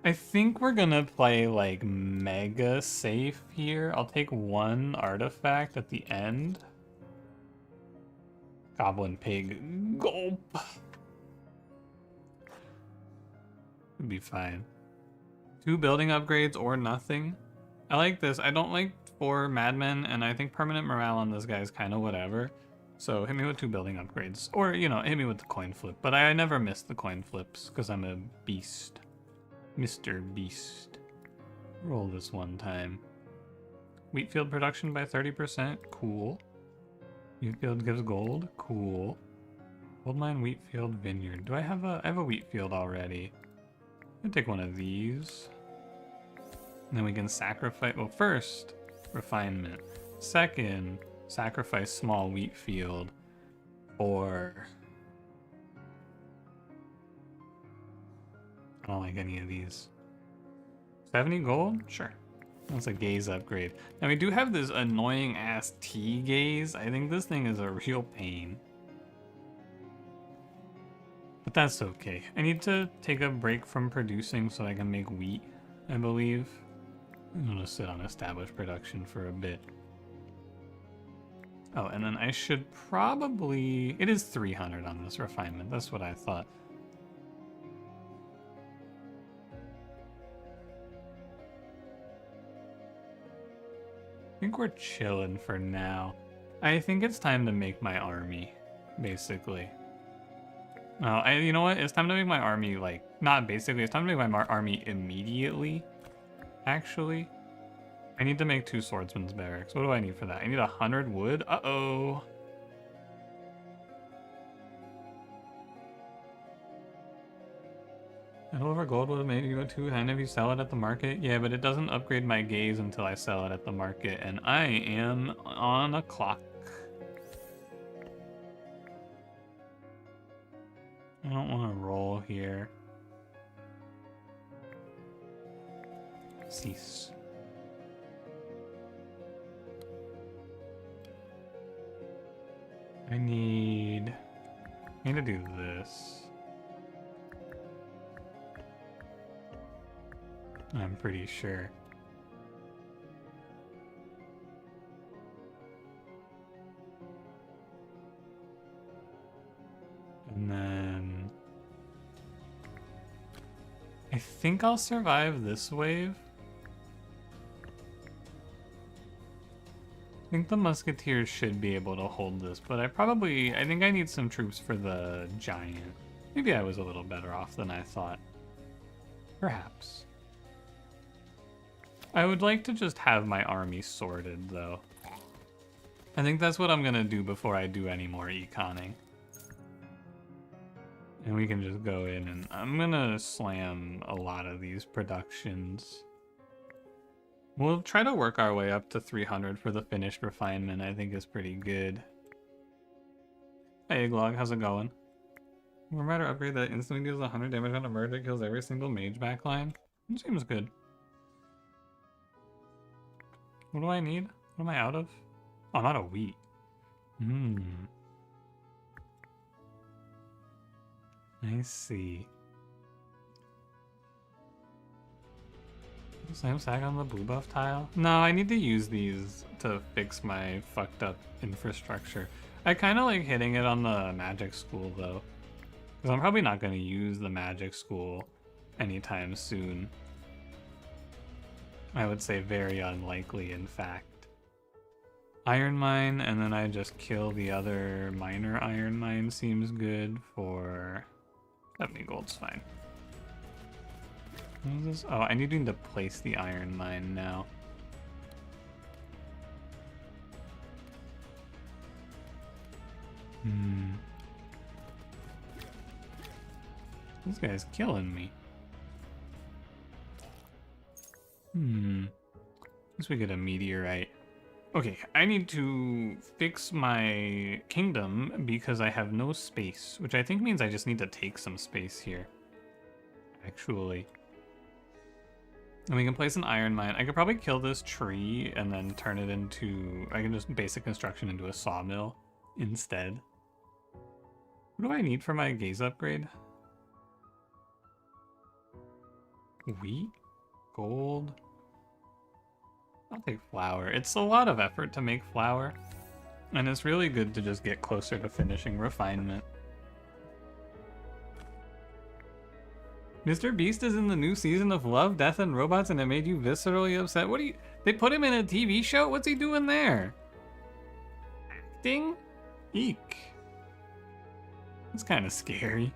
I think we're gonna play like mega safe here. I'll take 1 artifact at the end. Goblin pig. Gulp. It'd be fine. 2 building upgrades or nothing. I like this. I don't like 4 madmen, and I think permanent morale on this guy is kind of whatever. So hit me with 2 building upgrades. Or, you know, hit me with the coin flip. But I never miss the coin flips because I'm a beast. Mr. Beast. Roll this one time. Wheatfield production by 30%. Cool. Wheatfield gives gold. Cool. Gold mine, Wheatfield, vineyard. Do I have a... I have a Wheatfield already. I'm gonna take one of these. And then we can sacrifice... Well, first, refinement. Second, sacrifice small wheat field. Or... I don't like any of these. 70 gold? Sure. That's a gaze upgrade. Now we do have this annoying ass T gaze. I think this thing is a real pain. But that's okay. I need to take a break from producing so I can make wheat, I believe. I'm gonna sit on established production for a bit. Oh, and then I should probably... It is 300 on this refinement. That's what I thought. I think we're chilling for now. I think it's time to make my army, basically. You know what? It's time to make my army, like, not basically, it's time to make my army immediately, actually. I need to make 2 swordsman's barracks. What do I need for that? I need 100 wood? Uh-oh. Metal over gold will make you go 2 hand if you sell it at the market. Yeah, but it doesn't upgrade my gaze until I sell it at the market, and I am on a clock. I don't want to roll here. Cease. I need to do this. I'm pretty sure. And then I think I'll survive this wave. I think the musketeers should be able to hold this, but I think I need some troops for the giant. Maybe I was a little better off than I thought. Perhaps. I would like to just have my army sorted, though. I think that's what I'm gonna do before I do any more econing. And we can just go in and I'm gonna slam a lot of these productions. We'll try to work our way up to 300 for the finished refinement. I think is pretty good. Hey Egglog, how's it going? Remember to upgrade that instantly deals 100 damage on a merge that kills every single mage backline? It seems good. What do I need? What am I out of? Oh, I'm out of wheat. I see. Slam sack on the blue buff tile? No, I need to use these to fix my fucked up infrastructure. I kind of like hitting it on the magic school though. Because I'm probably not going to use the magic school anytime soon. I would say very unlikely, in fact. Iron mine, and then I just kill the other minor iron mine seems good for 70 gold's fine. What is this? Oh, I need to place the iron mine now. This guy's killing me. Guess we get a meteorite. Okay, I need to fix my kingdom because I have no space, which I think means I just need to take some space here. Actually. And we can place an iron mine. I could probably kill this tree and then turn it into... I can just basic construction into a sawmill instead. What do I need for my gaze upgrade? Wheat? Gold? I'll take flour. It's a lot of effort to make flour. And it's really good to just get closer to finishing refinement. Mr. Beast is in the new season of Love, Death, and Robots and it made you viscerally upset. What do you... They put him in a TV show? What's he doing there? Acting? Eek. It's kind of scary.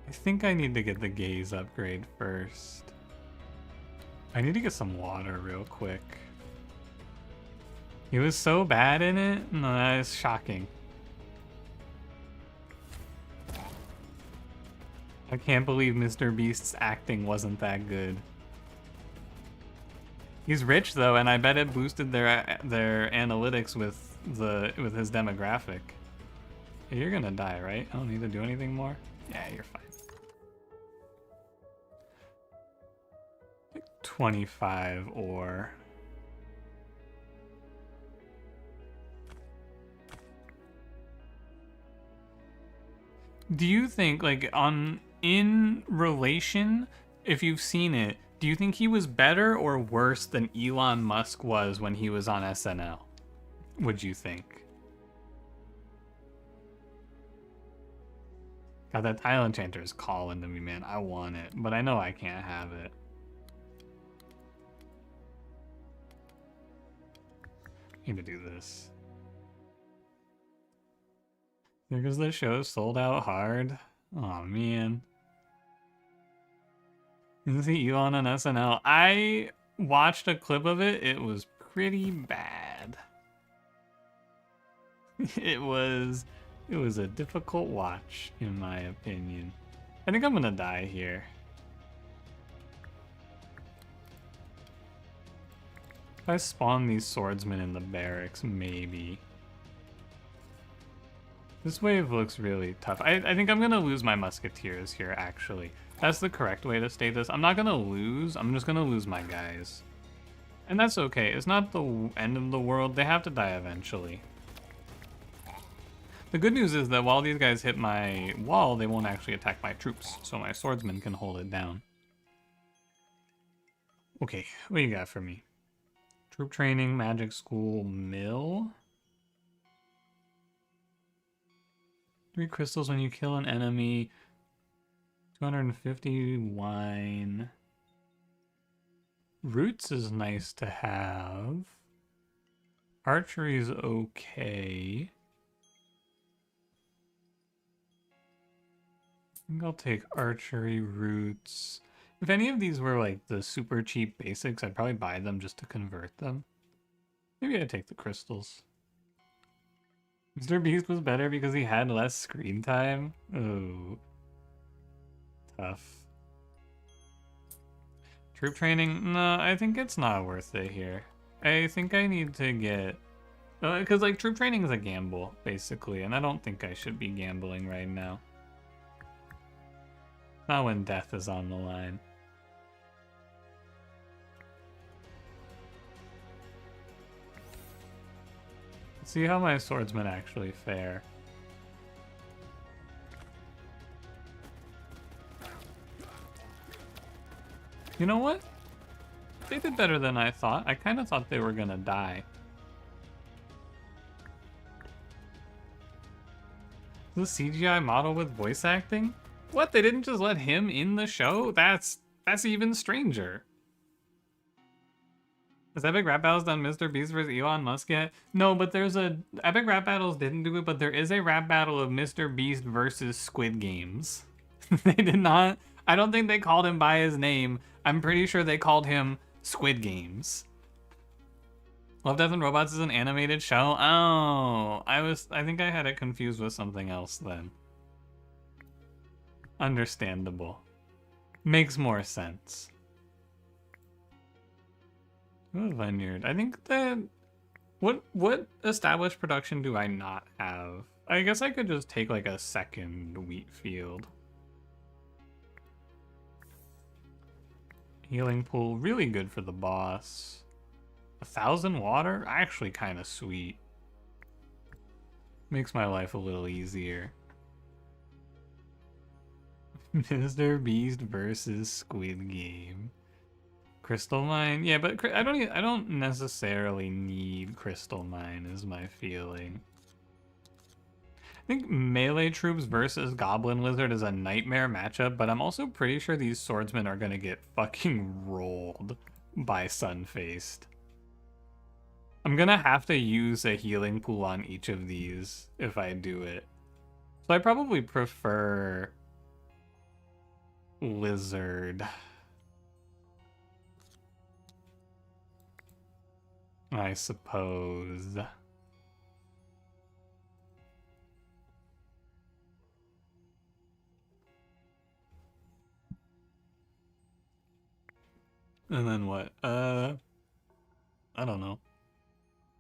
I think I need to get the gaze upgrade first. I need to get some water real quick. He was so bad in it? No, that is shocking. I can't believe Mr. Beast's acting wasn't that good. He's rich though, and I bet it boosted their analytics with his demographic. Hey, you're gonna die, right? I don't need to do anything more? Yeah, you're fine. 25 ore. Do you think, like, in relation, if you've seen it, do you think he was better or worse than Elon Musk was when he was on SNL? Would you think? God, that tile enchanter is calling to me, man. I want it, but I know I can't have it. Need to do this. Because the show sold out hard. Oh man. You see Elon on SNL. I watched a clip of it. It was pretty bad. It was a difficult watch, in my opinion. I think I'm gonna die here. If I spawn these swordsmen in the barracks, maybe. This wave looks really tough. I think I'm gonna lose my musketeers here, actually. That's the correct way to state this. I'm not gonna lose, I'm just gonna lose my guys. And that's okay, it's not the end of the world, they have to die eventually. The good news is that while these guys hit my wall, they won't actually attack my troops, so my swordsmen can hold it down. Okay, what do you got for me? Troop training, magic school, mill. 3 crystals when you kill an enemy. 250 wine. Roots is nice to have. Archery's okay. I think I'll take archery, roots. If any of these were like the super cheap basics, I'd probably buy them just to convert them. Maybe I'd take the crystals. Mr. Beast was better because he had less screen time. Oh. Tough. Troop training? No, I think it's not worth it here. I think I need to get... Because, like, troop training is a gamble, basically, and I don't think I should be gambling right now. Not when death is on the line. Let's see how my swordsmen actually fare. You know what? They did better than I thought. I kind of thought they were gonna die. The CGI model with voice acting? What? They didn't just let him in the show? That's even stranger. Has Epic Rap Battles done Mr. Beast vs. Elon Musk yet? No, but there's a... Epic Rap Battles didn't do it, but there is a rap battle of Mr. Beast versus Squid Games. They did not... I don't think they called him by his name. I'm pretty sure they called him Squid Games. Love, Death, and Robots is an animated show? Oh, I think I had it confused with something else then. Understandable. Makes more sense. Ooh, Vineyard. I think that... What established production do I not have? I guess I could just take like a second wheat field. Healing pool, really good for the boss. 1,000 water? Actually kind of sweet. Makes my life a little easier. Mr. Beast versus Squid Game. Crystal Mine? Yeah, but I don't necessarily need Crystal Mine is my feeling. I think melee troops versus Goblin Lizard is a nightmare matchup, but I'm also pretty sure these swordsmen are gonna get fucking rolled by Sun-Faced. I'm gonna have to use a healing pool on each of these if I do it. So I probably prefer Lizard. I suppose. And then what? I don't know.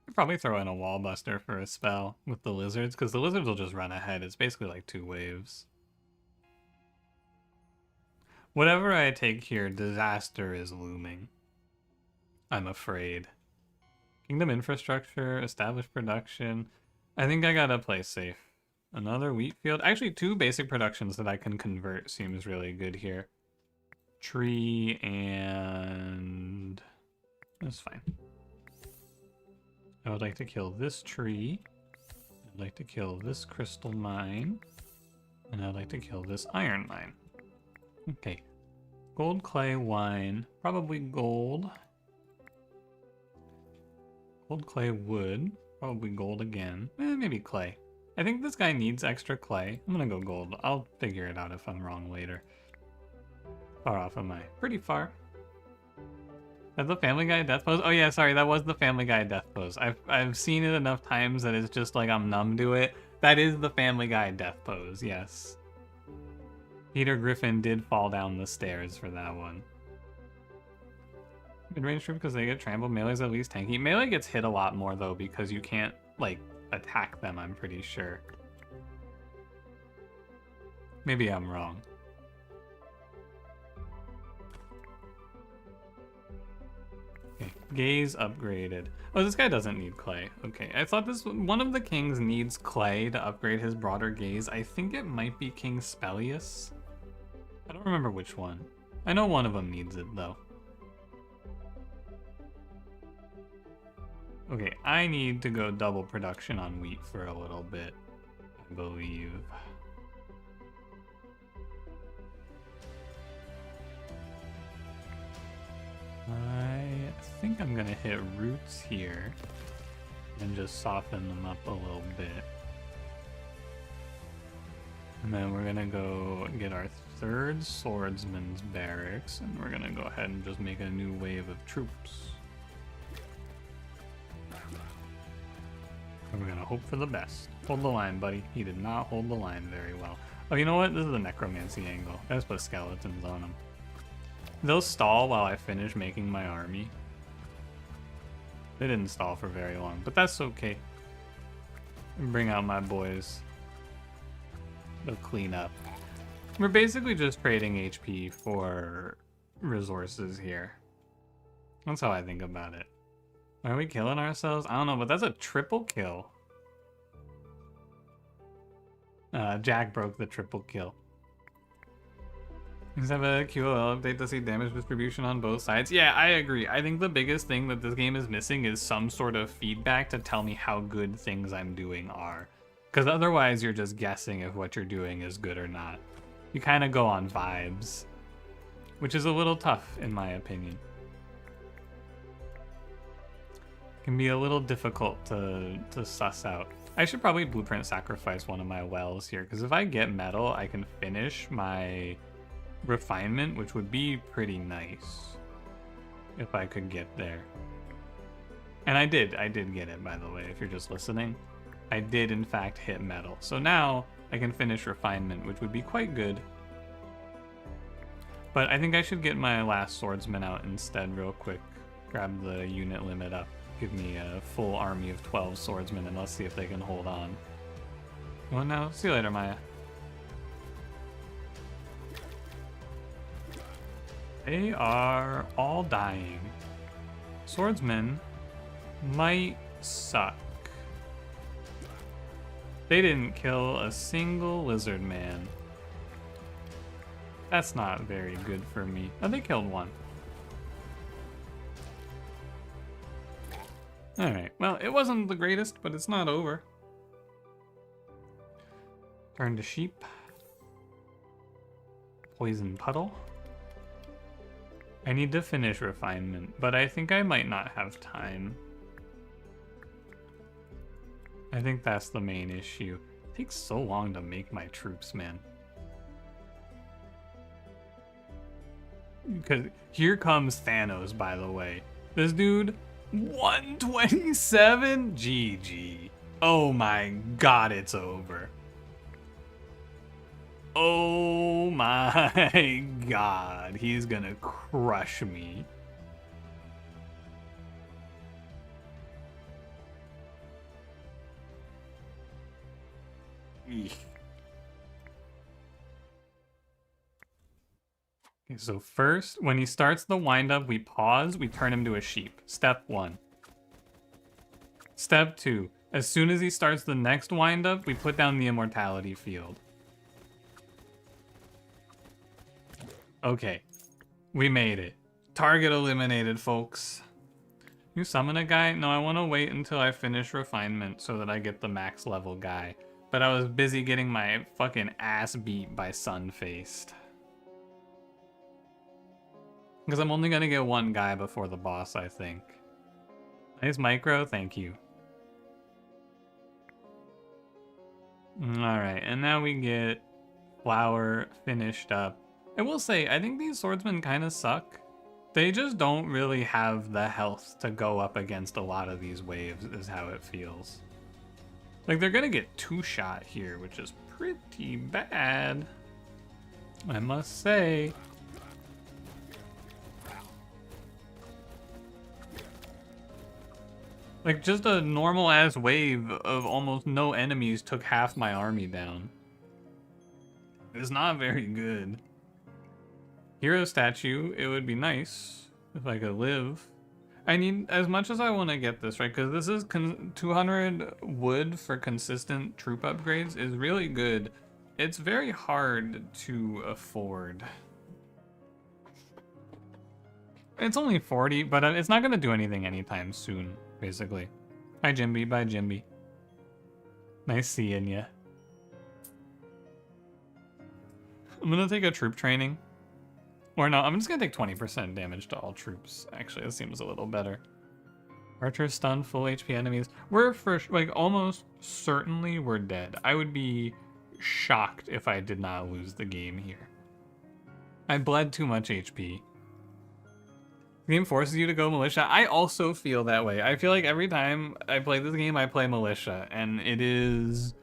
I'd probably throw in a wall buster for a spell with the lizards, because the lizards will just run ahead. It's basically like 2 waves. Whatever I take here, disaster is looming. I'm afraid. Kingdom infrastructure, established production. I think I gotta play safe. Another wheat field. Actually, 2 basic productions that I can convert seems really good here. Tree and... That's fine. I would like to kill this tree. I'd like to kill this crystal mine. And I'd like to kill this iron mine. Okay. Gold, clay, wine. Probably gold. Gold, clay, wood. Probably gold again. Maybe clay. I think this guy needs extra clay. I'm gonna go gold. I'll figure it out if I'm wrong later. Far off am I? Pretty far. That's the Family Guy death pose? Oh yeah, sorry, that was the Family Guy death pose. I've seen it enough times that it's just like I'm numb to it. That is the Family Guy death pose, yes. Peter Griffin did fall down the stairs for that one. Mid-range troop because they get trampled. Melee's at least tanky. Melee gets hit a lot more though because you can't like attack them, I'm pretty sure. Maybe I'm wrong. Okay, gaze upgraded. Oh, this guy doesn't need clay. Okay, I thought this one of the kings needs clay to upgrade his broader gaze. I think it might be King Spelius. I don't remember which one. I know one of them needs it though. Okay, I need to go double production on wheat for a little bit, I believe. I think I'm gonna hit roots here and just soften them up a little bit. And then we're gonna go get our third swordsman's barracks, and we're gonna go ahead and just make a new wave of troops. And we're gonna hope for the best. Hold the line, buddy. He did not hold the line very well. Oh, you know what? This is the necromancy angle. I just put skeletons on them. They'll stall while I finish making my army. They didn't stall for very long, but that's okay. Bring out my boys. They'll clean up. We're basically just trading HP for resources here. That's how I think about it. Are we killing ourselves? I don't know, but that's a triple kill. Jack broke the triple kill. Does have a QOL update to see damage distribution on both sides? Yeah, I agree. I think the biggest thing that this game is missing is some sort of feedback to tell me how good things I'm doing are. Because otherwise you're just guessing if what you're doing is good or not. You kind of go on vibes, which is a little tough in my opinion. Can be a little difficult to suss out. I should probably blueprint sacrifice one of my wells here, because if I get metal, I can finish my refinement, which would be pretty nice if I could get there. And I did get it, by the way, if you're just listening. I did in fact hit metal. So now I can finish refinement, which would be quite good. But I think I should get my last swordsman out instead real quick. Grab the unit limit up. Give me a full army of 12 swordsmen, and let's see if they can hold on. Well, now, see you later, Maya. They are all dying. Swordsmen might suck. They didn't kill a single lizard man. That's not very good for me. Oh, they killed one. Alright, well, it wasn't the greatest, but it's not over. Turn to sheep. Poison puddle. I need to finish refinement, but I think I might not have time. I think that's the main issue. It takes so long to make my troops, man. Because here comes Thanos, by the way. This dude, 127? GG. Oh my god, it's over. Oh my god, he's gonna crush me. Eek. Okay, so first, when he starts the windup, we pause, we turn him to a sheep. Step 1. Step 2. As soon as he starts the next windup, we put down the immortality field. Okay, we made it. Target eliminated, folks. You summon a guy? No, I want to wait until I finish refinement so that I get the max level guy. But I was busy getting my fucking ass beat by Sunfaced. Because I'm only going to get one guy before the boss, I think. Nice micro, thank you. Alright, and now we get flower finished up. I will say, I think these swordsmen kind of suck. They just don't really have the health to go up against a lot of these waves, is how it feels. Like, they're gonna get 2-shot here, which is pretty bad, I must say. Like, just a normal-ass wave of almost no enemies took half my army down. It's not very good. Hero statue, it would be nice if I could live. I need, as much as I want to get this, right? Because this is 200 wood for consistent troop upgrades is really good. It's very hard to afford. It's only 40, but it's not going to do anything anytime soon, basically. Bye, Jimby. Bye, Jimby. Nice seeing ya. I'm gonna take a troop training. Or no, I'm just gonna take 20% damage to all troops. Actually, that seems a little better. Archer stun, full HP enemies. We're like almost certainly we're dead. I would be shocked if I did not lose the game here. I bled too much HP. The game forces you to go militia. I also feel that way. I feel like every time I play this game, I play militia, and it is...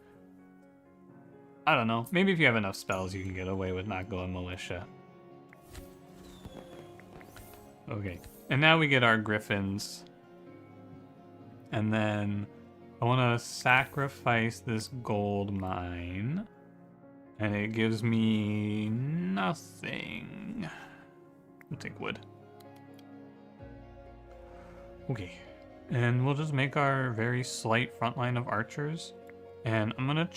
I don't know. Maybe if you have enough spells, you can get away with not going militia. Okay. And now we get our griffins. And then I want to sacrifice this gold mine. And it gives me nothing. I'll take wood. Okay. And we'll just make our very slight front line of archers. And I'm going to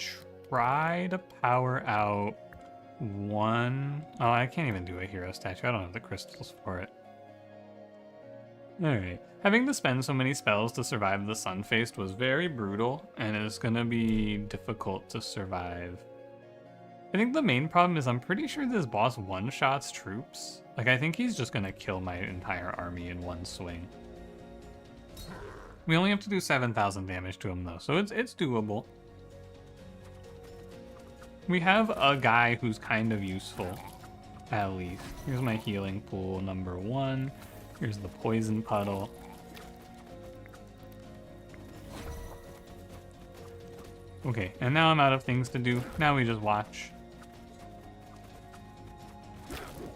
try to power out one... Oh, I can't even do a hero statue. I don't have the crystals for it. Alright. Having to spend so many spells to survive the Sunfaced was very brutal, and it's gonna be difficult to survive. I think the main problem is I'm pretty sure this boss one-shots troops. Like, I think he's just gonna kill my entire army in one swing. We only have to do 7,000 damage to him, though, so it's doable. We have a guy who's kind of useful, at least. Here's my healing pool, number 1. Here's the poison puddle. Okay, and now I'm out of things to do. Now we just watch.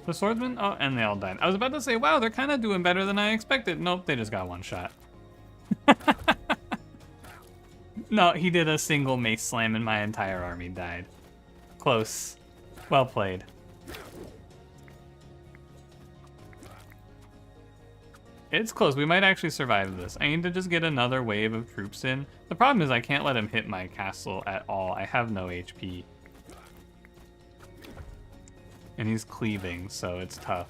The swordsman? Oh, and they all died. I was about to say, wow, they're kind of doing better than I expected. Nope, they just got one shot. No, he did a single mace slam and my entire army died. Close. Well played. It's close. We might actually survive this. I need to just get another wave of troops in. The problem is I can't let him hit my castle at all. I have no HP. And he's cleaving, so it's tough.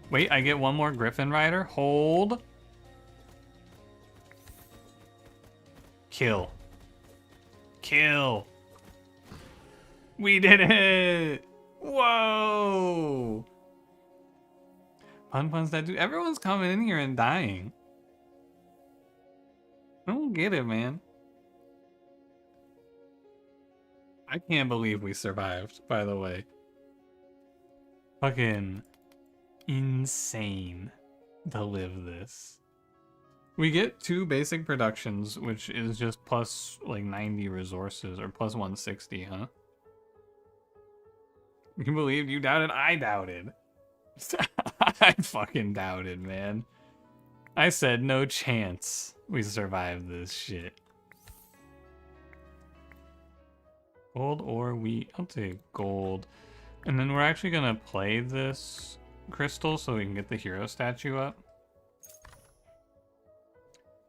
Wait, I get one more Griffin Rider. Hold. Kill. Kill. We did it! Whoa! Pun's that dude. Everyone's coming in here and dying. I don't get it, man. I can't believe we survived, by the way. Fucking insane to live this. We get 2 basic productions, which is just plus like 90 resources, or plus 160, huh? You believe you doubted? I doubted. I fucking doubted, man. I said no chance we survive this shit. Gold or wheat? I'll take gold. And then we're actually gonna play this crystal so we can get the hero statue up.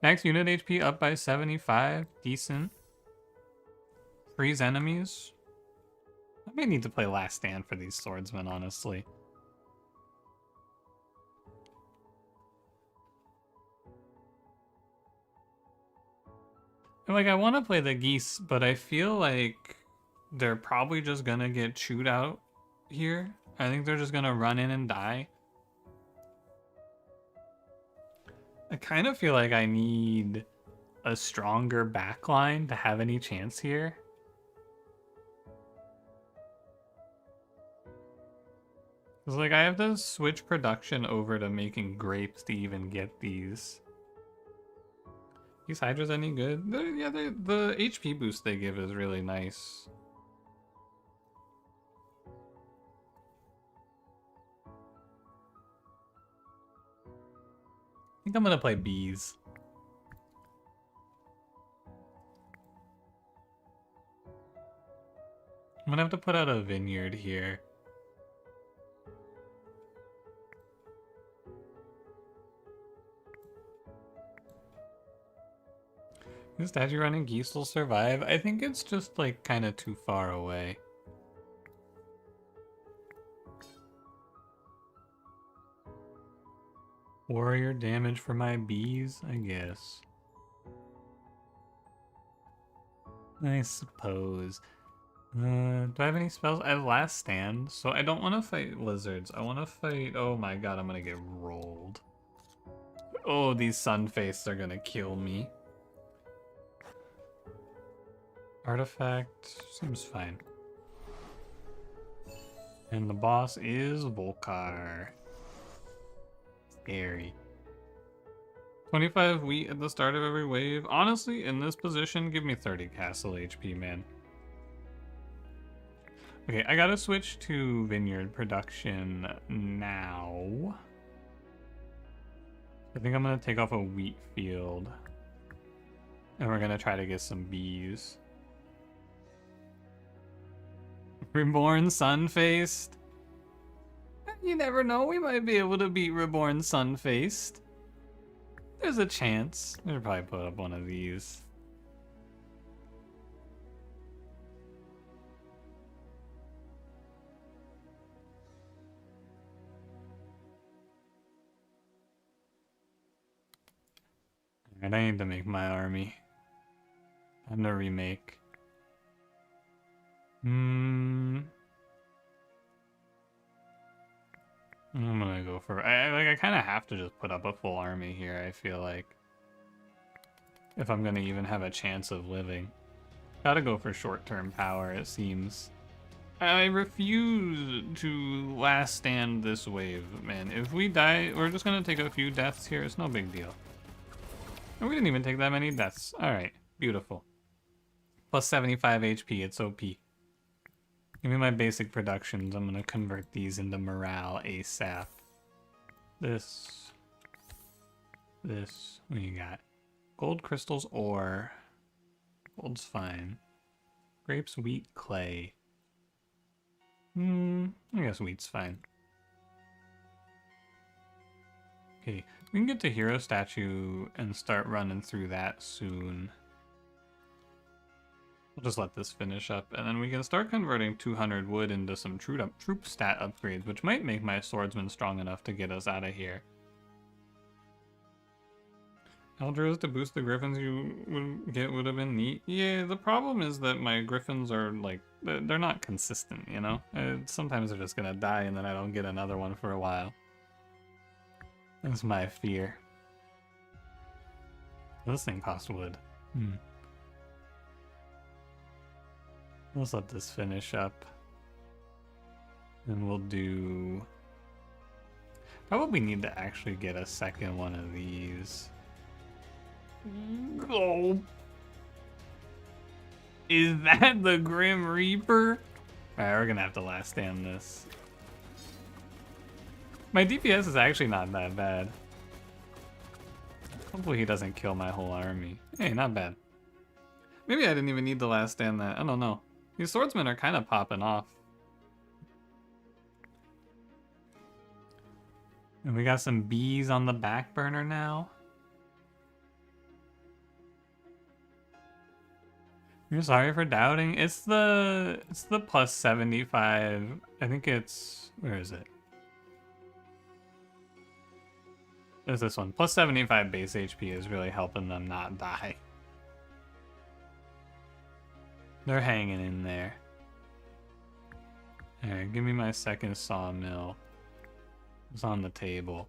Max unit HP up by 75. Decent. Freeze enemies. I may need to play Last Stand for these swordsmen, honestly. And like, I want to play the geese, but I feel like they're probably just gonna get chewed out here. I think they're just gonna run in and die. I kind of feel like I need a stronger backline to have any chance here. Because like, I have to switch production over to making grapes to even get these. These Hydras any good? The HP boost they give is really nice. I think I'm gonna play bees. I'm gonna have to put out a vineyard here. Is statue running geese will survive? I think it's just like kind of too far away. Warrior damage for my bees, I guess. I suppose. Do I have any spells? I have Last Stand, so I don't want to fight lizards. I want to fight... Oh my god, I'm gonna get rolled. Oh, these Sunface are gonna kill me. Artifact seems fine. And the boss is Volcar. Scary. 25 wheat at the start of every wave. Honestly, in this position, give me 30 castle HP, man. Okay, I gotta switch to vineyard production now. I think I'm gonna take off a wheat field. And we're gonna try to get some bees. Reborn Sunfaced. You never know, we might be able to beat Reborn Sunfaced. There's a chance. We should probably put up one of these. Alright, I need to make my army. I'm gonna remake. I'm gonna go for... I kind of have to just put up a full army here, I feel like. If I'm gonna even have a chance of living. Gotta go for short-term power, it seems. I refuse to last stand this wave, man. If we die, we're just gonna take a few deaths here. It's no big deal. And we didn't even take that many deaths. Alright, beautiful. Plus 75 HP, it's OP. Give me my basic productions. I'm gonna convert these into morale ASAP. This. What do you got? Gold, crystals, ore. Gold's fine. Grapes, wheat, clay. I guess wheat's fine. Okay, we can get to hero statue and start running through that soon. We'll just let this finish up, and then we can start converting 200 wood into some troop stat upgrades, which might make my swordsman strong enough to get us out of here. Eldrills to boost the griffins you would get would have been neat. Yeah, the problem is that my griffins are, like, they're not consistent, you know? Sometimes they're just gonna die and then I don't get another one for a while. That's my fear. This thing costs wood. Let's let this finish up. And we'll do... Probably need to actually get a second one of these. Oh. Is that the Grim Reaper? Alright, we're gonna have to last stand this. My DPS is actually not that bad. Hopefully he doesn't kill my whole army. Hey, not bad. Maybe I didn't even need to last stand that. I don't know. These swordsmen are kind of popping off. And we got some bees on the back burner now. You're sorry for doubting. It's the plus 75. I think it's... Where is it? There's this one. Plus 75 base HP is really helping them not die. They're hanging in there. Alright, give me my second sawmill. It's on the table.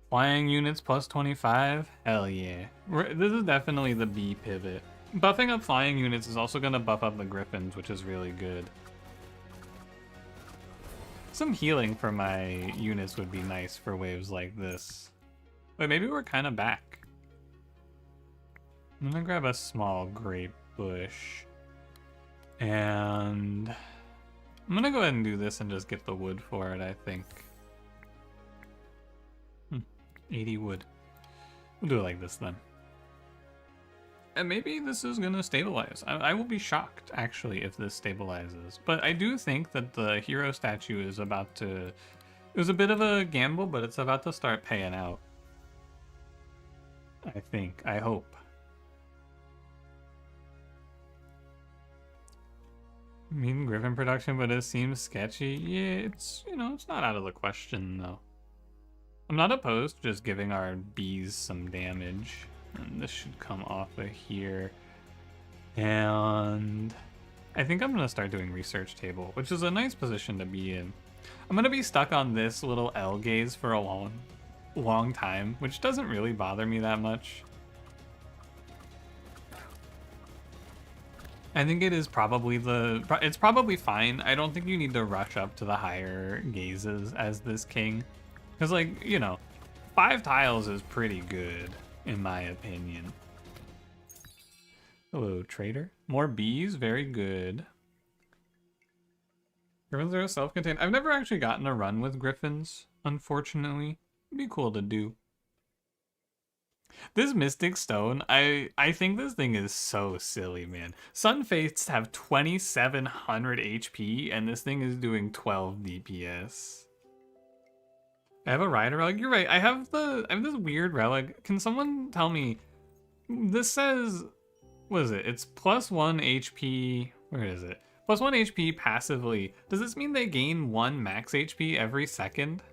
Flying units plus 25? Hell yeah. This is definitely the B pivot. Buffing up flying units is also going to buff up the griffins, which is really good. Some healing for my units would be nice for waves like this. Wait, maybe we're kind of back. I'm going to grab a small grape bush. And I'm gonna go ahead and do this and just get the wood for it, I think. 80 wood. We'll do it like this then. And maybe this is gonna stabilize. I will be shocked, actually, if this stabilizes. But I do think that the hero statue is about to... It was a bit of a gamble, but it's about to start paying out. I think. I hope. I mean, Griffin production, but it seems sketchy. Yeah, it's, you know, it's not out of the question, though. I'm not opposed to just giving our bees some damage. And this should come off of here. And I think I'm gonna start doing research table, which is a nice position to be in. I'm gonna be stuck on this little L gaze for a long time, which doesn't really bother me that much. I think it is probably it's probably fine. I don't think you need to rush up to the higher gazes as this king. Because, like, you know, 5 tiles is pretty good, in my opinion. Hello, trader. More bees, very good. Griffins are self-contained. I've never actually gotten a run with griffins, unfortunately. It'd be cool to do. This Mystic Stone, I think this thing is so silly, man. Sunfaces have 2700 HP, and this thing is doing 12 DPS. I have a rider relic. You're right. I have this weird relic. Can someone tell me? This says, what is it? It's +1 HP. Where is it? +1 HP passively. Does this mean they gain 1 max HP every second?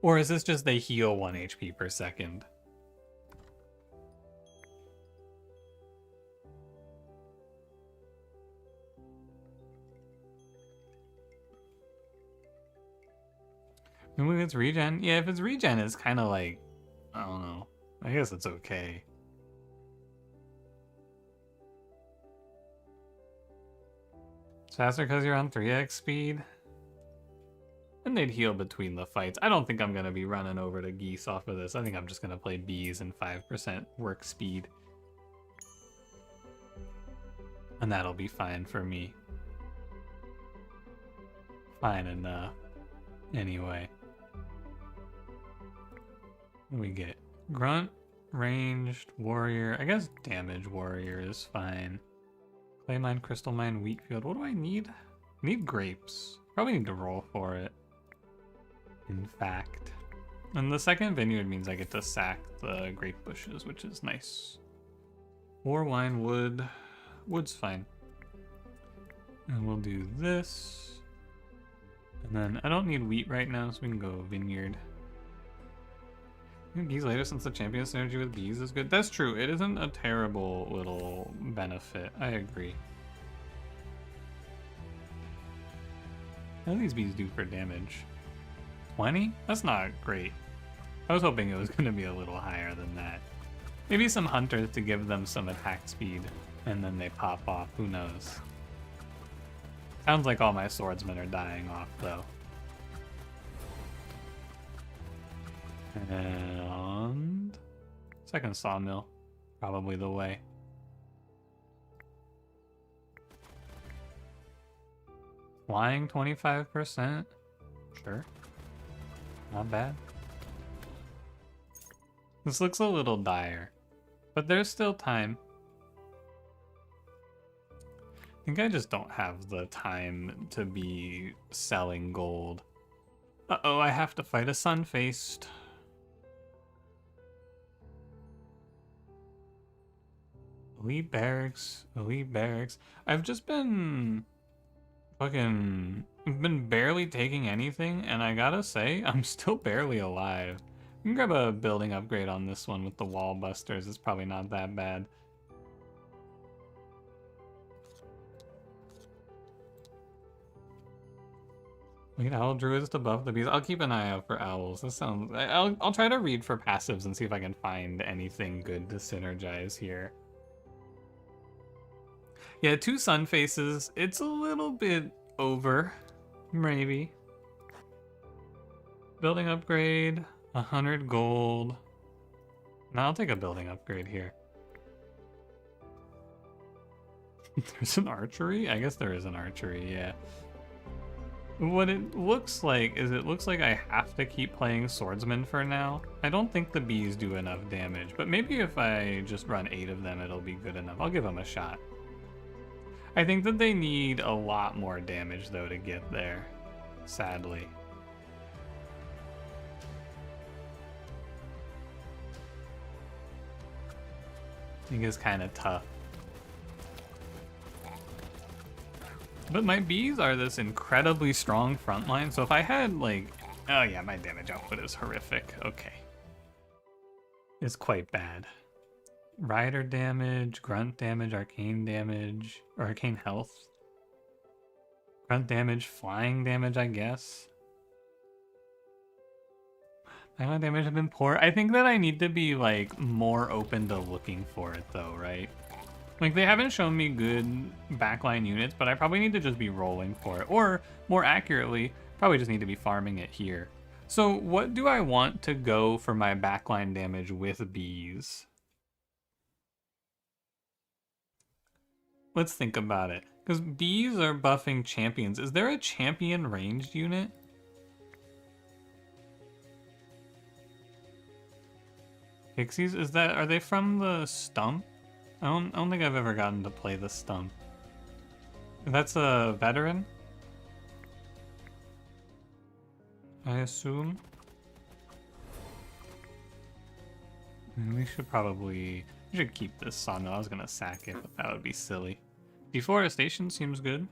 Or is this just they heal 1 HP per second? Maybe if it's regen? Yeah, if it's regen, it's kind of like, I don't know. I guess it's okay. It's faster because you're on 3x speed? And they'd heal between the fights. I don't think I'm going to be running over to Geese off of this. I think I'm just going to play bees and 5% work speed. And that'll be fine for me. Fine enough. Anyway. What do we get? Grunt, ranged, warrior. I guess damage warrior is fine. Clay mine, crystal mine, wheat field. What do I need? I need grapes. Probably need to roll for it. In fact. And the second vineyard means I get to sack the grape bushes, which is nice. Or wine, wood. Wood's fine. And we'll do this. And then I don't need wheat right now, so we can go vineyard. Bees later since the champion synergy with bees is good. That's true. It isn't a terrible little benefit. I agree. How do these bees do for damage? 20? That's not great. I was hoping it was going to be a little higher than that. Maybe some hunters to give them some attack speed, and then they pop off. Who knows? Sounds like all my swordsmen are dying off, though. And second sawmill, probably the way. Flying 25%? Sure. Not bad. This looks a little dire, but there's still time. I think I just don't have the time to be selling gold. Uh-oh, I have to fight a sun-faced. Elite barracks, elite barracks. I've just been been barely taking anything, and I gotta say, I'm still barely alive. You can grab a building upgrade on this one with the wall busters. It's probably not that bad. Wait, owl druids to buff the bees. I'll keep an eye out for owls. This sounds. I'll try to read for passives and see if I can find anything good to synergize here. Yeah, 2 sun faces. It's a little bit over, maybe. Building upgrade, 100 gold. No, I'll take a building upgrade here. There's an archery? I guess there is an archery, yeah. What it looks like is it looks like I have to keep playing swordsman for now. I don't think the bees do enough damage, but maybe if I just run 8 of them, it'll be good enough. I'll give them a shot. I think that they need a lot more damage, though, to get there, sadly. I think it's kind of tough. But my bees are this incredibly strong front line, so if I had, like... Oh yeah, my damage output is horrific. Okay. It's quite bad. Rider damage, grunt damage, or arcane health. Grunt damage, flying damage, I guess. Backline damage have been poor. I think that I need to be like more open to looking for it though, right? Like they haven't shown me good backline units, but I probably need to just be rolling for it. Or more accurately, probably just need to be farming it here. So what do I want to go for my backline damage with bees? Let's think about it. Because bees are buffing champions. Is there a champion ranged unit? Pixies? Are they from the stump? I don't think I've ever gotten to play the stump. That's a veteran? I assume? We should keep this sawmill. I was gonna sack it, but that would be silly. Deforestation seems good.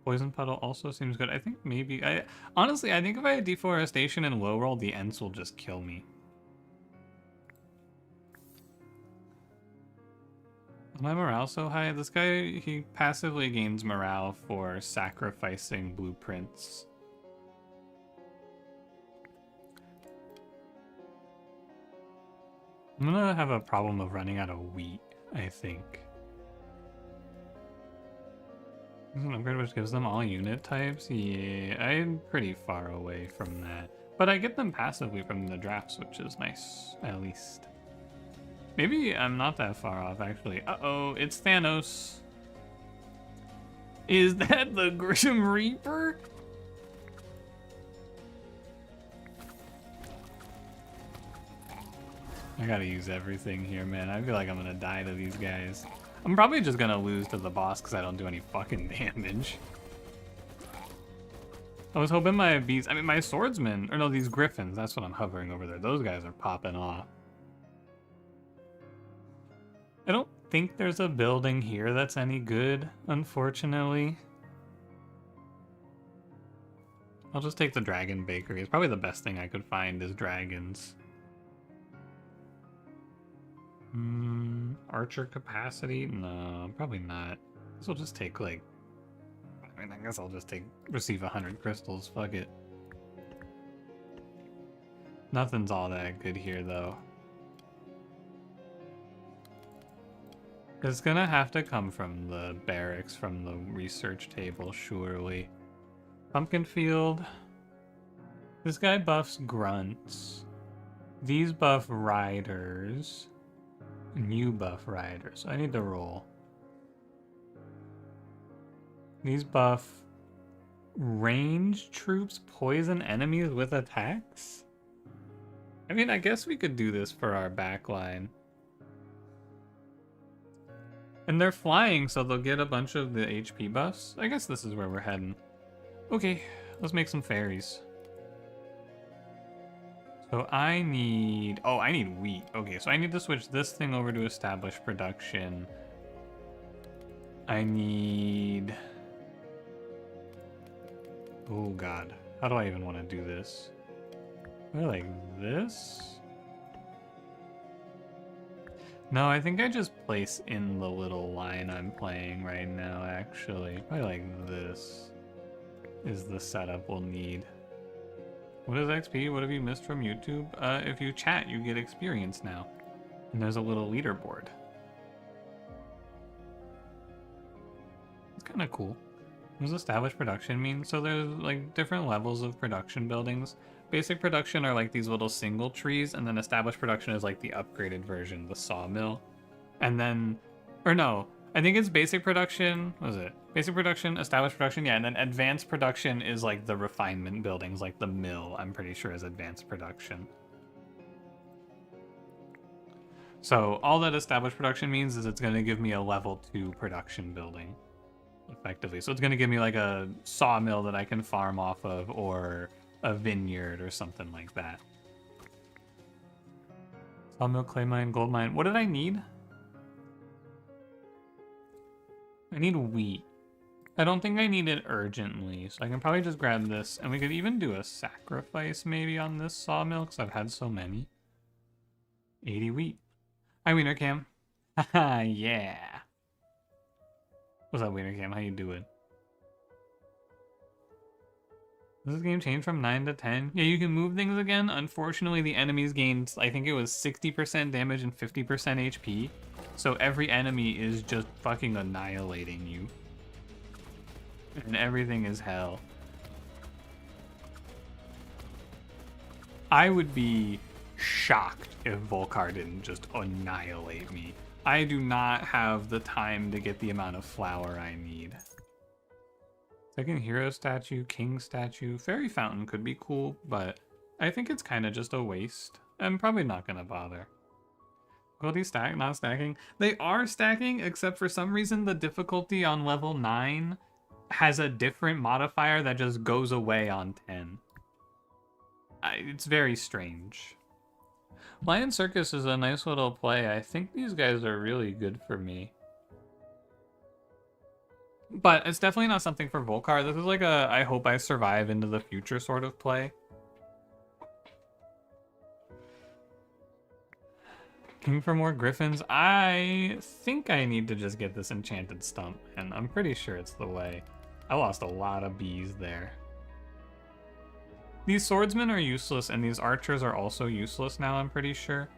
Poison puddle also seems good. I think honestly, I think if I had deforestation and low roll, the Ents will just kill me. Is my morale so high? This guy, he passively gains morale for sacrificing blueprints. I'm gonna have a problem of running out of wheat, I think. There's an upgrade which gives them all unit types? Yeah, I'm pretty far away from that. But I get them passively from the drafts, which is nice, at least. Maybe I'm not that far off, actually. Uh-oh, it's Thanos. Is that the Grim Reaper? I gotta use everything here, man. I feel like I'm gonna die to these guys. I'm probably just gonna lose to the boss because I don't do any fucking damage. I was hoping my swordsmen, or no, these griffins, that's what I'm hovering over there. Those guys are popping off. I don't think there's a building here that's any good, unfortunately. I'll just take the dragon bakery. It's probably the best thing I could find is dragons. Archer capacity? No, probably not. This will just take like... I guess I'll just receive 100 crystals, fuck it. Nothing's all that good here though. It's gonna have to come from the barracks, from the research table, surely. Pumpkin field. This guy buffs grunts. These buff riders. And you buff riders. So I need to roll. These buff ranged troops poison enemies with attacks? I mean, I guess we could do this for our backline. And they're flying, so they'll get a bunch of the HP buffs. I guess this is where we're heading. Okay, let's make some fairies. So I need wheat. Okay, so I need to switch this thing over to establish production. I need... Oh god, how do I even want to do this? Probably like this? No, I think I just place in the little line I'm playing right now, actually. Probably like this is the setup we'll need. What is XP? What have you missed from YouTube? If you chat, you get experience now. And there's a little leaderboard. It's kind of cool. What does established production mean? So there's like different levels of production buildings. Basic production are like these little single trees, and then established production is like the upgraded version, the sawmill. And then, or no, I think it's basic production. What is it? Basic production, established production, yeah, and then advanced production is like the refinement buildings, like the mill, I'm pretty sure is advanced production. So all that established production means is it's going to give me a level 2 production building, effectively. So it's going to give me like a sawmill that I can farm off of, or a vineyard or something like that. Sawmill, clay mine, gold mine. What did I need? I need wheat. I don't think I need it urgently, so I can probably just grab this, and we could even do a sacrifice maybe on this sawmill, because I've had so many. 80 wheat. Hi, Wiener Cam. Haha, yeah. What's up, Wiener Cam? How you doing? Does this game change from 9 to 10? Yeah, you can move things again. Unfortunately, the enemies gained, I think it was 60% damage and 50% HP. So every enemy is just fucking annihilating you. And everything is hell. I would be shocked if Volcar didn't just annihilate me. I do not have the time to get the amount of flour I need. Second hero statue, king statue, fairy fountain could be cool, but I think it's kind of just a waste. I'm probably not gonna bother. Will these stack? Not stacking? They are stacking, except for some reason the difficulty on level 9 has a different modifier that just goes away on 10. It's very strange. Lion Circus is a nice little play. I think these guys are really good for me. But it's definitely not something for Volcar. This is like a I hope I survive into the future sort of play. King for more griffins. I think I need to just get this enchanted stump, and I'm pretty sure it's the way. I lost a lot of bees there. These swordsmen are useless, and these archers are also useless now, I'm pretty sure.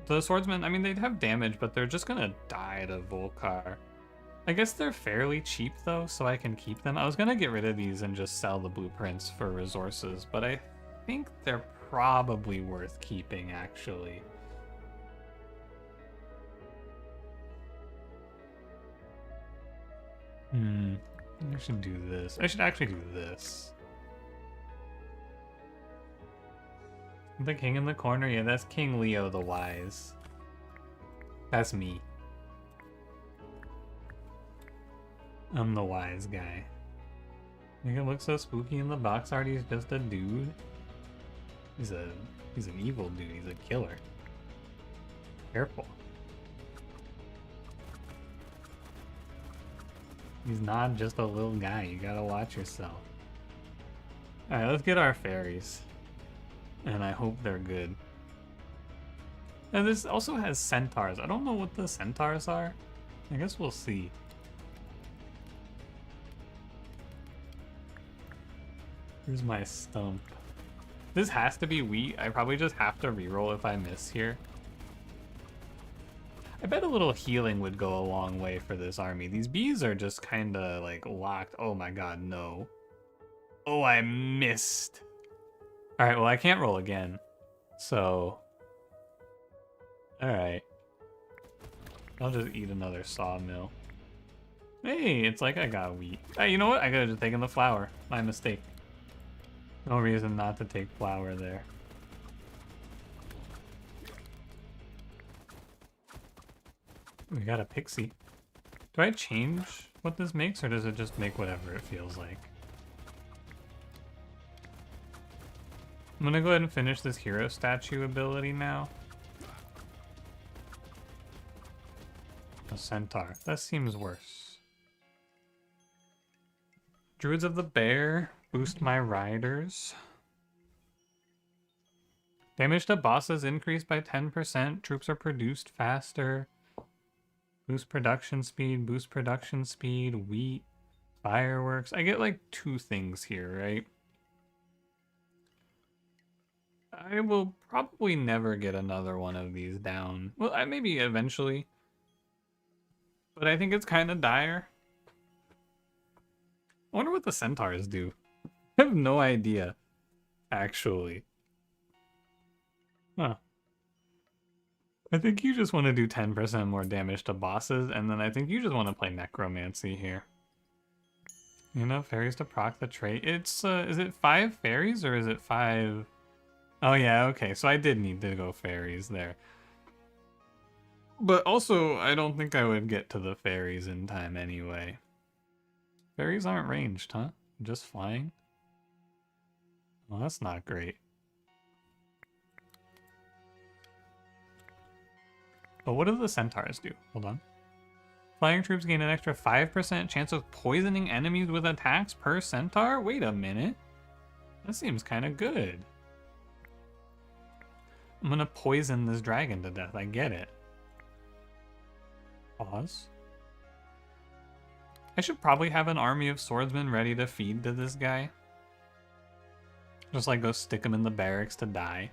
The swordsmen, I mean, they'd have damage, but they're just gonna die to Volcar. I guess they're fairly cheap, though, so I can keep them. I was gonna get rid of these and just sell the blueprints for resources, but I think they're probably worth keeping, actually. I should do this. I should actually do this. The king in the corner? Yeah, that's King Leo the Wise. That's me. I'm the wise guy. Make it look so spooky in the box art. He's just a dude. He's an evil dude. He's a killer. Careful. He's not just a little guy. You gotta watch yourself. Alright, let's get our fairies. And I hope they're good. Now this also has centaurs. I don't know what the centaurs are. I guess we'll see. Here's my stump. This has to be wheat. I probably just have to reroll if I miss here. I bet a little healing would go a long way for this army. These bees are just kind of like locked. Oh my god, no. Oh, I missed. Alright, well I can't roll again. So... Alright. I'll just eat another sawmill. Hey, it's like I got wheat. Hey, you know what? I could have just taken the flour. My mistake. No reason not to take flour there. We got a pixie. Do I change what this makes, or does it just make whatever it feels like? I'm gonna go ahead and finish this hero statue ability now. A centaur. That seems worse. Druids of the Bear. Boost my riders. Damage to bosses increased by 10%. Troops are produced faster. Boost production speed, wheat, fireworks. I get like 2 things here, right? I will probably never get another one of these down. Well, maybe eventually. But I think it's kind of dire. I wonder what the centaurs do. I have no idea, actually. Huh. I think you just want to do 10% more damage to bosses, and then I think you just want to play necromancy here. You know, fairies to proc the trait. It's, is it 5 fairies, or is it 5... Oh yeah, okay, so I did need to go fairies there. But also, I don't think I would get to the fairies in time anyway. Fairies aren't ranged, huh? Just flying? Well, that's not great. But what do the centaurs do? Hold on. Flying troops gain an extra 5% chance of poisoning enemies with attacks per centaur? Wait a minute. That seems kind of good. I'm gonna poison this dragon to death. I get it. Pause. I should probably have an army of swordsmen ready to feed to this guy. Just like go stick him in the barracks to die.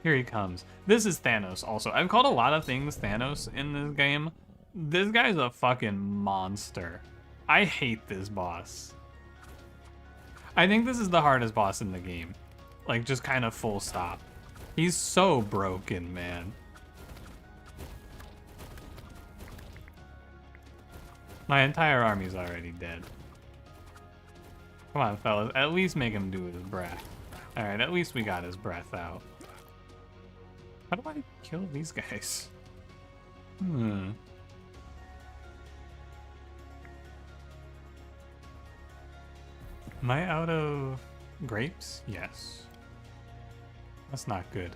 Here he comes. This is Thanos also. I've called a lot of things Thanos in this game. This guy's a fucking monster. I hate this boss. I think this is the hardest boss in the game. Like, just kind of full stop. He's so broken, man. My entire army's already dead. Come on, fellas. At least make him do his breath. Alright, at least we got his breath out. How do I kill these guys? Am I out of grapes? Yes. That's not good.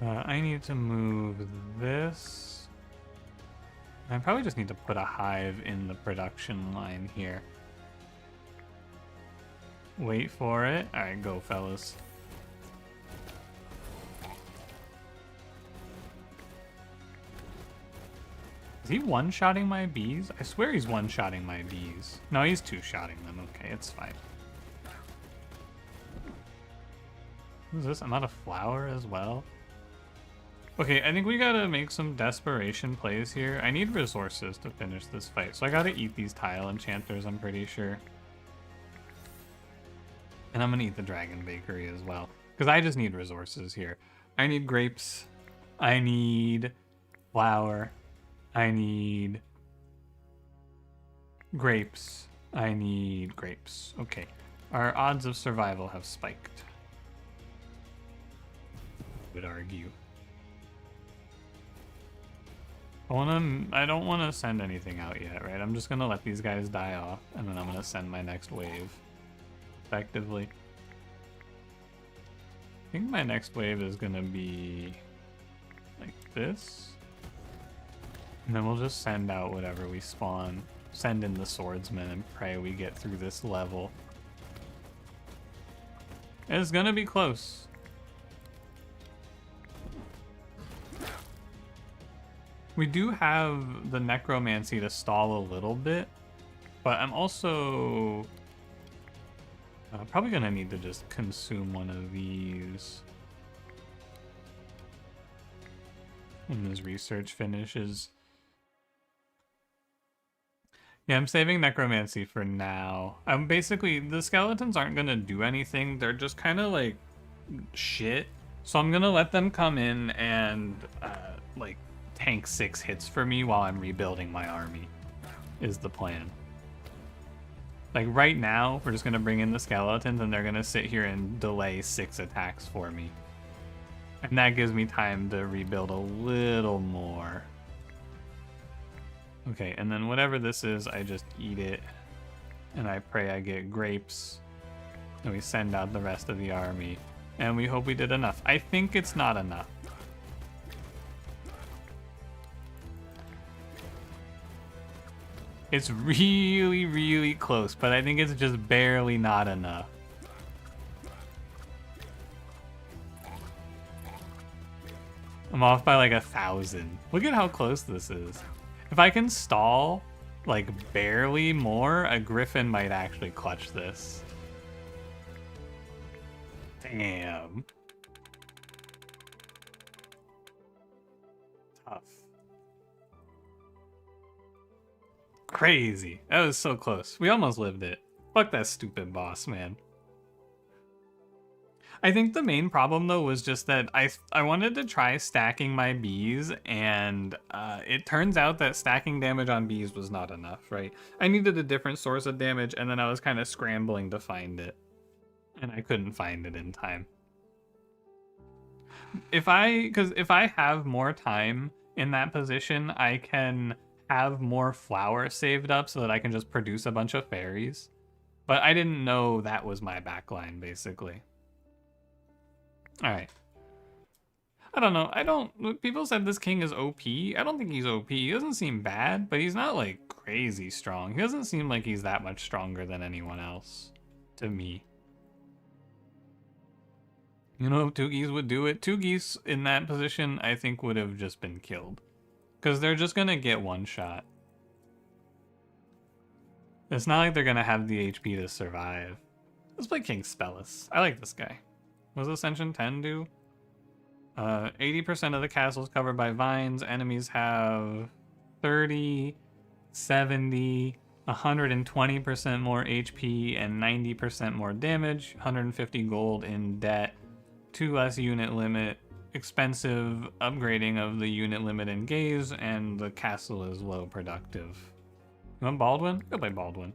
I need to move this. I probably just need to put a hive in the production line here. Wait for it. Alright, go, fellas. Is he one-shotting my bees? I swear he's one-shotting my bees. No, he's two-shotting them. Okay, it's fine. Who's this? I'm out of flour as well. Okay, I think we gotta make some desperation plays here. I need resources to finish this fight, so I gotta eat these tile enchanters, I'm pretty sure. And I'm gonna eat the dragon bakery as well, because I just need resources here. I need grapes. I need flour. I need grapes. I need grapes. Okay, our odds of survival have spiked. I would argue. I don't want to send anything out yet, right? I'm just gonna let these guys die off, and then I'm gonna send my next wave. Effectively. I think my next wave is gonna be like this. And then we'll just send out whatever we spawn. Send in the swordsman and pray we get through this level. It's gonna be close. We do have the necromancy to stall a little bit, but I'm also probably gonna need to just consume one of these when this research finishes. Yeah, I'm saving necromancy for now. I'm basically, the skeletons aren't gonna do anything. They're just kind of like shit. So I'm gonna let them come in and like tank 6 hits for me while I'm rebuilding my army, is the plan. Like right now, we're just gonna bring in the skeletons and they're gonna sit here and delay 6 attacks for me. And that gives me time to rebuild a little more. Okay, and then whatever this is, I just eat it. And I pray I get grapes. And we send out the rest of the army. And we hope we did enough. I think it's not enough. It's really, really close, but I think it's just barely not enough. I'm off by like 1,000. Look at how close this is. If I can stall like barely more, a griffin might actually clutch this. Damn. Tough. Crazy. That was so close. We almost lived it. Fuck that stupid boss, man. I think the main problem though was just that I wanted to try stacking my bees, and it turns out that stacking damage on bees was not enough, right? I needed a different source of damage, and then I was kind of scrambling to find it. And I couldn't find it in time. Because if I have more time in that position, I can have more flour saved up so that I can just produce a bunch of fairies. But I didn't know that was my backline, basically. Alright. I don't know. People said this king is OP. I don't think he's OP. He doesn't seem bad, but he's not like crazy strong. He doesn't seem like he's that much stronger than anyone else to me. You know, if 2 geese would do it. 2 geese in that position, I think would have just been killed. Because they're just gonna get one shot. It's not like they're gonna have the HP to survive. Let's play King Spellus. I like this guy. What does Ascension 10 do? 80% of the castle is covered by vines. Enemies have 30, 70, 120% more HP and 90% more damage. 150 gold in debt. 2 less unit limit. Expensive upgrading of the unit limit in Gaze, and the castle is low productive. You want Baldwin? Go play Baldwin.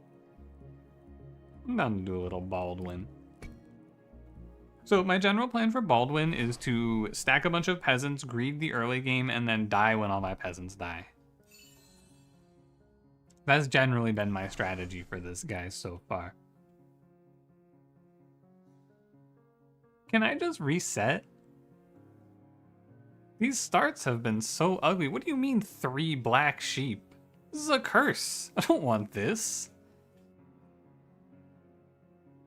I'm down to do a little Baldwin. So my general plan for Baldwin is to stack a bunch of peasants, greed the early game, and then die when all my peasants die. That's generally been my strategy for this guy so far. Can I just reset? These starts have been so ugly. What do you mean 3 black sheep? This is a curse. I don't want this.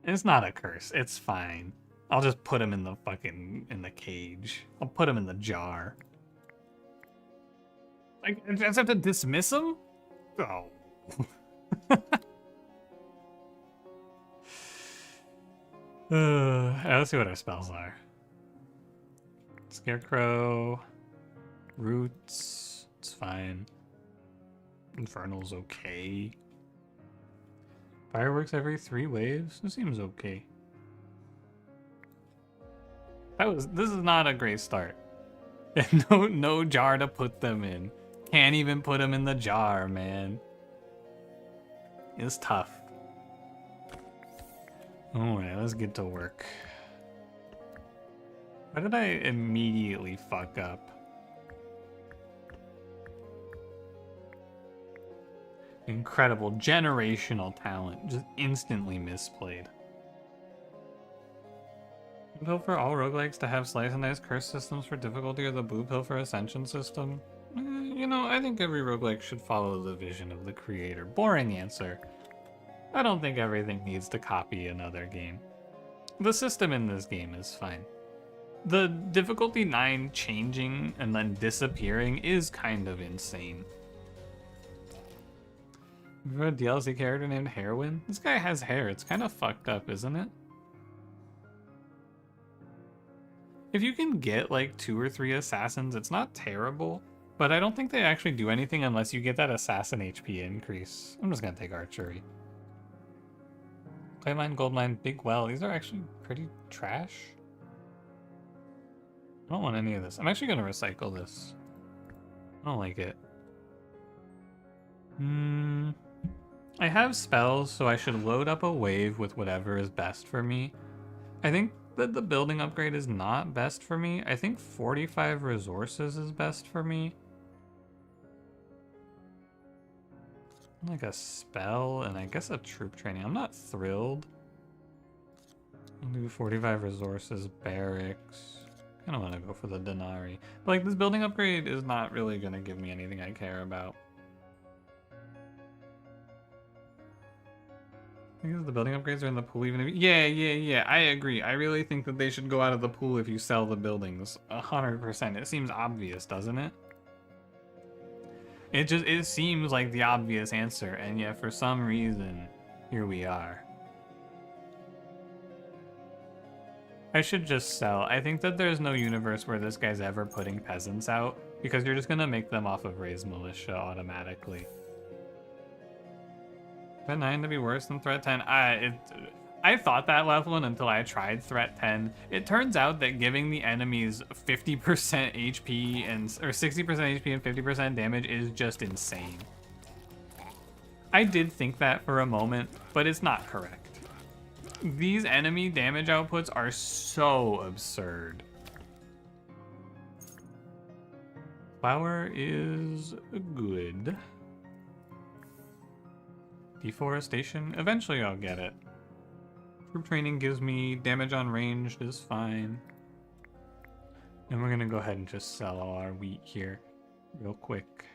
It's not a curse. It's fine. I'll just put him in the cage. I'll put him in the jar. I just have to dismiss him? Oh. Let's see what our spells are. Scarecrow. Roots. It's fine. Infernal's okay. Fireworks every 3 waves? This seems okay. This is not a great start. No jar to put them in. Can't even put them in the jar, man. It's tough. Alright, let's get to work. Why did I immediately fuck up? Incredible, generational talent, just instantly misplayed. Pill for all roguelikes to have slice and dice curse systems for difficulty, or the blue pill for ascension system? You know, I think every roguelike should follow the vision of the creator. Boring answer. I don't think everything needs to copy another game. The system in this game is fine. The difficulty 9 changing and then disappearing is kind of insane. You have a DLC character named Heroin? This guy has hair. It's kind of fucked up, isn't it? If you can get like 2 or 3 assassins, it's not terrible, but I don't think they actually do anything unless you get that assassin HP increase. I'm just gonna take archery. Clay mine, gold mine, big well. These are actually pretty trash. I don't want any of this. I'm actually gonna recycle this. I don't like it. I have spells, so I should load up a wave with whatever is best for me. I think that the building upgrade is not best for me. I think 45 resources is best for me. Like a spell and I guess a troop training. I'm not thrilled. I'll do 45 resources, barracks. I don't want to go for the Denari. But like this building upgrade is not really going to give me anything I care about. Because the building upgrades are in the pool even if... Yeah, I agree. I really think that they should go out of the pool if you sell the buildings. 100%. It seems obvious, doesn't it? It seems like the obvious answer, and yet for some reason, here we are. I should just sell. I think that there's no universe where this guy's ever putting peasants out, because you're just gonna make them off of Raise Militia automatically. Threat 9 to be worse than Threat 10. I thought that level until I tried Threat 10. It turns out that giving the enemies 50% HP or 60% HP and 50% damage is just insane. I did think that for a moment, but it's not correct. These enemy damage outputs are so absurd. Flower is good. Deforestation, eventually I'll get it. Troop training gives me damage on ranged is fine. And we're gonna go ahead and just sell all our wheat here real quick.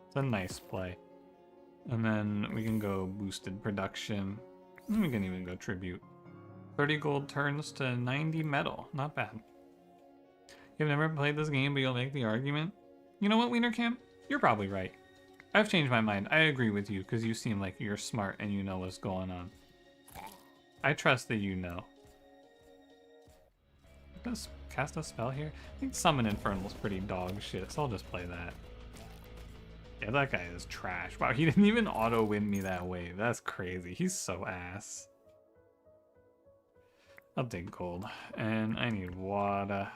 It's a nice play. And then we can go boosted production. And we can even go tribute. 30 gold turns to 90 metal, not bad. You've never played this game, but you'll make the argument. You know what, Wiener Cam? You're probably right. I've changed my mind. I agree with you because you seem like you're smart and you know what's going on. I trust that you know. Let's cast a spell here. I think Summon Infernal's pretty dog shit, so I'll just play that. Yeah, that guy is trash. Wow, he didn't even auto-win me that wave. That's crazy. He's so ass. I'll dig gold. And I need water.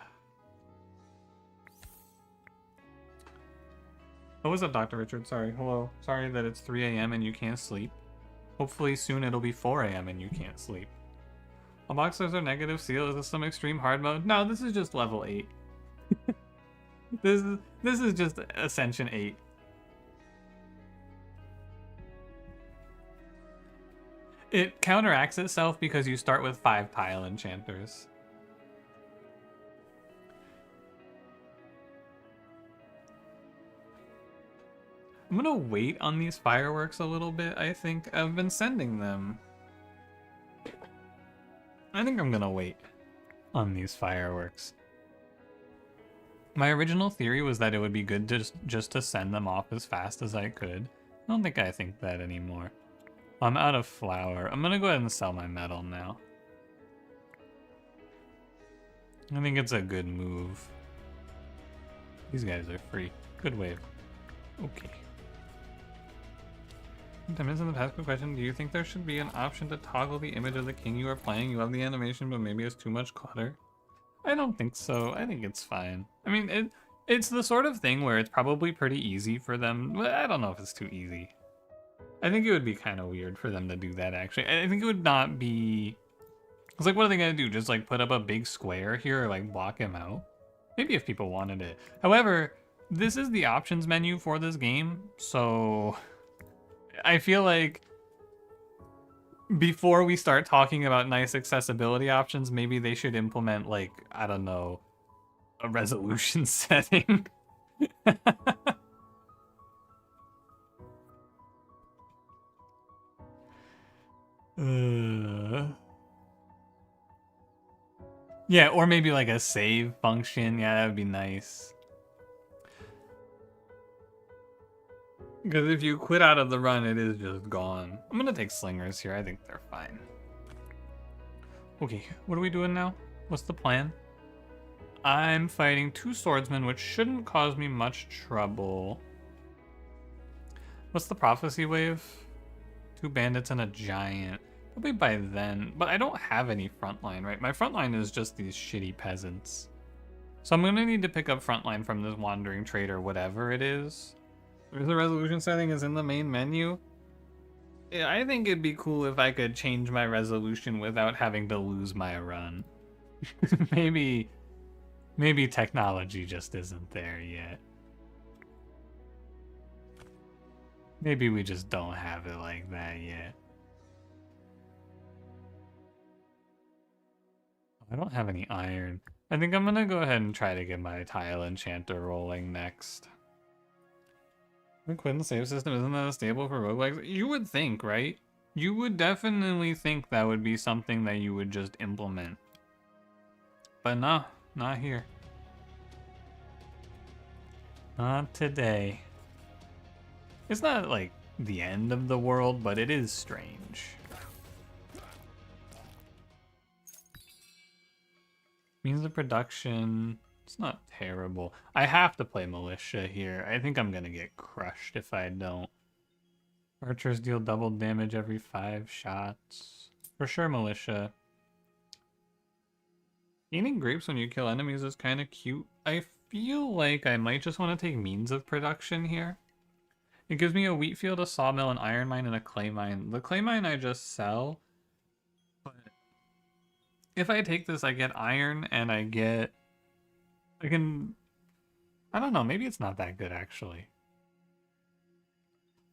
Oh, what's up, Dr. Richard? Sorry. Hello. Sorry that it's 3 a.m. and you can't sleep. Hopefully soon it'll be 4 a.m. and you can't sleep. Unboxers are negative seal. Is this some extreme hard mode? No, this is just level 8. This is just Ascension 8. It counteracts itself because you start with 5 tile enchanters. I'm gonna wait on these fireworks a little bit, I think. I've been sending them. I think I'm gonna wait on these fireworks. My original theory was that it would be good just to send them off as fast as I could. I don't think I think that anymore. I'm out of flour. I'm gonna go ahead and sell my metal now. I think it's a good move. These guys are free. Good wave. Okay. Time is in the past. Quick question. Do you think there should be an option to toggle the image of the king you are playing? You love the animation, but maybe it's too much clutter. I don't think so. I think it's fine. I mean, it's the sort of thing where it's probably pretty easy for them. Well, I don't know if it's too easy. I think it would be kind of weird for them to do that, actually. I think it would not be... It's like, what are they going to do? Just, like, put up a big square here or, like, block him out? Maybe if people wanted it. However, this is the options menu for this game, so... I feel like before we start talking about nice accessibility options, maybe they should implement, like, I don't know, a resolution setting. Yeah, or maybe like a save function. Yeah, that would be nice. Because if you quit out of the run, it is just gone. I'm gonna take slingers here. I think they're fine. Okay, what are we doing now? What's the plan? I'm fighting 2 swordsmen, which shouldn't cause me much trouble. What's the prophecy wave? 2 bandits and a giant. Probably by then, but I don't have any frontline, right? My frontline is just these shitty peasants. So I'm gonna need to pick up frontline from this wandering trader, whatever it is. The resolution setting is in the main menu. Yeah, I think it'd be cool if I could change my resolution without having to lose my run. maybe technology just isn't there yet. Maybe we just don't have it like that yet. I don't have any iron. I think I'm gonna go ahead and try to get my tile enchanter rolling next. The Quinn save system isn't that stable for roguelikes? You would think, right? You would definitely think that would be something that you would just implement. But no, not here. Not today. It's not like the end of the world, but it is strange. Means of production, it's not terrible. I have to play militia here. I think I'm gonna get crushed if I don't. Archers deal double damage every 5 shots. For sure, militia. Eating grapes when you kill enemies is kind of cute. I feel like I might just want to take means of production here. It gives me a wheat field, a sawmill, an iron mine, and a clay mine. The clay mine I just sell. But if I take this, I get iron and I can... I don't know, maybe it's not that good actually.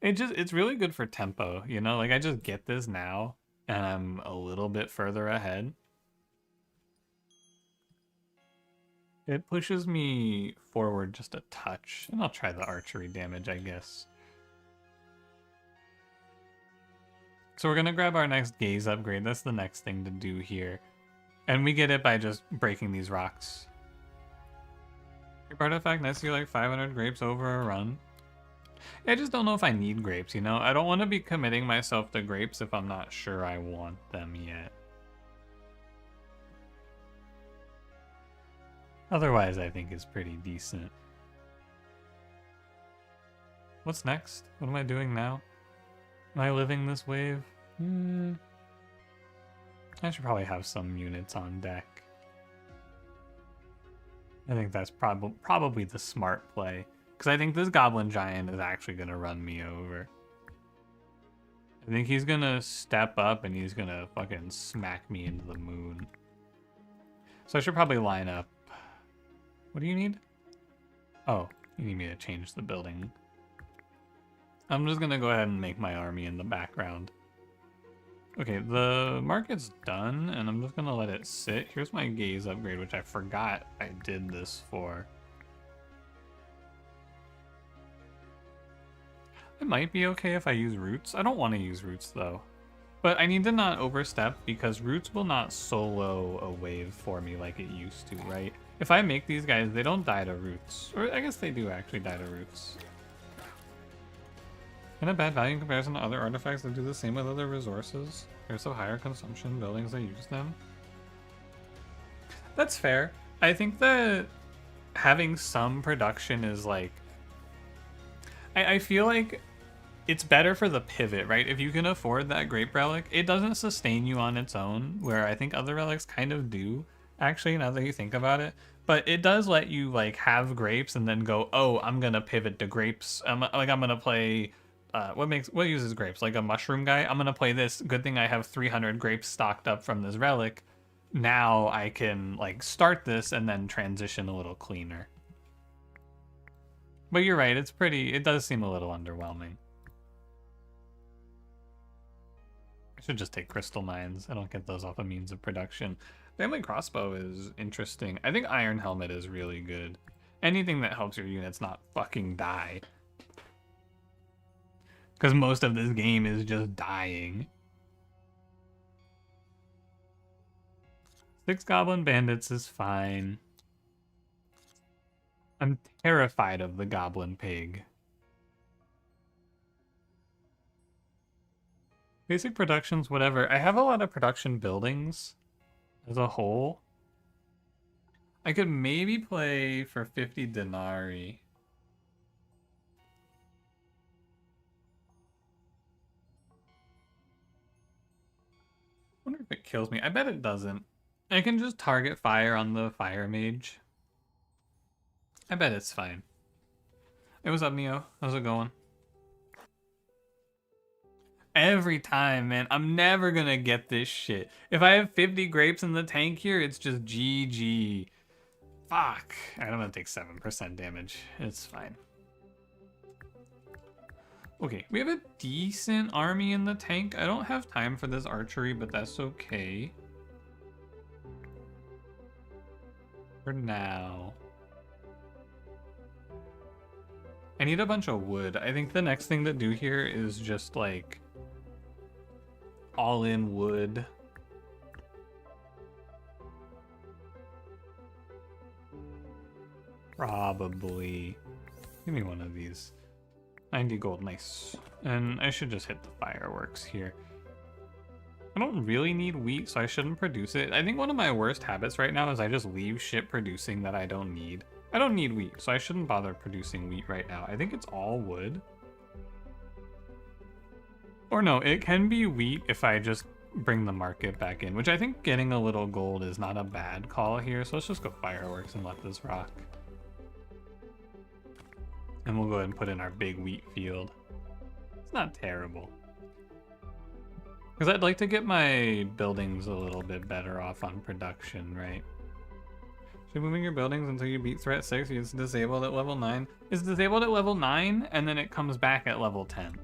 It's really good for tempo, you know? Like I just get this now and I'm a little bit further ahead. It pushes me forward just a touch. And I'll try the archery damage, I guess. So we're gonna grab our next gaze upgrade. That's the next thing to do here. And we get it by just breaking these rocks. Grape artifact nets you like 500 grapes over a run. Yeah, I just don't know if I need grapes, you know? I don't want to be committing myself to grapes if I'm not sure I want them yet. Otherwise, I think it's pretty decent. What's next? What am I doing now? Am I living this wave? I should probably have some units on deck. I think that's probably the smart play. Because I think this Goblin Giant is actually going to run me over. I think he's going to step up and he's going to fucking smack me into the moon. So I should probably line up. What do you need? Oh, you need me to change the building. I'm just going to go ahead and make my army in the background. Okay, the market's done, and I'm just going to let it sit. Here's my gaze upgrade, which I forgot I did this for. It might be okay if I use roots. I don't want to use roots, though. But I need to not overstep, because roots will not solo a wave for me like it used to, right? If I make these guys, they don't die to roots. Or I guess they do actually die to roots. And a bad value in comparison to other artifacts that do the same with other resources. There's a higher consumption buildings that use them. That's fair. I think that having some production is like... I feel like it's better for the pivot, right? If you can afford that grape relic, it doesn't sustain you on its own, where I think other relics kind of do, actually, now that you think about it. But it does let you like have grapes and then go, oh, I'm gonna pivot to grapes. I'm gonna play... what uses grapes? Like a mushroom guy? I'm gonna play this. Good thing I have 300 grapes stocked up from this relic. Now I can like start this and then transition a little cleaner. But you're right, it does seem a little underwhelming. I should just take crystal mines. I don't get those off of means of production. Family crossbow is interesting. I think iron helmet is really good. Anything that helps your units not fucking die. Because most of this game is just dying. 6 goblin bandits is fine. I'm terrified of the goblin pig. Basic productions, whatever. I have a lot of production buildings as a whole. I could maybe play for 50 denarii. I wonder if it kills me. I bet it doesn't. I can just target fire on the fire mage. I bet it's fine. Hey, what's up, Neo? How's it going? Every time, man. I'm never gonna get this shit. If I have 50 grapes in the tank here, it's just GG. Fuck. Alright, I'm gonna take 7% damage. It's fine. Okay, we have a decent army in the tank. I don't have time for this archery, but that's okay. For now. I need a bunch of wood. I think the next thing to do here is just like all in wood. Probably. Give me one of these. 90 gold, nice. And I should just hit the fireworks here. I don't really need wheat, so I shouldn't produce it. I think one of my worst habits right now is I just leave shit producing that I don't need. I don't need wheat, so I shouldn't bother producing wheat right now. I think it's all wood. Or no, it can be wheat if I just bring the market back in, which I think getting a little gold is not a bad call here. So let's just go fireworks and let this rock. And we'll go ahead and put in our big wheat field. It's not terrible. Because I'd like to get my buildings a little bit better off on production, right? So moving your buildings until you beat threat 6, it's disabled at level 9. It's disabled at level 9, and then it comes back at level 10.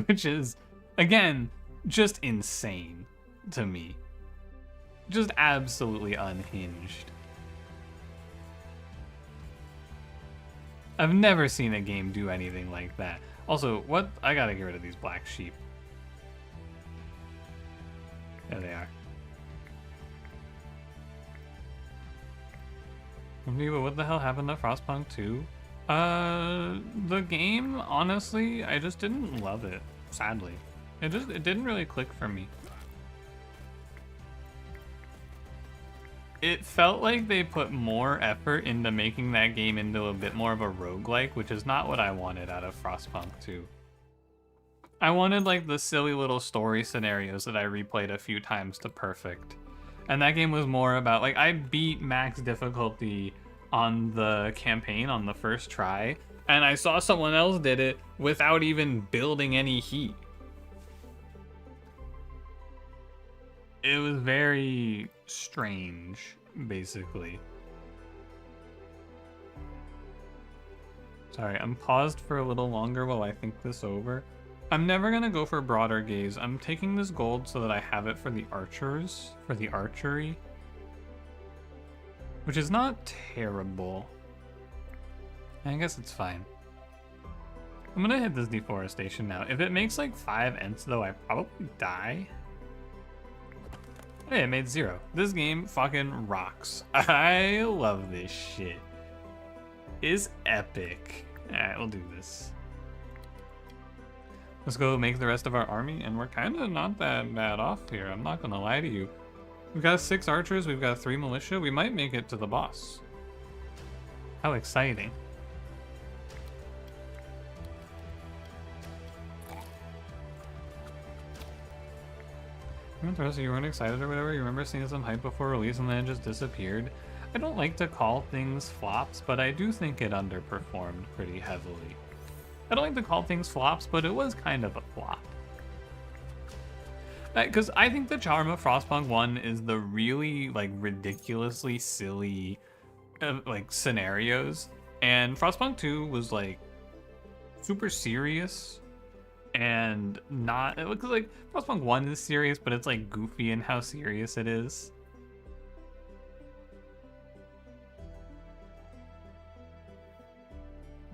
Which is, again, just insane to me. Just absolutely unhinged. I've never seen a game do anything like that. Also, what? I gotta get rid of these black sheep. There they are. But what the hell happened to Frostpunk 2? The game, honestly, I just didn't love it, sadly. It didn't really click for me. It felt like they put more effort into making that game into a bit more of a roguelike, which is not what I wanted out of Frostpunk 2. I wanted like the silly little story scenarios that I replayed a few times to perfect. And that game was more about, like, I beat max difficulty on the campaign on the first try, and I saw someone else did it without even building any heat. It was very strange, basically. Sorry, I'm paused for a little longer while I think this over. I'm never gonna go for broader gaze. I'm taking this gold so that I have it for the archers, for the archery. Which is not terrible. I guess it's fine. I'm gonna hit this deforestation now. If it makes like 5 ents though, I probably die. Hey, it made 0. This game fucking rocks. I love this shit. It's epic. Alright, we'll do this. Let's go make the rest of our army, and we're kind of not that bad off here. I'm not gonna lie to you. We've got 6 archers, we've got 3 militia. We might make it to the boss. How exciting. The rest of you weren't excited or whatever? You remember seeing some hype before release and then it just disappeared? I don't like to call things flops, but I do think it underperformed pretty heavily. I don't like to call things flops, but it was kind of a flop. Because I think the charm of Frostpunk 1 is the really, like, ridiculously silly, like, scenarios. And Frostpunk 2 was, like, super serious. And not, because like Frostpunk 1 is serious, but it's like goofy in how serious it is.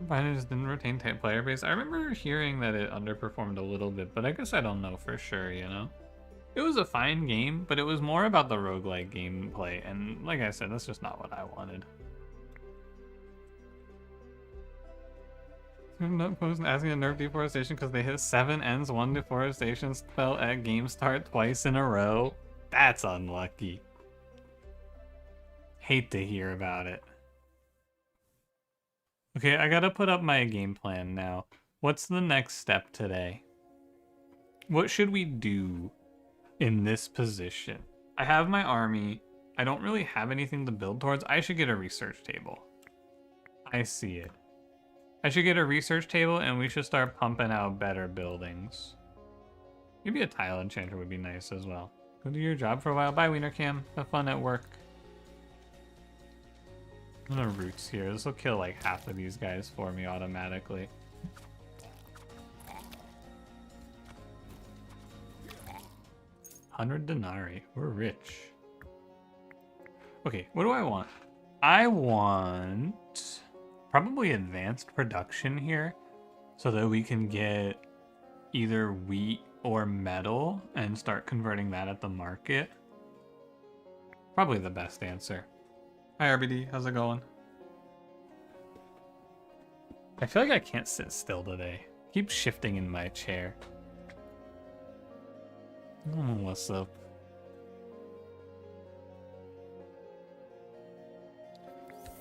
But it just didn't retain player base. I remember hearing that it underperformed a little bit, but I guess I don't know for sure, you know? It was a fine game, but it was more about the roguelike gameplay, and like I said, that's just not what I wanted. I'm not asking to nerf deforestation because they hit 7 ends, 1 deforestation spell at game start twice in a row. That's unlucky. Hate to hear about it. Okay, I gotta put up my game plan now. What's the next step today? What should we do in this position? I have my army. I don't really have anything to build towards. I should get a research table. I see it. I should get a research table and we should start pumping out better buildings. Maybe a tile enchanter would be nice as well. Go do your job for a while. Bye, Wienercam. Have fun at work. I'm gonna roots here. This will kill like half of these guys for me automatically. $100 denarii. We're rich. Okay, what do I want? I want probably advanced production here so that we can get either wheat or metal and start converting that at the market. Probably the best answer. Hi RBD, how's it going? I feel like I can't sit still today. I keep shifting in my chair. Oh, what's up?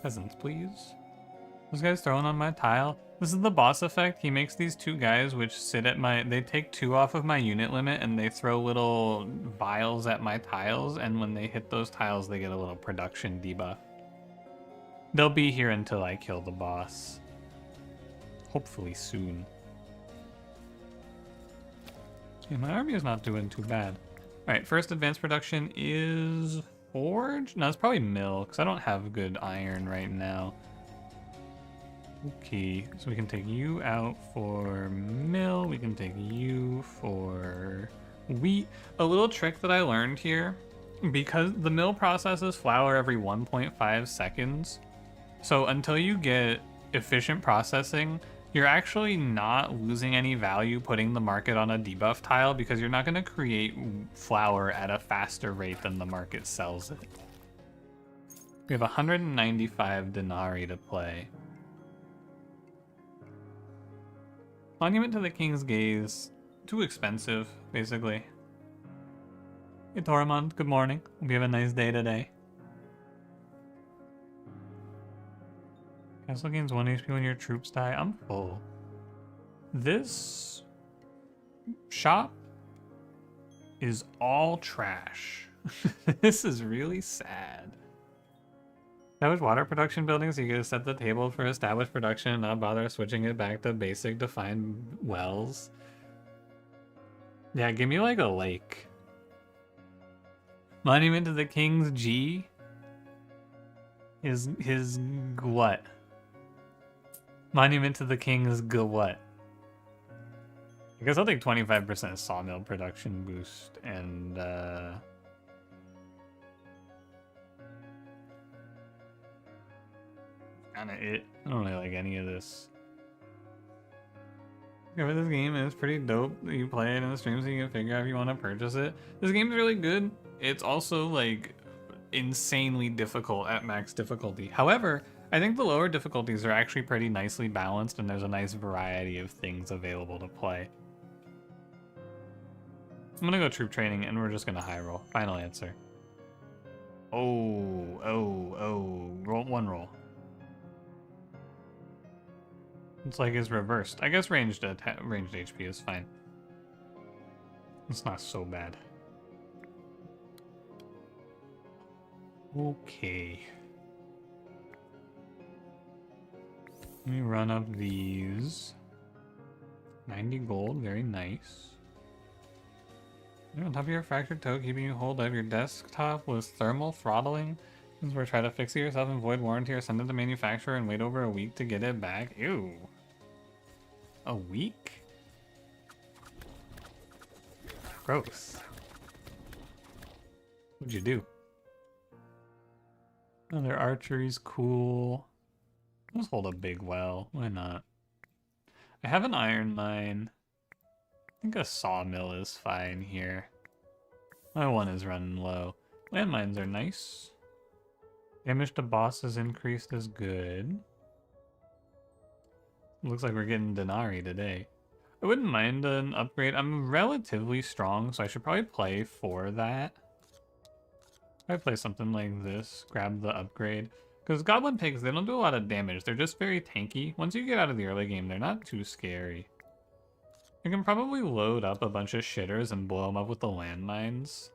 Peasants, please. Those guys throwing on my tile. This is the boss effect. He makes these 2 guys which sit at my... They take 2 off of my unit limit and they throw little vials at my tiles. And when they hit those tiles, they get a little production debuff. They'll be here until I kill the boss. Hopefully soon. Okay, my army is not doing too bad. Alright, first advanced production is forge? No, it's probably mill, because I don't have good iron right now. Okay, so we can take you out for mill, we can take you for wheat. A little trick that I learned here, because the mill processes flour every 1.5 seconds, so until you get efficient processing, you're actually not losing any value putting the market on a debuff tile because you're not going to create flour at a faster rate than the market sells it. We have 195 denarii to play. Monument to the King's Gaze. Too expensive, basically. Hey Tormund, good morning. Hope you have a nice day today. Castle gains 1 HP when your troops die. I'm full. This shop is all trash. This is really sad. Established water production buildings, so you gotta set the table for established production and not bother switching it back to basic to find wells. Yeah, give me like a lake. Monument to the King's G? His what? Monument to the King's what? I guess I'll take 25% sawmill production boost and kinda it. I don't really like any of this. Yeah, but this game is pretty dope. You play it in the stream so you can figure out if you want to purchase it. This game's really good. It's also like insanely difficult at max difficulty. However, I think the lower difficulties are actually pretty nicely balanced and there's a nice variety of things available to play. I'm gonna go troop training and we're just gonna high roll. Final answer. Oh. Roll one roll. It's like it's reversed. I guess ranged HP is fine. It's not so bad. Okay. Let me run up these. 90 gold, very nice. On top of your fractured toe, keeping you hold of your desktop with thermal throttling. This is where try to fix it yourself and void warranty or send it to manufacturer and wait over a week to get it back. Ew. A week? Gross. What'd you do? Another archery's cool. Let's hold a big well. Why not? I have an iron mine. I think a sawmill is fine here. My one is running low. Landmines are nice. Damage to bosses increased is good. Looks like we're getting denarii today. I wouldn't mind an upgrade. I'm relatively strong, so I should probably play for that. I play something like this, grab the upgrade. Because Goblin Pigs, they don't do a lot of damage. They're just very tanky. Once you get out of the early game, they're not too scary. You can probably load up a bunch of shitters and blow them up with the landmines.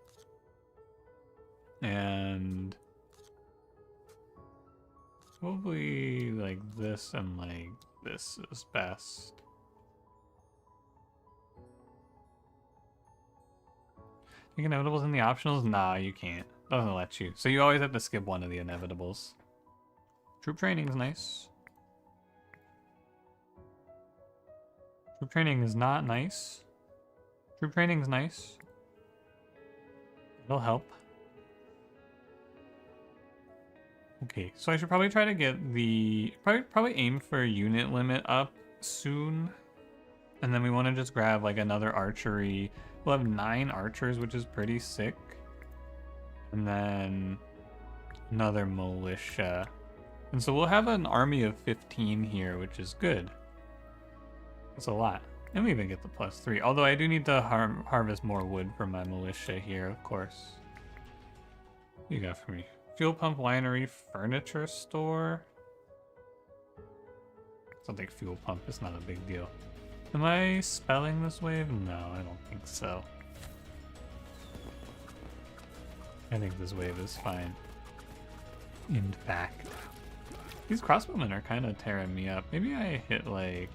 And probably like this and like this is best. You can inevitables in the optionals? Nah, you can't. Doesn't let you. So you always have to skip one of the inevitables. Troop training is nice. Troop training is not nice. Troop training is nice. It'll help. Okay, so I should probably try to get the... Probably aim for unit limit up soon. And then we want to just grab like another archery. We'll have 9 archers, which is pretty sick. And then another militia. And so we'll have an army of 15 here, which is good. That's a lot. And we even get the +3. Although I do need to harvest more wood for my militia here, of course. What you got for me? Fuel pump, winery, furniture store. I'll take fuel pump. It's not a big deal. Am I spelling this wave? No, I don't think so. I think this wave is fine. In fact. These crossbowmen are kind of tearing me up. Maybe I hit like...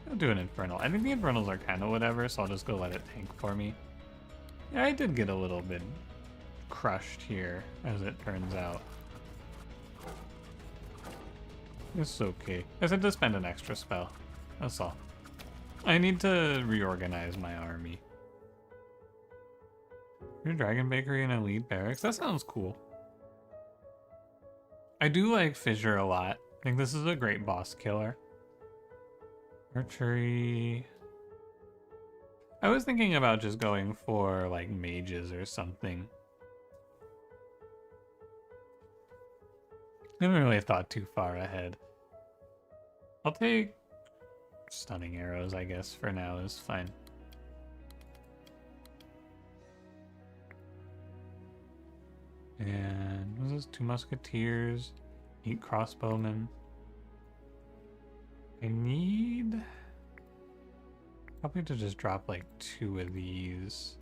I'll do an infernal. I think the infernals are kind of whatever, so I'll just go let it tank for me. Yeah, I did get a little bit crushed here, as it turns out. It's okay. I said to spend an extra spell. That's all. I need to reorganize my army. Your Dragon Bakery and Elite Barracks? That sounds cool. I do like Fissure a lot. I think this is a great boss killer. Archery... I was thinking about just going for like mages or something. I haven't really thought too far ahead. I'll take stunning arrows, I guess, for now is fine. And what is this? 2 musketeers, 8 crossbowmen. I need probably to just drop like 2 of these.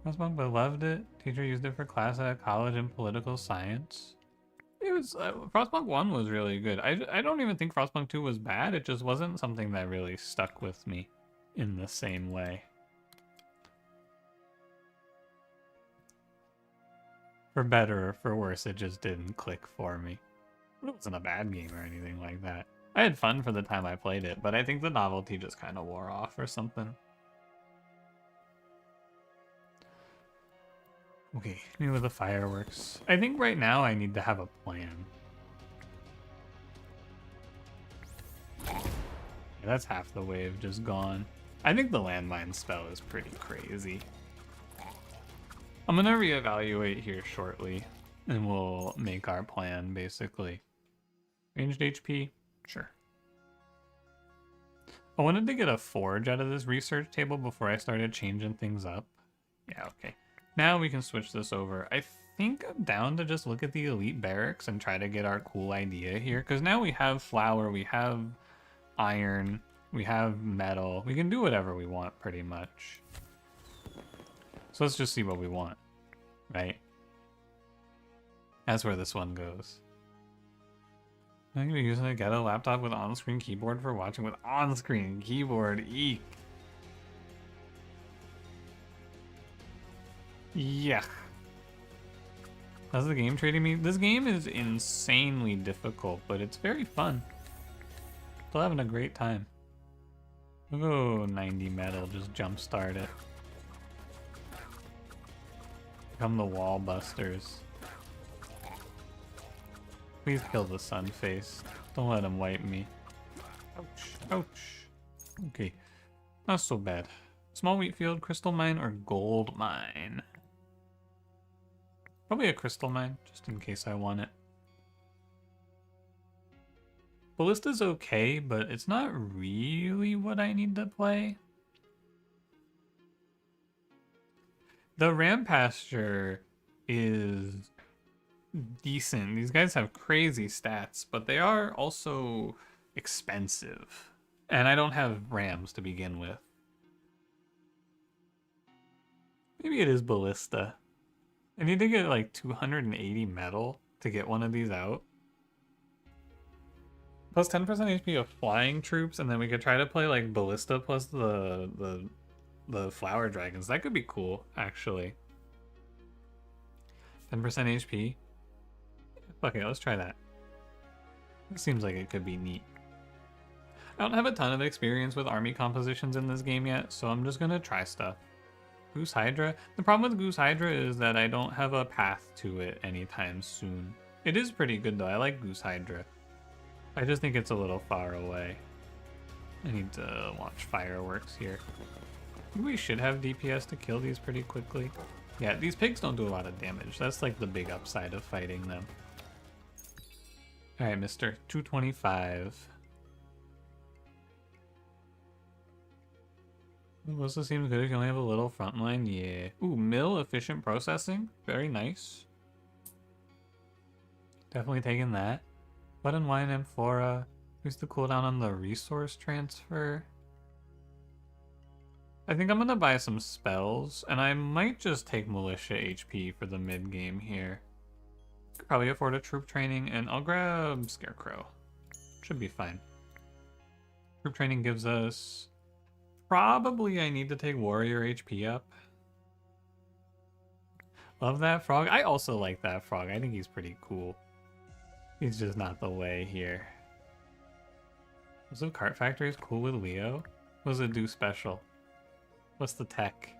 Frostpunk, but loved it. Teacher used it for class at college in political science. It was Frostpunk 1 was really good. I don't even think Frostpunk 2 was bad. It just wasn't something that really stuck with me in the same way. For better or for worse, it just didn't click for me. It wasn't a bad game or anything like that. I had fun for the time I played it, but I think the novelty just kind of wore off or something. Okay, me with the fireworks. I think right now I need to have a plan. Yeah, that's half the wave just gone. I think the landmine spell is pretty crazy. I'm gonna reevaluate here shortly, and we'll make our plan, basically. Ranged HP? Sure. I wanted to get a forge out of this research table before I started changing things up. Yeah, okay. Now we can switch this over. I think I'm down to just look at the elite barracks and try to get our cool idea here. Because now we have flour, we have iron, we have metal. We can do whatever we want, pretty much. So let's just see what we want, right? That's where this one goes. I'm going to use it to get a laptop with on-screen keyboard for watching with on-screen keyboard. Eek. Yeah. How's the game treating me? This game is insanely difficult, but it's very fun. Still having a great time. We'll go 90 metal, just jumpstart it. Become the wall busters. Please kill the sun face. Don't let him wipe me. Ouch, ouch. Okay, not so bad. Small wheat field, crystal mine, or gold mine? Probably a crystal mine, just in case I want it. Ballista's okay, but it's not really what I need to play. The Rampasture is decent. These guys have crazy stats, but they are also expensive. And I don't have rams to begin with. Maybe it is Ballista. I need to get like 280 metal to get one of these out. Plus 10% HP of flying troops, and then we could try to play like Ballista plus the flower dragons. That could be cool, actually. 10% HP. Okay, let's try that. It seems like it could be neat. I don't have a ton of experience with army compositions in this game yet, so I'm just gonna try stuff. Goose Hydra? The problem with Goose Hydra is that I don't have a path to it anytime soon. It is pretty good though, I like Goose Hydra. I just think it's a little far away. I need to launch fireworks here. We should have DPS to kill these pretty quickly. Yeah, these pigs don't do a lot of damage. That's like the big upside of fighting them. Alright, Mr. 225. Also seems good if you only have a little front line. Yeah. Ooh, mill efficient processing. Very nice. Definitely taking that. Button wine amphora. Who's the cooldown on the resource transfer? I think I'm gonna buy some spells, and I might just take militia HP for the mid game here. Could probably afford a troop training, and I'll grab Scarecrow. Should be fine. Troop training gives us... Probably I need to take warrior HP up. Love that frog. I also like that frog. I think he's pretty cool. He's just not the way here. Also, Cart Factory is cool with Leo. What does it do special? What's the tech?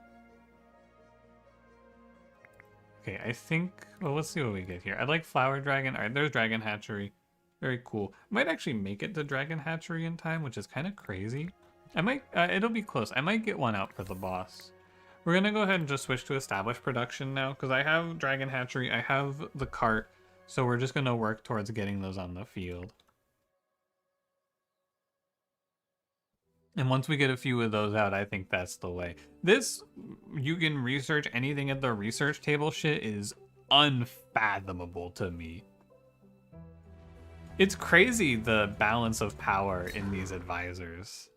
Okay, I think... Well, let's see what we get here. I like Flower Dragon. Alright, there's Dragon Hatchery. Very cool. I might actually make it to Dragon Hatchery in time, which is kind of crazy. I might... it'll be close. I might get one out for the boss. We're gonna go ahead and just switch to established production now, because I have Dragon Hatchery, I have the cart, so we're just gonna work towards getting those on the field. And once we get a few of those out, I think that's the way. This, you can research anything at the research table shit is unfathomable to me. It's crazy the balance of power in these advisors.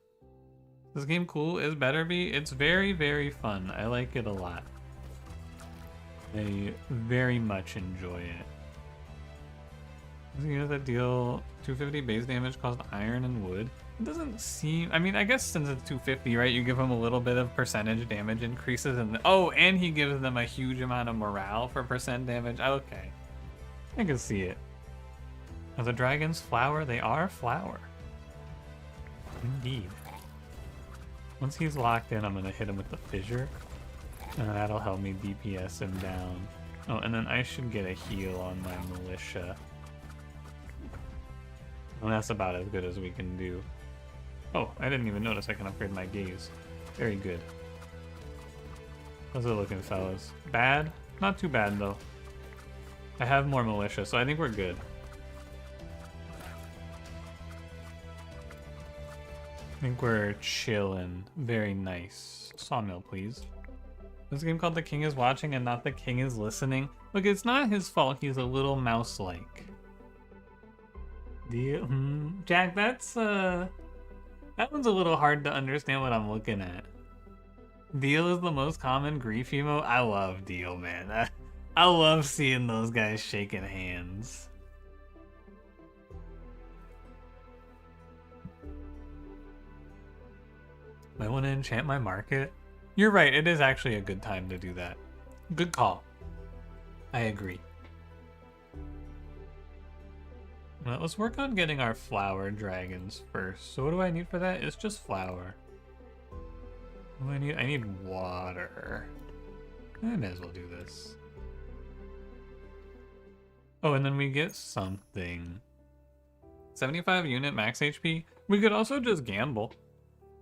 This game cool as better be. It's very, very fun. I like it a lot. I very much enjoy it. Units that deal 250 base damage cost iron and wood. It doesn't seem... I mean, I guess since it's 250, right? You give them a little bit of percentage damage increases. Oh, and he gives them a huge amount of morale for percent damage. Okay. I can see it. Are the dragons flower? They are flower. Indeed. Once he's locked in, I'm going to hit him with the fissure. And that'll help me DPS him down. Oh, and then I should get a heal on my militia. And that's about as good as we can do. Oh, I didn't even notice I can upgrade my gaze. Very good. How's it looking, fellas? Bad? Not too bad, though. I have more militia, so I think we're good. I think we're chilling. Very nice. Sawmill, please. This game called The King is Watching and not The King is Listening. Look, it's not his fault. He's a little mouse-like. Jack, that's, that one's a little hard to understand what I'm looking at. Deal is the most common grief emote. I love Deal, man. I love seeing those guys shaking hands. I want to enchant my market. You're right, it is actually a good time to do that. Good call. I agree. Well, let's work on getting our flower dragons first. So what do I need for that? It's just flour. What do I need? I need water. I may as well do this. Oh, and then we get something. 75 unit max HP. We could also just gamble.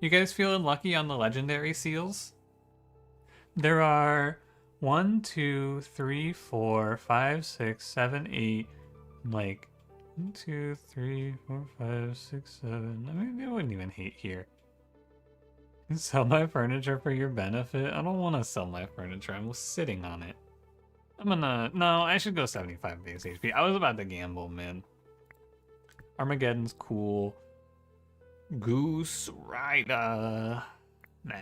You guys feeling lucky on the legendary seals? There are 1, 2, 3, 4, 5, 6, 7, 8, like 1, 2, 3, 4, 5, 6, 7. I mean, I wouldn't even hate here. Sell my furniture for your benefit? I don't want to sell my furniture. I'm sitting on it. I'm gonna... No, I should go 75 base HP. I was about to gamble, man. Armageddon's cool. Goose Rider. Nah.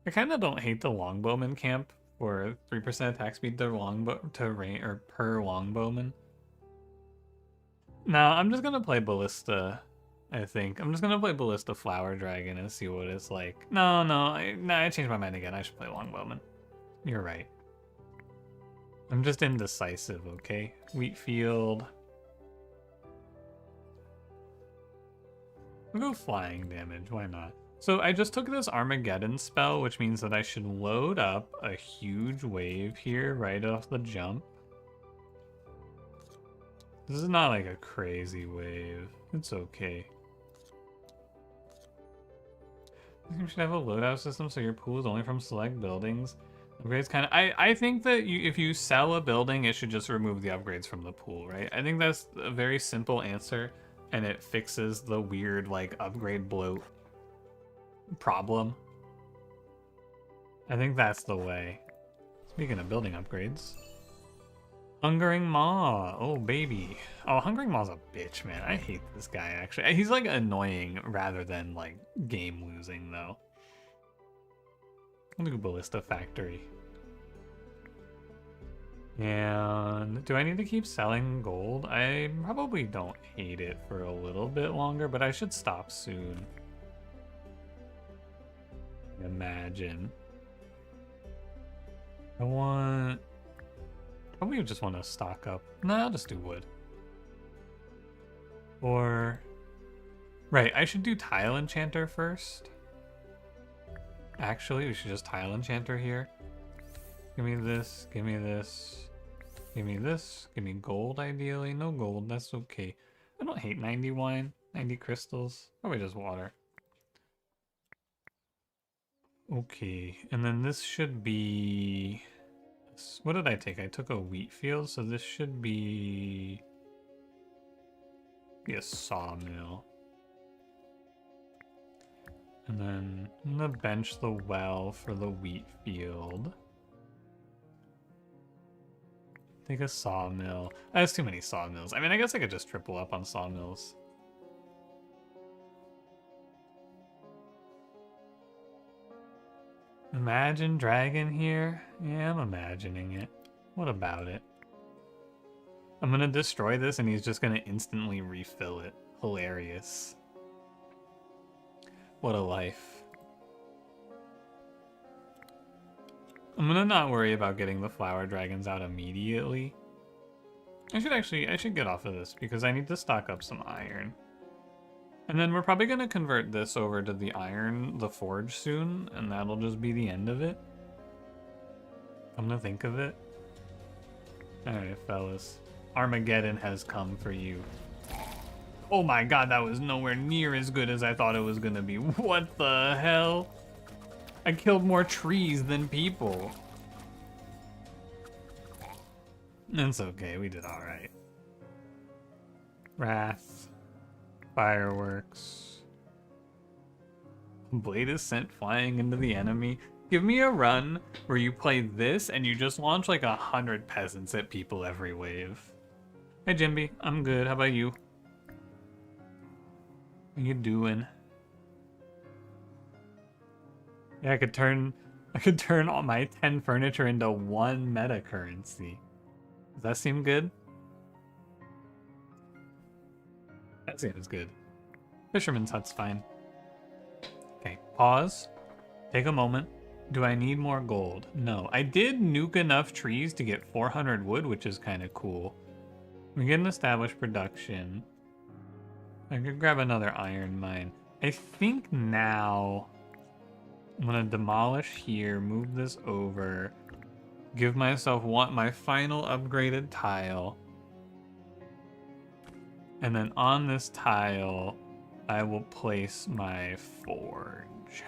I kind of don't hate the longbowman camp for 3% attack speed per longbowman. No, I'm just gonna play Ballista. I think I'm just gonna play Ballista Flower Dragon and see what it's like. No, I changed my mind again. I should play longbowman. You're right. I'm just indecisive. Okay, Wheatfield. We'll go flying damage, why not? So I just took this Armageddon spell, which means that I should load up a huge wave here right off the jump. This is not like a crazy wave. It's okay. You should have a loadout system so your pool is only from select buildings. Upgrades kind of... I think that if you sell a building, it should just remove the upgrades from the pool, right? I think that's a very simple answer. And it fixes the weird, like, upgrade bloat problem. I think that's the way. Speaking of building upgrades. Hungering Maw. Oh, baby. Oh, Hungering Maw's a bitch, man. I hate this guy, actually. He's, like, annoying rather than, like, game losing, though. I'm gonna go Ballista Factory. And do I need to keep selling gold? I probably don't hate it for a little bit longer, but I should stop soon. Imagine. Probably just want to stock up. Nah, I'll just do wood. Or... Right, I should do Tile Enchanter first. Actually, we should just Tile Enchanter here. Give me this, give me this. Give me this. Give me gold, ideally. No gold, that's okay. I don't hate 90 wine, 90 crystals. Probably just water. Okay, and then this should be... What did I take? I took a wheat field, so this should be a sawmill. And then I'm gonna bench the well for the wheat field. Take a sawmill. That's too many sawmills. I mean, I guess I could just triple up on sawmills. Imagine dragon here? Yeah, I'm imagining it. What about it? I'm gonna destroy this and he's just gonna instantly refill it. Hilarious. What a life. I'm gonna not worry about getting the flower dragons out immediately. I should get off of this because I need to stock up some iron. And then we're probably going to convert this over to the forge soon, and that'll just be the end of it. Come to think of it. Alright, fellas. Armageddon has come for you. Oh my god, that was nowhere near as good as I thought it was going to be. What the hell? I killed more trees than people. It's okay, we did alright. Wrath. Fireworks. Blade is sent flying into the enemy. Give me a run where you play this and you just launch like 100 peasants at people every wave. Hey Jimby, I'm good. How about you? What you doing? Yeah, I could turn all my 10 furniture into 1 meta currency. Does that seem good? That seems good. Fisherman's hut's fine. Okay, pause. Take a moment. Do I need more gold? No. I did nuke enough trees to get 400 wood, which is kind of cool. We get an established production. I could grab another iron mine. I think now I'm gonna demolish here, move this over, give myself my final upgraded tile. And then on this tile, I will place my forge.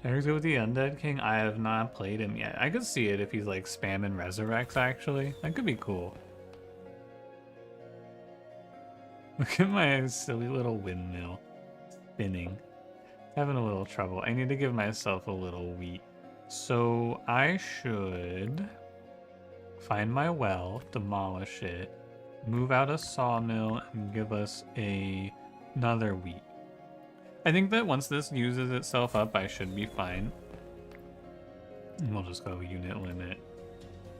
Eric's good with the Undead King. I have not played him yet. I could see it if he's like spamming resurrects, actually. That could be cool. Look at my silly little windmill spinning. Having a little trouble. I need to give myself a little wheat. So I should find my well, demolish it, move out a sawmill, and give us another wheat. I think that once this uses itself up, I should be fine. And we'll just go unit limit.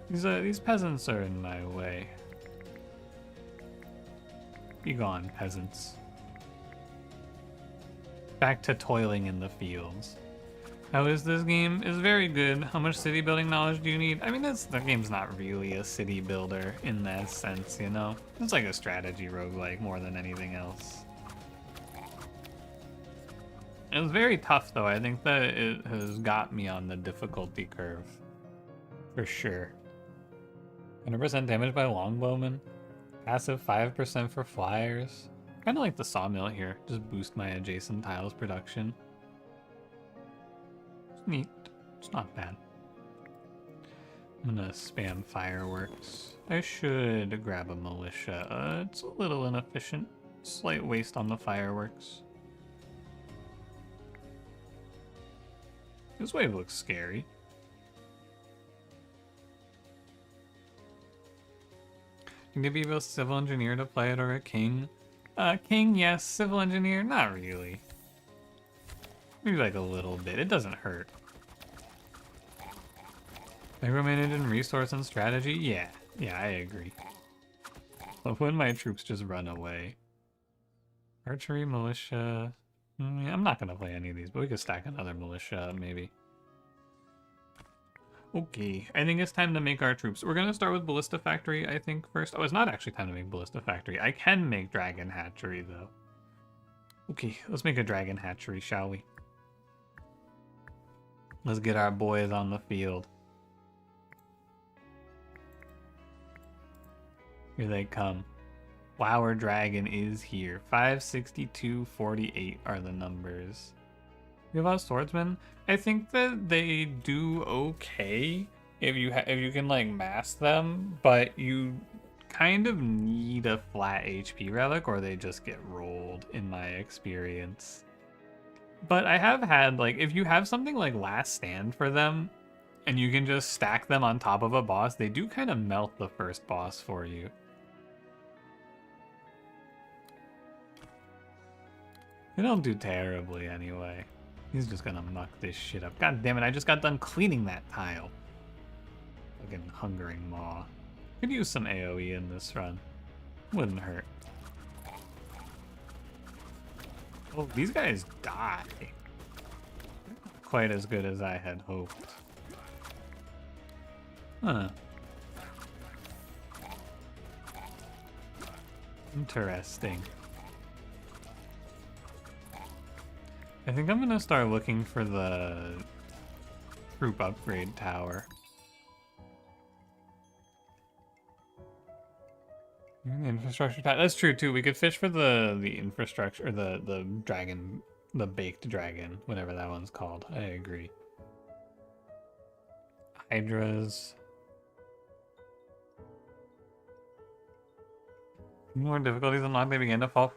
These peasants are in my way. Be gone, peasants. Back to toiling in the fields. How is this game? It's very good. How much city building knowledge do you need? I mean, the game's not really a city builder in that sense, you know? It's like a strategy roguelike more than anything else. It was very tough, though. I think that it has got me on the difficulty curve. For sure. 100% damage by longbowmen. Passive 5% for flyers. Kind of like the sawmill here. Just boost my adjacent tiles production. It's neat. It's not bad. I'm gonna spam fireworks. I should grab a militia. It's a little inefficient. Slight waste on the fireworks. This wave looks scary. You need to be a civil engineer to play it or a king? King, yes. Civil engineer, not really. Maybe like a little bit. It doesn't hurt. Micromanaging resource and strategy? Yeah. Yeah, I agree. But when my troops just run away. Archery, militia... I'm not gonna play any of these, but we could stack another militia, maybe. Okay, I think it's time to make our troops. We're gonna start with Ballista Factory, I think, first. Oh, it's not actually time to make Ballista Factory. I can make Dragon Hatchery, though. Okay, let's make a Dragon Hatchery, shall we? Let's get our boys on the field. Here they come. Flower Dragon is here. 56248 are the numbers. You have a lot of swordsmen. I think that they do okay if you can like mass them, but you kind of need a flat HP relic or they just get rolled in my experience. But I have had like if you have something like Last Stand for them and you can just stack them on top of a boss, they do kind of melt the first boss for you. They don't do terribly anyway. He's just gonna muck this shit up. God damn it, I just got done cleaning that tile. Fucking Hungering Maw. Could use some AoE in this run. Wouldn't hurt. Oh, these guys die. Not quite as good as I had hoped. Huh. Interesting. I think I'm gonna start looking for the troop upgrade tower. The infrastructure tower. That's true too. We could fish for the infrastructure, or the dragon, the baked dragon, whatever that one's called. I agree. Hydras. More difficulties unlocked, they begin to fall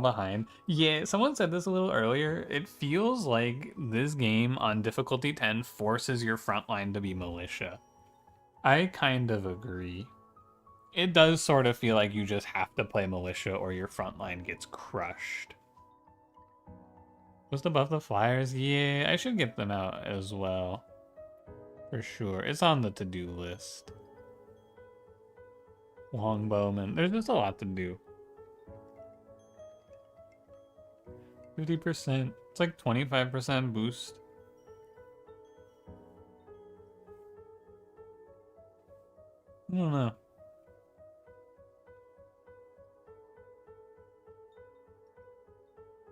behind. Yeah, someone said this a little earlier. It feels like this game on difficulty 10 forces your frontline to be militia. I kind of agree. It does sort of feel like you just have to play militia or your frontline gets crushed. Was to buff the flyers? Yeah, I should get them out as well. For sure. It's on the to-do list. Longbowman. There's just a lot to do. 50%. It's like 25% boost. I don't know.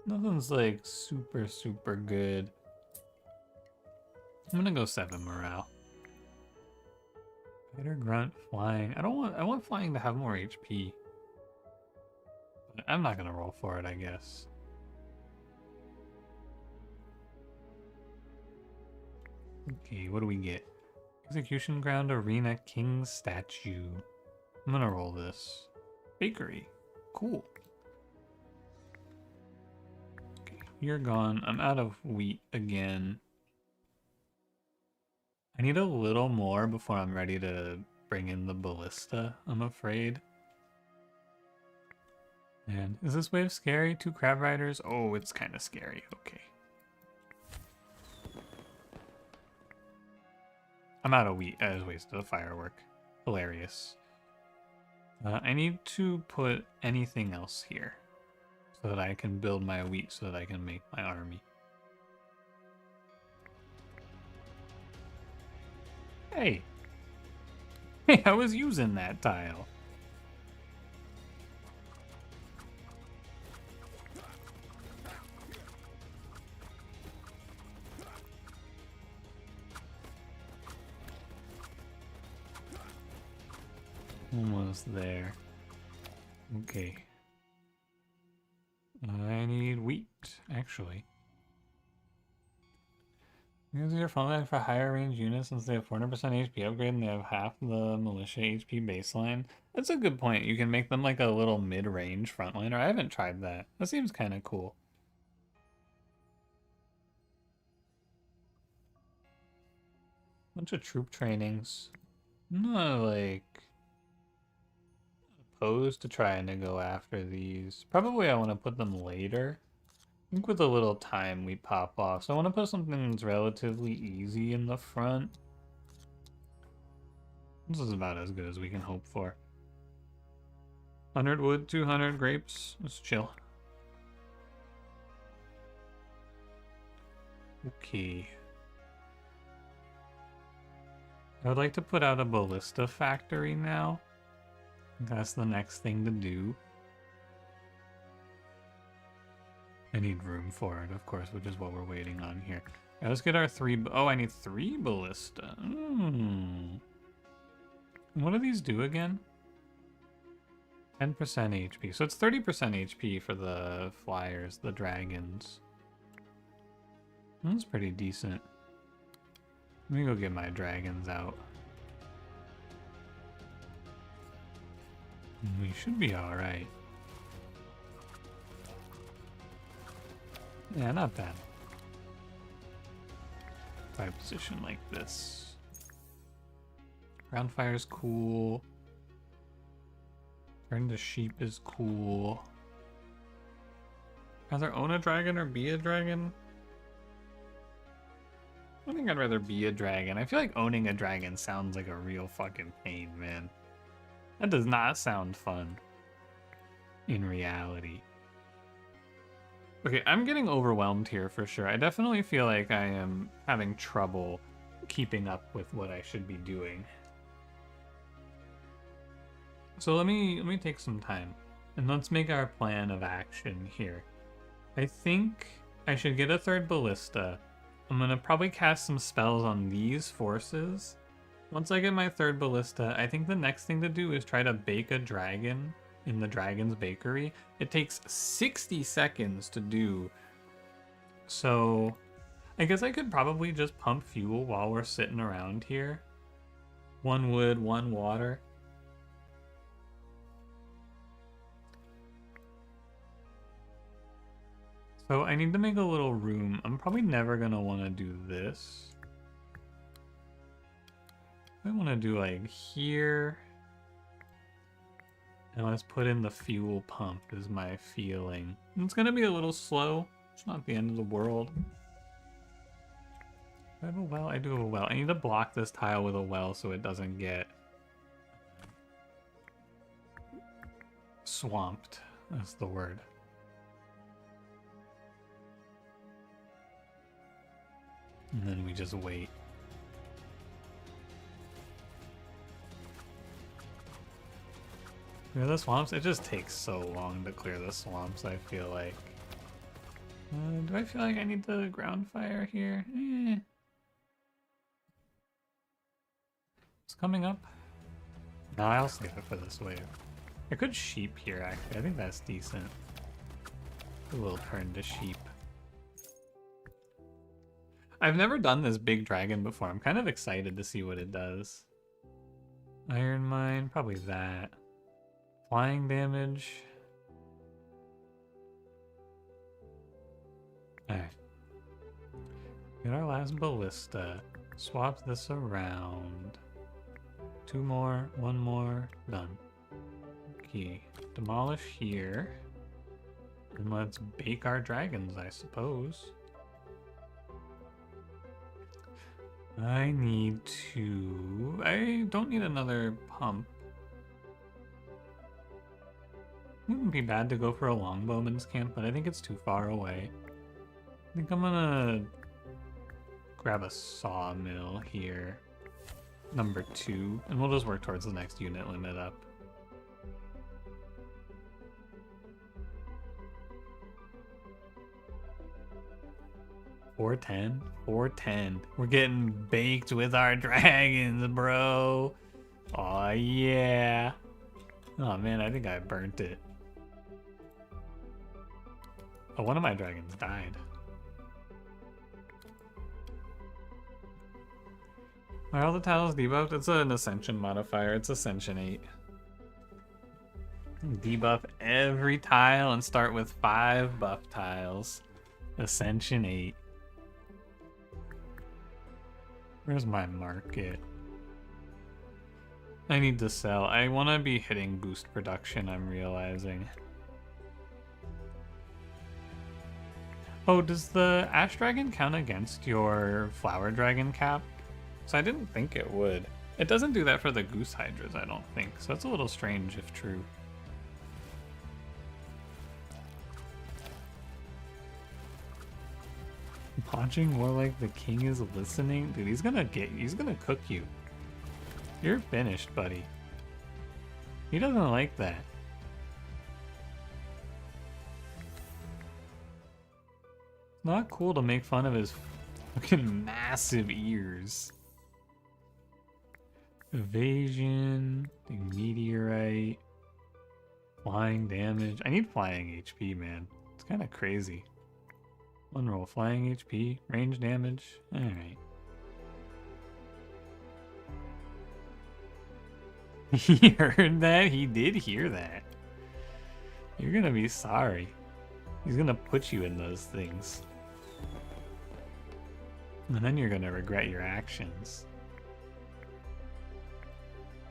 Nothing's like super good. I'm gonna go 7 morale. Fighter, grunt, flying. I want flying to have more HP. But I'm not gonna roll for it, I guess. Okay, what do we get? Execution ground, arena, king statue. I'm gonna roll this. Bakery. Cool. Okay, you're gone. I'm out of wheat again. I need a little more before I'm ready to bring in the ballista, I'm afraid. And is this wave scary? 2 crab riders? Oh, it's kind of scary. Okay. I'm out of wheat. I just wasted a firework. Hilarious. I need to put anything else here so that I can build my wheat so that I can make my army. Hey! Hey, I was using that tile. Almost there. Okay. I need wheat, actually. Use your frontline for higher range units since they have 400% HP upgrade and they have half the militia HP baseline. That's a good point. You can make them like a little mid-range frontliner. I haven't tried that. That seems kind of cool. Bunch of troop trainings. I'm not like opposed to trying to go after these. Probably I want to put them later. I think with a little time we pop off. So I want to put something that's relatively easy in the front. This is about as good as we can hope for. 100 wood, 200 grapes. Let's chill. Okay. I would like to put out a ballista factory now. That's the next thing to do. I need room for it, of course, which is what we're waiting on here. Right, let's get our 3... Oh, I need 3 ballista. What do these do again? 10% HP. So it's 30% HP for the flyers, the dragons. That's pretty decent. Let me go get my dragons out. We should be alright. Yeah, not bad. If I position like this. Ground fire is cool. Turn to sheep is cool. Either own a dragon or be a dragon? I think I'd rather be a dragon. I feel like owning a dragon sounds like a real fucking pain, man. That does not sound fun in reality. Okay, I'm getting overwhelmed here for sure. I definitely feel like I am having trouble keeping up with what I should be doing. So let me take some time and let's make our plan of action here. I think I should get a third ballista. I'm gonna probably cast some spells on these forces. Once I get my third ballista, I think the next thing to do is try to bake a dragon in the dragon's bakery. It takes 60 seconds to do. So I guess I could probably just pump fuel while we're sitting around here. 1 wood, 1 water. So I need to make a little room. I'm probably never gonna want to do this. I want to do like here. And let's put in the fuel pump is my feeling. It's gonna be a little slow. It's not the end of the world. Do I have a well? I do have a well. I need to block this tile with a well so it doesn't get swamped. That's the word. And then we just wait. Clear the swamps? It just takes so long to clear the swamps, I feel like. Do I feel like I need the ground fire here? It's coming up. No, I'll save it for this wave. I could sheep here, actually. I think that's decent. A little turn to sheep. I've never done this big dragon before. I'm kind of excited to see what it does. Iron mine, probably that. Flying damage. Alright. Get our last ballista. Swap this around. 2 more, 1 more, done. Okay, demolish here. And let's bake our dragons, I suppose. I don't need another pump. Wouldn't be bad to go for a longbowman's camp, but I think it's too far away. I think I'm gonna grab a sawmill here. Number 2, and we'll just work towards the next unit limit up. $410? $410. We're getting baked with our dragons, bro. Aw, yeah. Oh man, I think I burnt it. Oh, one of my dragons died. Are all the tiles debuffed? It's an Ascension modifier. It's Ascension 8. Debuff every tile and start with 5 buff tiles. Ascension 8. Where's my market? I need to sell. I want to be hitting boost production, I'm realizing. Oh, does the Ash Dragon count against your Flower Dragon cap? So I didn't think it would. It doesn't do that for the Goose Hydras, I don't think. So that's a little strange if true. Watching more like the king is listening? Dude, he's gonna cook you. You're finished, buddy. He doesn't like that. Not cool to make fun of his fucking massive ears. Evasion, meteorite, flying damage. I need flying HP, man. It's kind of crazy. One roll, flying HP, range damage. Alright. He heard that? He did hear that. You're gonna be sorry. He's gonna put you in those things. And then you're gonna regret your actions.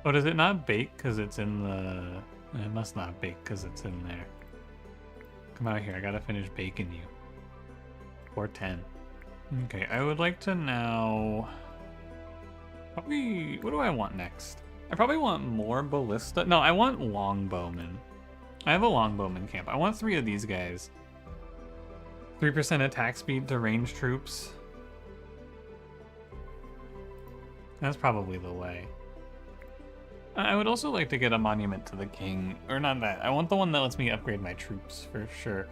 Oh, does it not bake because it's in the... It must not bake because it's in there. Come out here, I gotta finish baking you. 410. Okay, I would like to now... Probably... What do I want next? I probably want more ballista. No, I want longbowmen. I have a longbowman camp. I want 3 of these guys. 3% attack speed to range troops. That's probably the way. I would also like to get a monument to the king. Or not that. I want the one that lets me upgrade my troops for sure.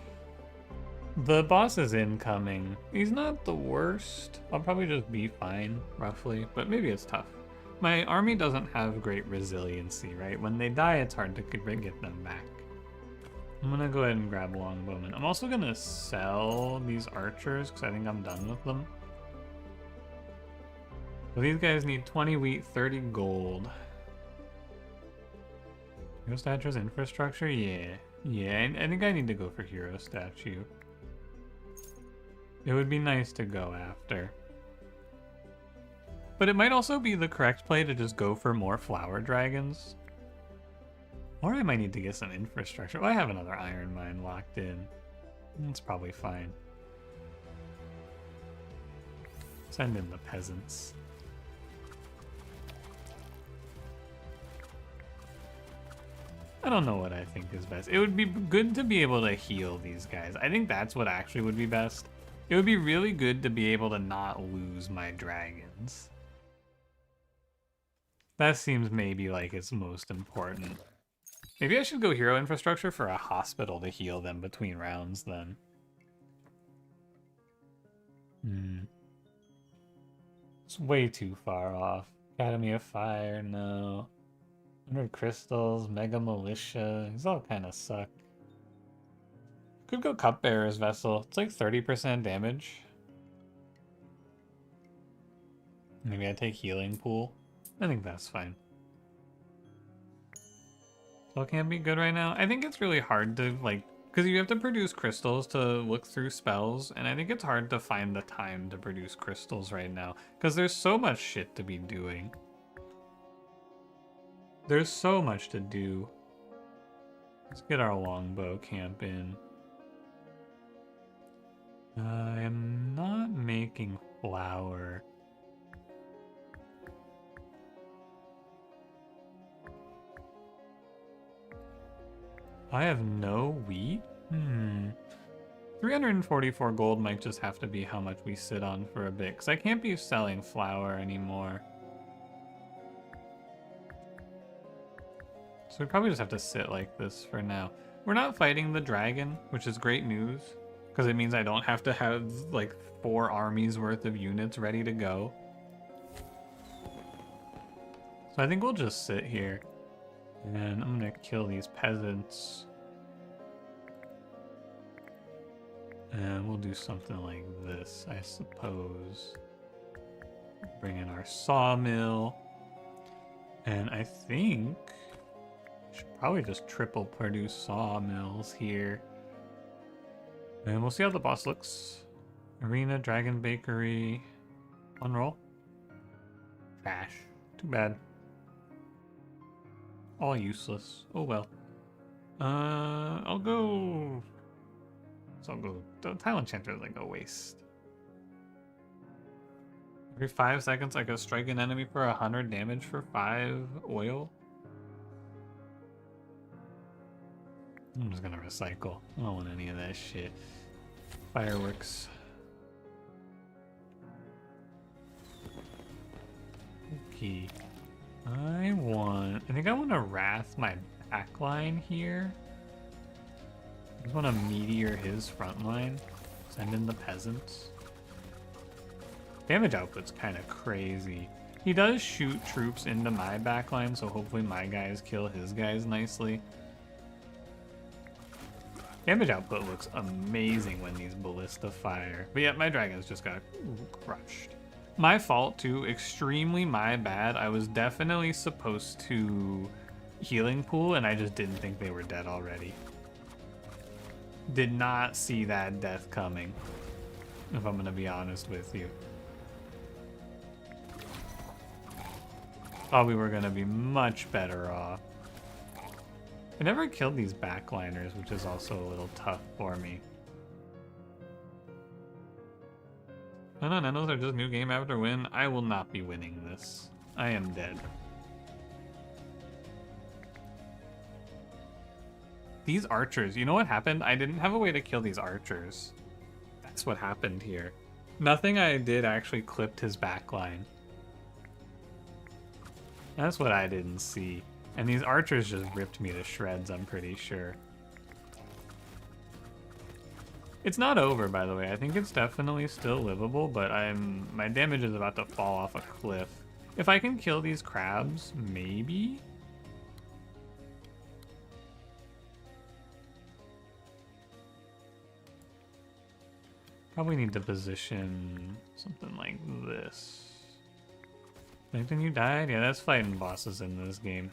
The boss is incoming. He's not the worst. I'll probably just be fine, roughly. But maybe it's tough. My army doesn't have great resiliency, right? When they die, it's hard to get them back. I'm gonna go ahead and grab longbowmen. I'm also gonna sell these archers because I think I'm done with them. So these guys need 20 wheat, 30 gold. Hero statues, infrastructure? Yeah. Yeah, I think I need to go for hero statue. It would be nice to go after. But it might also be the correct play to just go for more flower dragons. Or I might need to get some infrastructure. Well, I have another iron mine locked in. That's probably fine. Send in the peasants. I don't know what I think is best. It would be good to be able to heal these guys. I think that's what actually would be best. It would be really good to be able to not lose my dragons. That seems maybe like it's most important. Maybe I should go hero infrastructure for a hospital to heal them between rounds then. It's way too far off. Academy of Fire, no. 100 crystals, Mega Militia, these all kind of suck. Could go Cupbearer's Vessel. It's like 30% damage. Maybe I take Healing Pool. I think that's fine. Still can't be good right now. I think it's really hard to, like, because you have to produce crystals to look through spells, and I think it's hard to find the time to produce crystals right now, because there's so much shit to be doing. There's so much to do. Let's get our longbow camp in. I am not making flour. I have no wheat? 344 gold might just have to be how much we sit on for a bit, because I can't be selling flour anymore. So we probably just have to sit like this for now. We're not fighting the dragon, which is great news, because it means I don't have to have like 4 armies worth of units ready to go. So I think we'll just sit here. And I'm gonna kill these peasants. And we'll do something like this, I suppose. Bring in our sawmill. And I think we should probably just triple produce sawmills here. And we'll see how the boss looks. Arena, Dragon Bakery. One roll. Trash. Too bad. All useless. Oh well. I'll go... So I'll go... The Tile Enchanter is like a waste. Every 5 seconds I go strike an enemy for 100 damage for 5 oil. I'm just gonna recycle. I don't want any of that shit. Fireworks. Okay. I think I want to wrath my backline here. I just want to meteor his front line. Send in the peasants. Damage output's kind of crazy. He does shoot troops into my backline, so hopefully my guys kill his guys nicely. Damage output looks amazing when these ballista fire. But yeah, my dragons just got crushed. My fault too, extremely my bad. I was definitely supposed to healing pool and I just didn't think they were dead already. Did not see that death coming, if I'm gonna be honest with you. Thought we were gonna be much better off. I never killed these backliners, which is also a little tough for me. No, nanos are just new game after win. I will not be winning this. I am dead. These archers, you know what happened? I didn't have a way to kill these archers. That's what happened here. Nothing I did actually clipped his backline. That's what I didn't see. And these archers just ripped me to shreds, I'm pretty sure. It's not over, by the way. I think it's definitely still livable, but my damage is about to fall off a cliff. If I can kill these crabs, maybe? Probably need to position something like this. Nathan, you died? Yeah, that's fighting bosses in this game.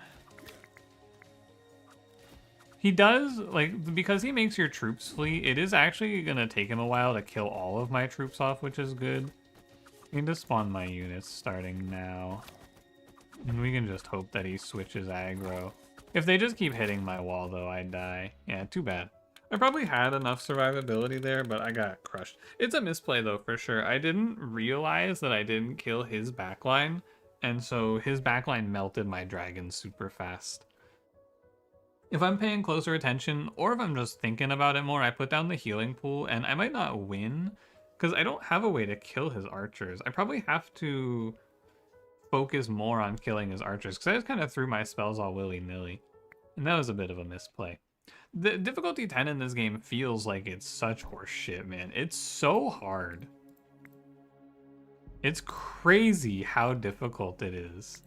He does, like, because he makes your troops flee, it is actually gonna take him a while to kill all of my troops off, which is good. I need to spawn my units starting now. And we can just hope that he switches aggro. If they just keep hitting my wall, though, I die. Yeah, too bad. I probably had enough survivability there, but I got crushed. It's a misplay, though, for sure. I didn't realize that I didn't kill his backline, and so his backline melted my dragon super fast. If I'm paying closer attention, or if I'm just thinking about it more, I put down the healing pool, and I might not win, because I don't have a way to kill his archers. I probably have to focus more on killing his archers, because I just kind of threw my spells all willy-nilly. And that was a bit of a misplay. The difficulty 10 in this game feels like it's such horse shit, man. It's so hard. It's crazy how difficult it is.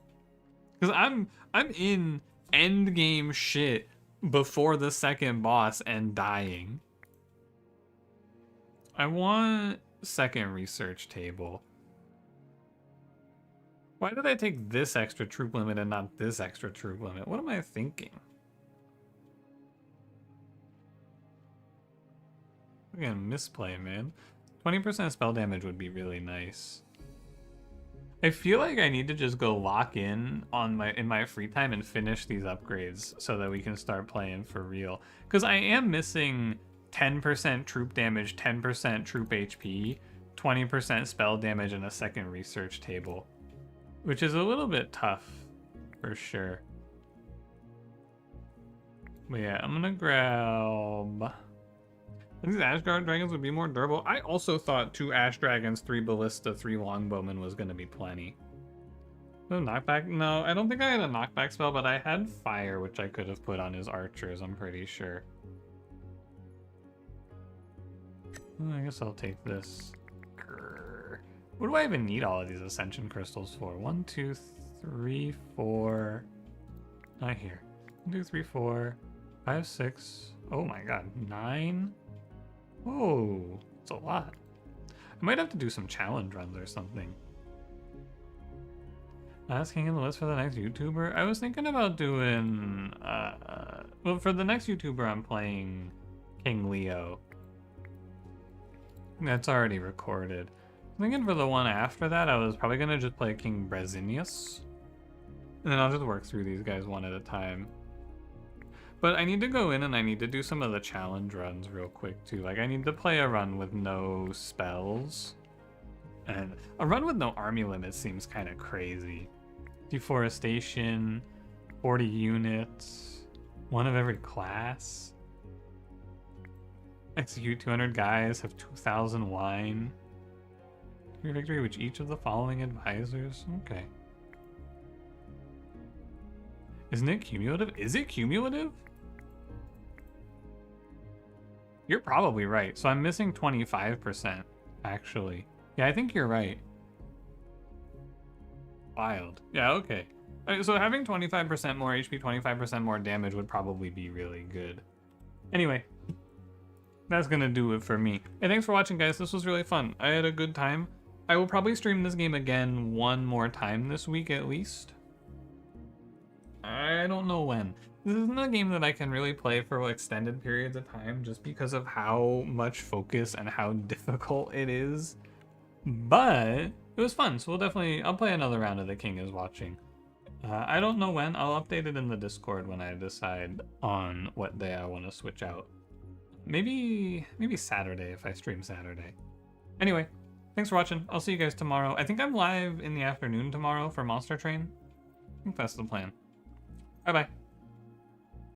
Because I'm in end game shit before the second boss and dying. I want second research table. Why did I take this extra troop limit and not this extra troop limit? What am I thinking? Again, misplay, man. 20% spell damage would be really nice. I feel like I need to just go lock in on in my free time and finish these upgrades so that we can start playing for real. Because I am missing 10% troop damage, 10% troop HP, 20% spell damage, and a second research table. Which is a little bit tough, for sure. But yeah, I'm gonna grab... These Ashguard dragons would be more durable. I also thought 2 Ash Dragons, 3 Ballista, 3 Longbowmen was going to be plenty. No knockback? No, I don't think I had a knockback spell, but I had fire, which I could have put on his archers, I'm pretty sure. I guess I'll take this. Grr. What do I even need all of these Ascension Crystals for? 1, 2, 3, 4... Not here. 1, 2, 3, 4, 5, 6... Oh my god, 9? Whoa, it's a lot. I might have to do some challenge runs or something. Last king in the list for the next YouTuber? I was thinking about doing... well, for the next YouTuber, I'm playing King Leo. That's already recorded. I'm thinking for the one after that, I was probably going to just play King Brezinius. And then I'll just work through these guys one at a time. But I need to go in and I need to do some of the challenge runs real quick too. Like I need to play a run with no spells. And a run with no army limit seems kind of crazy. Deforestation, 40 units, 1 of every class. Execute 200 guys, have 2,000 wine. Your victory with each of the following advisors. Okay. Isn't it cumulative? Is it cumulative? You're probably right. So I'm missing 25%, actually. Yeah, I think you're right. Wild. Yeah, okay. So having 25% more HP, 25% more damage would probably be really good. Anyway, that's gonna do it for me. Hey, thanks for watching, guys. This was really fun. I had a good time. I will probably stream this game again one more time this week at least. I don't know when. This isn't a game that I can really play for extended periods of time just because of how much focus and how difficult it is. But it was fun, so I'll play another round of The King is Watching. I don't know when. I'll update it in the Discord when I decide on what day I want to switch out. Maybe Saturday if I stream Saturday. Anyway, thanks for watching. I'll see you guys tomorrow. I think I'm live in the afternoon tomorrow for Monster Train. I think that's the plan. Bye-bye.